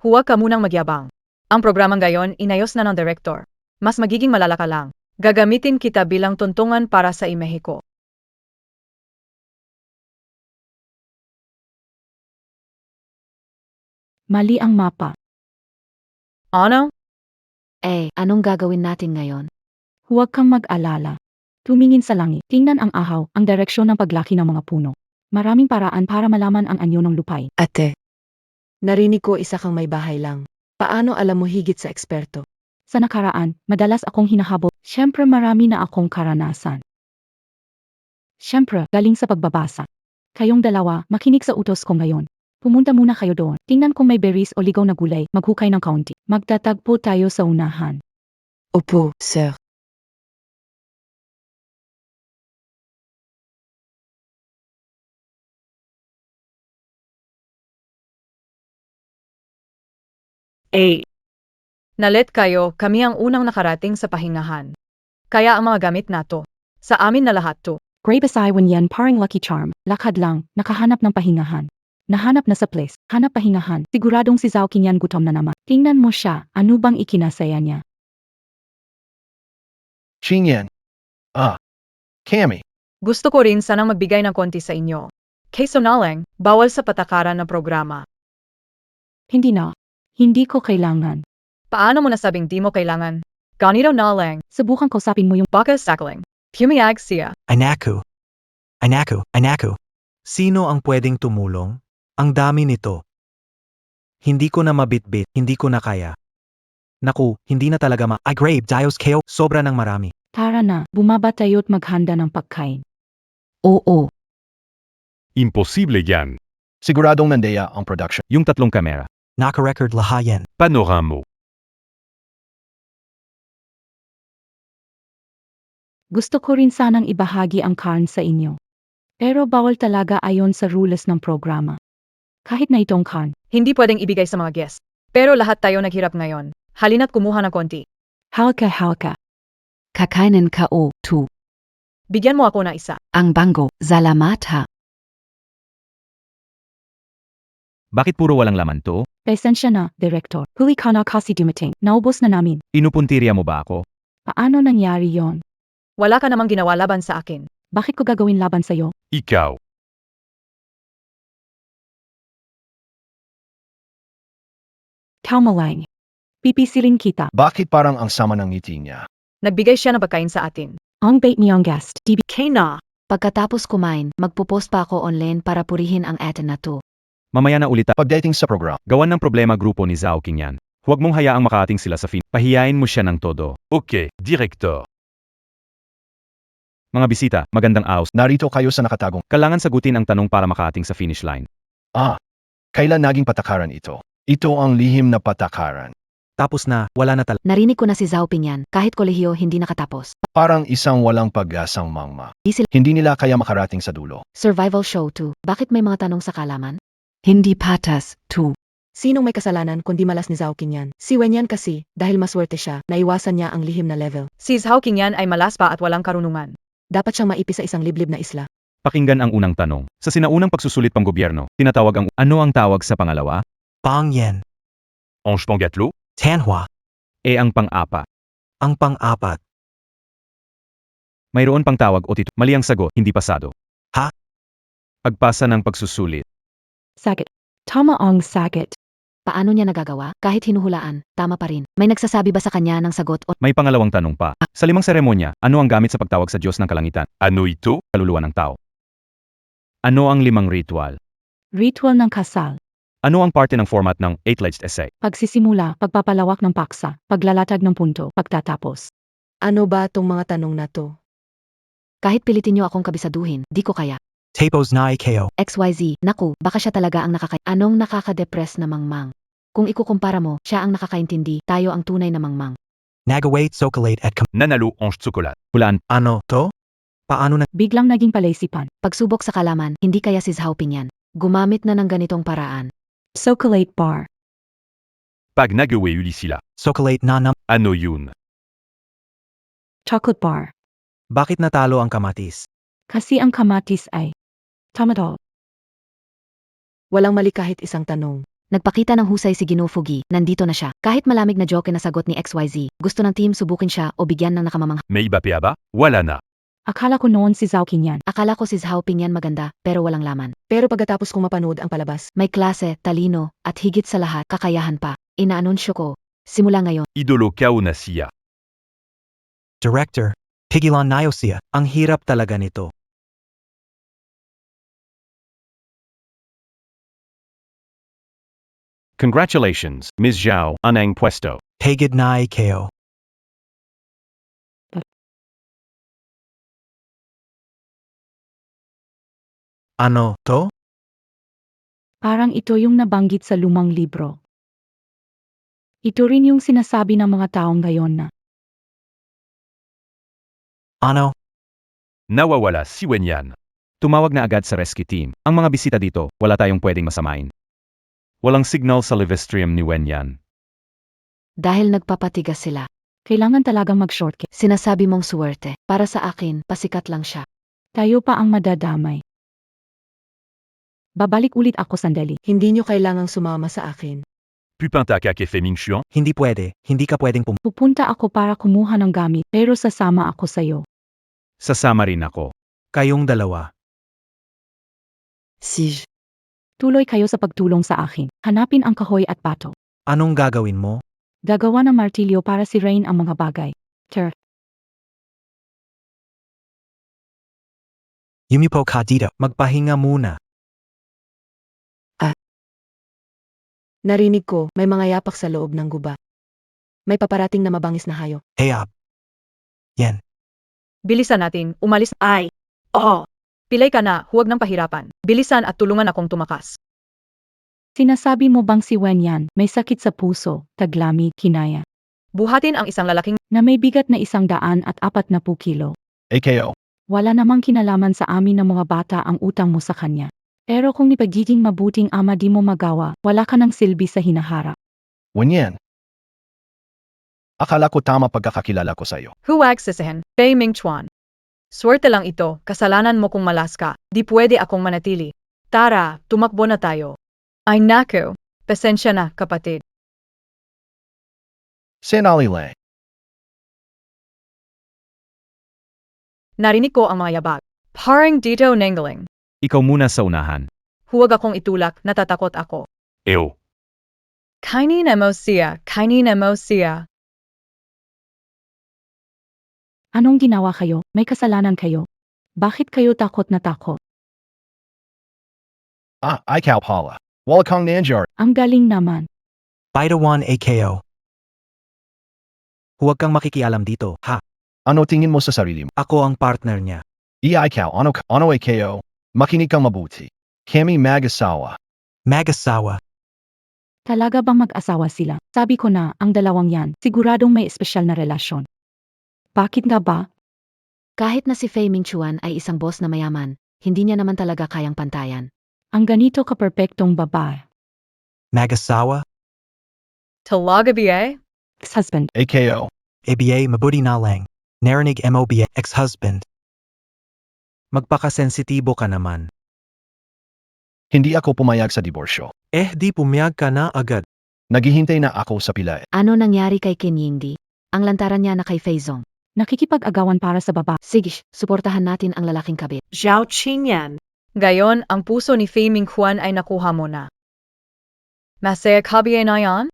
Huwag ka munang magyabang. Ang programang gayon inayos na ng director. Mas magiging malala ka lang. Gagamitin kita bilang tuntungan para sa Mexico. Mali ang mapa. Ano? Anong gagawin natin ngayon? Huwag kang mag-alala. Tumingin sa langit. Tingnan ang ahaw, ang direksyon ng paglaki ng mga puno. Maraming paraan para malaman ang anyo ng lupay. Ate. Narinig ko isa kang may bahay lang. Paano alam mo higit sa eksperto? Sa nakaraan, madalas akong hinahabol. Siyempre marami na akong karanasan. Siyempre, galing sa pagbabasa. Kayong dalawa, makinig sa utos ko ngayon. Pumunta muna kayo doon. Tingnan kung may berries o ligaw na gulay, maghukay ng kaunti. Magtatagpo tayo sa unahan. Opo, sir. Nalit kayo, kami ang unang nakarating sa pahingahan. Kaya ang mga gamit nato. Sa amin na lahat to. Gray Basay Wanyan parang Lucky Charm, lakad lang, nakahanap ng pahingahan. Nahanap na sa place, hanap pahingahan, siguradong si Zhao Qingyan gutom na naman. Tingnan mo siya, ano bang ikinasaya niya? Qingyan. Kami. Gusto ko rin sanang magbigay ng konti sa inyo. Kaysa nalang, bawal sa patakaran ng programa. Hindi na. Hindi ko kailangan. Paano mo nasabing di mo kailangan? Ganito na lang. Subukan kausapin mo yung Baka sakaling. Pumayag siya. Anaku. Sino ang pwedeng tumulong? Ang dami nito. Hindi ko na mabitbit, hindi ko na kaya. Naku, hindi na talaga I grave Dios KO, sobra ng marami. tara na, bumaba tayo't maghanda ng pagkain. Oo. Imposible yan. Siguradong nandeya ang production. Yung tatlong kamera. Naka-record lahayan. Panoramo. Gusto ko rin sanang ibahagi ang karn sa inyo. Pero bawal talaga ayon sa rules ng programa. Kahit na itong karn. Hindi pwedeng ibigay sa mga guest. Pero lahat tayo naghirap ngayon. Halina't kumuha ng konti. Halka. Kakainin ka o, tu. Bigyan mo ako na isa. Ang bango, salamat ha. Bakit puro walang laman to? Pasensya na, Director. Huli ka na kasi dumating. Naubos na namin. Inupuntirya mo ba ako? Paano nangyari yon? Wala ka namang ginawa laban sa akin. Bakit ko gagawin laban sa'yo? Ikaw. Kalma lang. Pipisilin kita. Bakit parang ang sama ng ngiti niya? Nagbigay siya ng pagkain sa atin. Ang bait niyang guest. Kay na. Pagkatapos kumain, magpo-post pa ako online para purihin ang atin na to. Mamaya na ulit. Pagdating sa program, Gawan ng problema grupo ni Zhao Qingyan. Huwag mong hayaang makaating sila sa fin. Pahiyain mo siya ng todo. Okay, Director. Mga bisita, magandang aus. narito kayo sa nakatagong. Kailangan sagutin ang tanong para makaating sa finish line. Kailan naging patakaran ito? Ito ang lihim na patakaran. Tapos na, wala na talaga. Narinig ko na si Zhao Qingyan, kahit kolehiyo hindi nakatapos. Parang isang walang pag-asang mangma. Di sila Hindi nila kaya makarating sa dulo. survival show to. Bakit may mga tanong sa kalaman? Hindi patas, tu. Sinong may kasalanan kundi malas ni Zhao Qingyan? Si Wenyan kasi, dahil maswerte siya, naiwasan niya ang lihim na level. Si Zhao Qingyan ay malas pa at walang karunungan. Dapat siyang maipis sa isang liblib na isla. Pakinggan ang unang tanong. Sa sinaunang pagsusulit panggobyerno, tinatawag ang ano ang tawag sa pangalawa? Pang Yen. Ange Pangatlo? Tanhua. Ang pang-apa. Ang pang-apat. Mayroon pang tawag o tito. Mali ang sagot, hindi pasado. Ha? Pagpasa ng pagsusulit. Sakit. Tama ang sakit. Paano niya nagagawa? Kahit hinuhulaan, tama pa rin. May nagsasabi ba sa kanya ng sagot o May pangalawang tanong pa. Sa limang seremonya, ano ang gamit sa pagtawag sa Diyos ng Kalangitan? Ano ito? Kaluluwa ng tao. Ano ang limang ritual? Ritual ng kasal. Ano ang parte ng format ng 8-edged essay? Pagsisimula, pagpapalawak ng paksa, paglalatag ng punto, pagtatapos. Ano ba tong mga tanong na to? kahit pilitin niyo akong kabisaduhin, di ko kaya. Tapos na IKO. XYZ, naku, baka siya talaga ang Anong nakaka-depress na mangmang? Kung ikukumpara mo, siya ang nakakaintindi, tayo ang tunay na mangmang. Nagawait sokolate at Nanalo ang tsukulat. Hulaan. Ano to? Paano na? Biglang naging palaisipan. Pagsubok sa kalaman, hindi kaya si Zhao Qingyan. Gumamit na ng ganitong paraan. Chocolate bar. Pag nagawa uli sila. Sokolate na Ano yun? Chocolate bar. Bakit natalo ang kamatis? Kasi ang kamatis ay tomato. Walang mali kahit isang tanong. Nagpakita ng husay si Ginoo Fugi, nandito na siya. Kahit malamig na joke na sagot ni XYZ, gusto ng team subukin siya o bigyan ng nakamamang. May iba pa ba? Wala na. Akala ko noon si Zhao Qingyan. Akala ko si Zhao Qingyan maganda, pero walang laman. Pero pagkatapos kong mapanood ang palabas, May klase, talino, at higit sa lahat, kakayahan pa. Inaanunsyo ko, simula ngayon. Idolo kao na siya. Director, pigilan na siya. Ang hirap talaga nito. Congratulations, Ms. Zhao, ang pwesto. Hagid na AKO. Ano to? Parang ito yung nabanggit sa lumang libro. Ito rin yung sinasabi ng mga taong ngayon na Ano? Nawawala si Wenyan. Tumawag na agad sa rescue team. Ang mga bisita dito, wala tayong pwedeng masamain. Walang signal sa livestrium ni Wenyan. Dahil nagpapatigas sila. kailangan talagang mag-shortcut. Sinasabi mong suwerte. Para sa akin, pasikat lang siya. Tayo pa ang madadamay. Babalik ulit ako sandali. Hindi nyo kailangang sumama sa akin. Pupinta ka kay Feming Xuan? Hindi pwede. Hindi ka pwedeng Pupunta ako para kumuha ng gamit, pero sasama ako sa'yo. Sasama rin ako. Kayong dalawa. Sij. Tuloy kayo sa pagtulong sa akin. Hanapin ang kahoy at pato. Anong gagawin mo? Gagawa ng martilyo para sirain ang mga bagay. Yumipo ka dito. Magpahinga muna. Narinig ko, may mga yapak sa loob ng guba. May paparating na mabangis na hayop. Hey up. Yan. Bilisan natin, umalis. Ay. Oo. Pilay ka na, huwag ng pahirapan. Bilisan at tulungan akong tumakas. Sinasabi mo bang si Wenyan may sakit sa puso, taglami, kinaya, Buhatin ang isang lalaking na may bigat na 140 kilo? AKO. Wala namang kinalaman sa amin ng mga bata ang utang mo sa kanya. Pero kung ni pagiging mabuting ama di mo magawa, wala ka ng silbi sa hinaharap. Wenyan. Akala ko tama pagkakakilala ko sa'yo. huwag sisihin, Fei Ming Chuan. Swerte lang ito, kasalanan mo kung malas ka, di pwede akong manatili. Tara, tumakbo na tayo. Ay naku, pasensya na, kapatid. Senalile. Narinig ko ang mga yabag. Parang dito nanggaling. Ikaw muna sa unahan. Huwag akong itulak, natatakot ako. Ew. Kainin mo siya. Anong ginawa kayo? May kasalanan kayo. Bakit kayo takot na takot? Ikaw pala. Wala kang nanjar. Ang galing naman. Baitawan AKO. Huwag kang makikialam dito, ha? Ano tingin mo sa sarili mo? Ako ang partner niya. Ikaw, ano AKO? Makinig kang mabuti. Kami mag-asawa. Mag-asawa. Talaga bang mag-asawa sila? Sabi ko na, ang dalawang yan, siguradong may espesyal na relasyon. Bakit nga ba? Kahit na si Fei Ming Chuan ay isang boss na mayaman, hindi niya naman talaga kayang pantayan. Ang ganito ka-perpektong babae. Mag-asawa? Talaga ba? Ex-husband. AKO. ABA mabuti na lang. Narinig MOBA ex-husband. Magpakasensitibo ka naman. Hindi ako pumayag sa diborsyo. Di pumayag ka na agad. Naghihintay na ako sa pila. Ano nangyari kay Qin Yingdi? Ang lantaran niya na kay Fei Zong. Nakikipag-agawan para sa baba. Sige, suportahan natin ang lalaking kabit. Zhao Qingyan. Gayon, ang puso ni Fei Ming Huan ay nakuha mo na. Masaya ka ba na yan?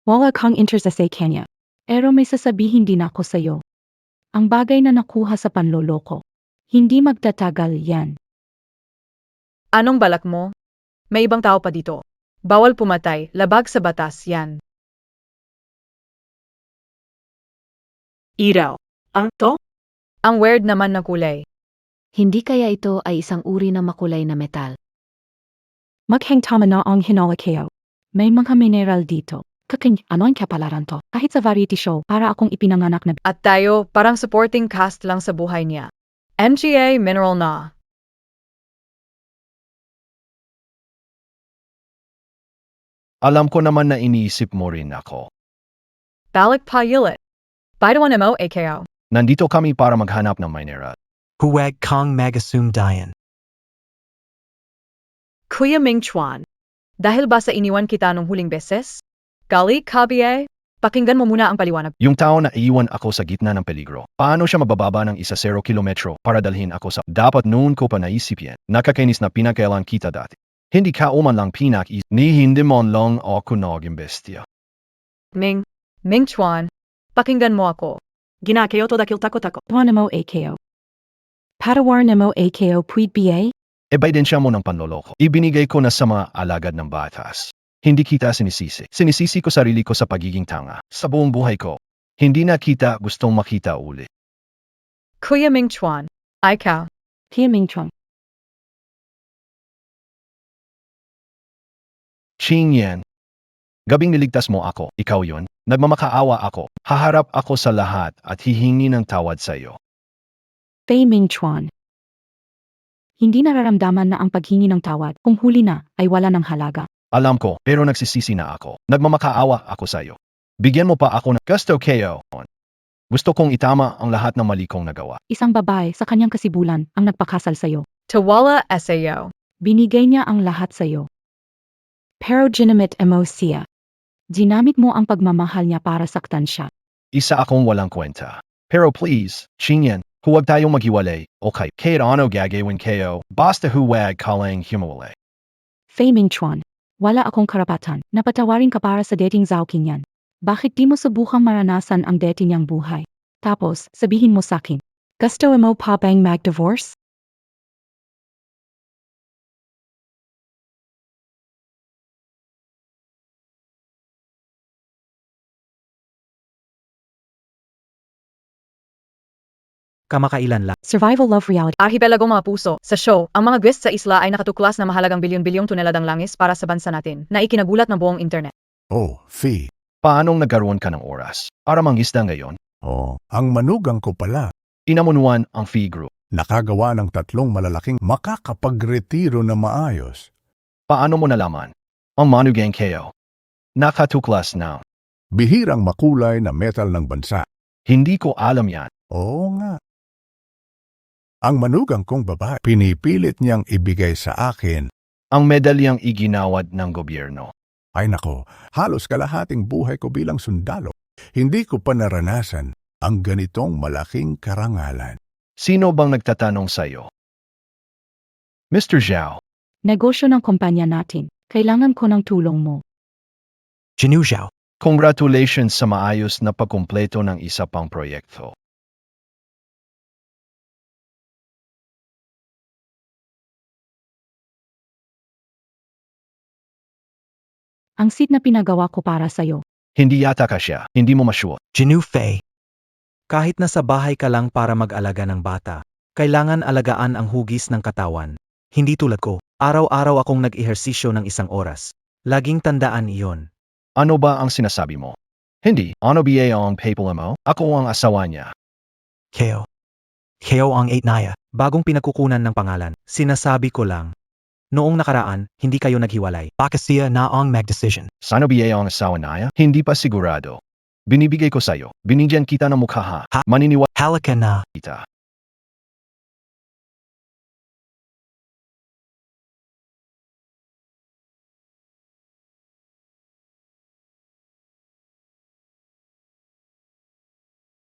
Wala kang interest sa kanya. Pero may sasabihin din ako sa'yo. Ang bagay na nakuha sa panloloko. Hindi magtatagal yan. Anong balak mo? May ibang tao pa dito. Bawal pumatay, labag sa batas yan. Iraw. Ang to? Ang weird naman na kulay. Hindi kaya ito ay isang uri ng makulay na metal. Maghang tama na ang hinalakayo. May mga mineral dito. Ano ang kapalaran to? Kahit sa variety show, para akong ipinanganak na. At tayo, parang supporting cast lang sa buhay niya. MGA Mineral na. Alam ko naman na iniisip mo rin ako. Balik pa yulit. Baitawan mo AKO. Nandito kami para maghanap ng mineral. Huwag kang mag-assume. Kuya Ming Chuan. Dahil ba sa iniwan kita nung huling beses? Gali ka ba? Pakinggan mo muna ang paliwanag. Yung tao na iiwan ako sa gitna ng peligro. Paano siya mabababa ng 1 kilometro para dalhin ako sa... Dapat noon ko pa naisip yan. Nakakainis na pinakailan kita dati. Hindi ka uman lang ni hindi mon lang ako naging bestia. Ming Chuan. Pakinggan mo ako. Ginakayo to dakil tako-tako. Tuwa mo AKO. Patawar mo AKO puwid BA? Ebidensya mo ng panloloko. Ibinigay ko na sa mga alagad ng batas. Hindi kita sinisisi. Sinisisi ko sarili ko sa pagiging tanga. Sa buong buhay ko. Hindi na kita gustong makita uli. Kuya Ming Chuan, ikaw. Tia Ming Chuan. Ching Yan. Gabing niligtas mo ako, ikaw yon. Nagmamakaawa ako. Haharap ako sa lahat at hihingi ng tawad sa iyo. Fei Ming Chuan. Hindi nararamdaman na ang paghingi ng tawad kung huli na ay wala ng halaga. Alam ko, pero nagsisisi na ako. Nagmamakaawa ako sa iyo. Bigyan mo pa ako ng gusto kayo. Gusto kong itama ang lahat ng mali kong nagawa. Isang babae sa kanyang kasibulan ang nagpakasal sa'yo. Tawala SAO. Binigay niya ang lahat sa'yo. Pero ginamit mo siya. Ginamit mo ang pagmamahal niya para saktan siya. Isa akong walang kwenta. Pero please, Ching Yan, huwag tayong maghiwalay, okay? Kahit ano gagawin kayo, basta huwag kalang himuwalay. Fei Ming Chuan. Wala akong karapatan. Napatawarin ka para sa dating Zhao Qingyan. Bakit di mo subukang maranasan ang dating niyang buhay? Tapos, sabihin mo sakin. Gusto mo pa bang mag-divorce? Kamakailan lang. Survival Love Reality. Arhipelago mga puso, sa show, ang mga guests sa isla ay nakatuklas na mahalagang bilyon-bilyong toneladang langis para sa bansa natin, na ikinagulat ng buong internet. Oh, Fee. Paanong nagkaroon ka ng oras? Para mangisda ngayon? Oh, ang manugang ko pala. Inamunuan ang fee group. Nakagawa ng 3 malalaking makakapagretiro na maayos. Paano mo nalaman? Ang manugang kayo. Nakatuklas na. Bihirang makulay na metal ng bansa. Hindi ko alam yan. Oo nga. Ang manugang kong babae, pinipilit niyang ibigay sa akin. Ang medalyang iginawad ng gobyerno. Ay nako, halos kalahating buhay ko bilang sundalo. Hindi ko pa naranasan ang ganitong malaking karangalan. Sino bang nagtatanong sa'yo? Mr. Zhao. Negosyo ng kumpanya natin. Kailangan ko ng tulong mo. Jinu Zhao. Congratulations sa maayos na pagkumpleto ng isa pang proyekto. Ang seat na pinagawa ko para sa'yo. Hindi yata ka siya. Hindi mo masyuot. Jinu Fei. Kahit nasa bahay ka lang para mag-alaga ng bata, kailangan alagaan ang hugis ng katawan. Hindi tulad ko, araw-araw akong nag-ehersisyo ng 1 oras. Laging tandaan iyon. Ano ba ang sinasabi mo? Hindi. Ano ba ang PayPal mo? Ako ang asawa niya. Keo. Keo ang 8 Naya. Bagong pinagkukunan ng pangalan. Sinasabi ko lang. Noong nakaraan, hindi kayo naghiwalay. Bakit siya na ang mag-decision? Sano ba ang asawa niya? Hindi pa sigurado. Binibigay ko sa'yo. Binigyan kita ng mukha ha. Maniniwala Halika na. kita.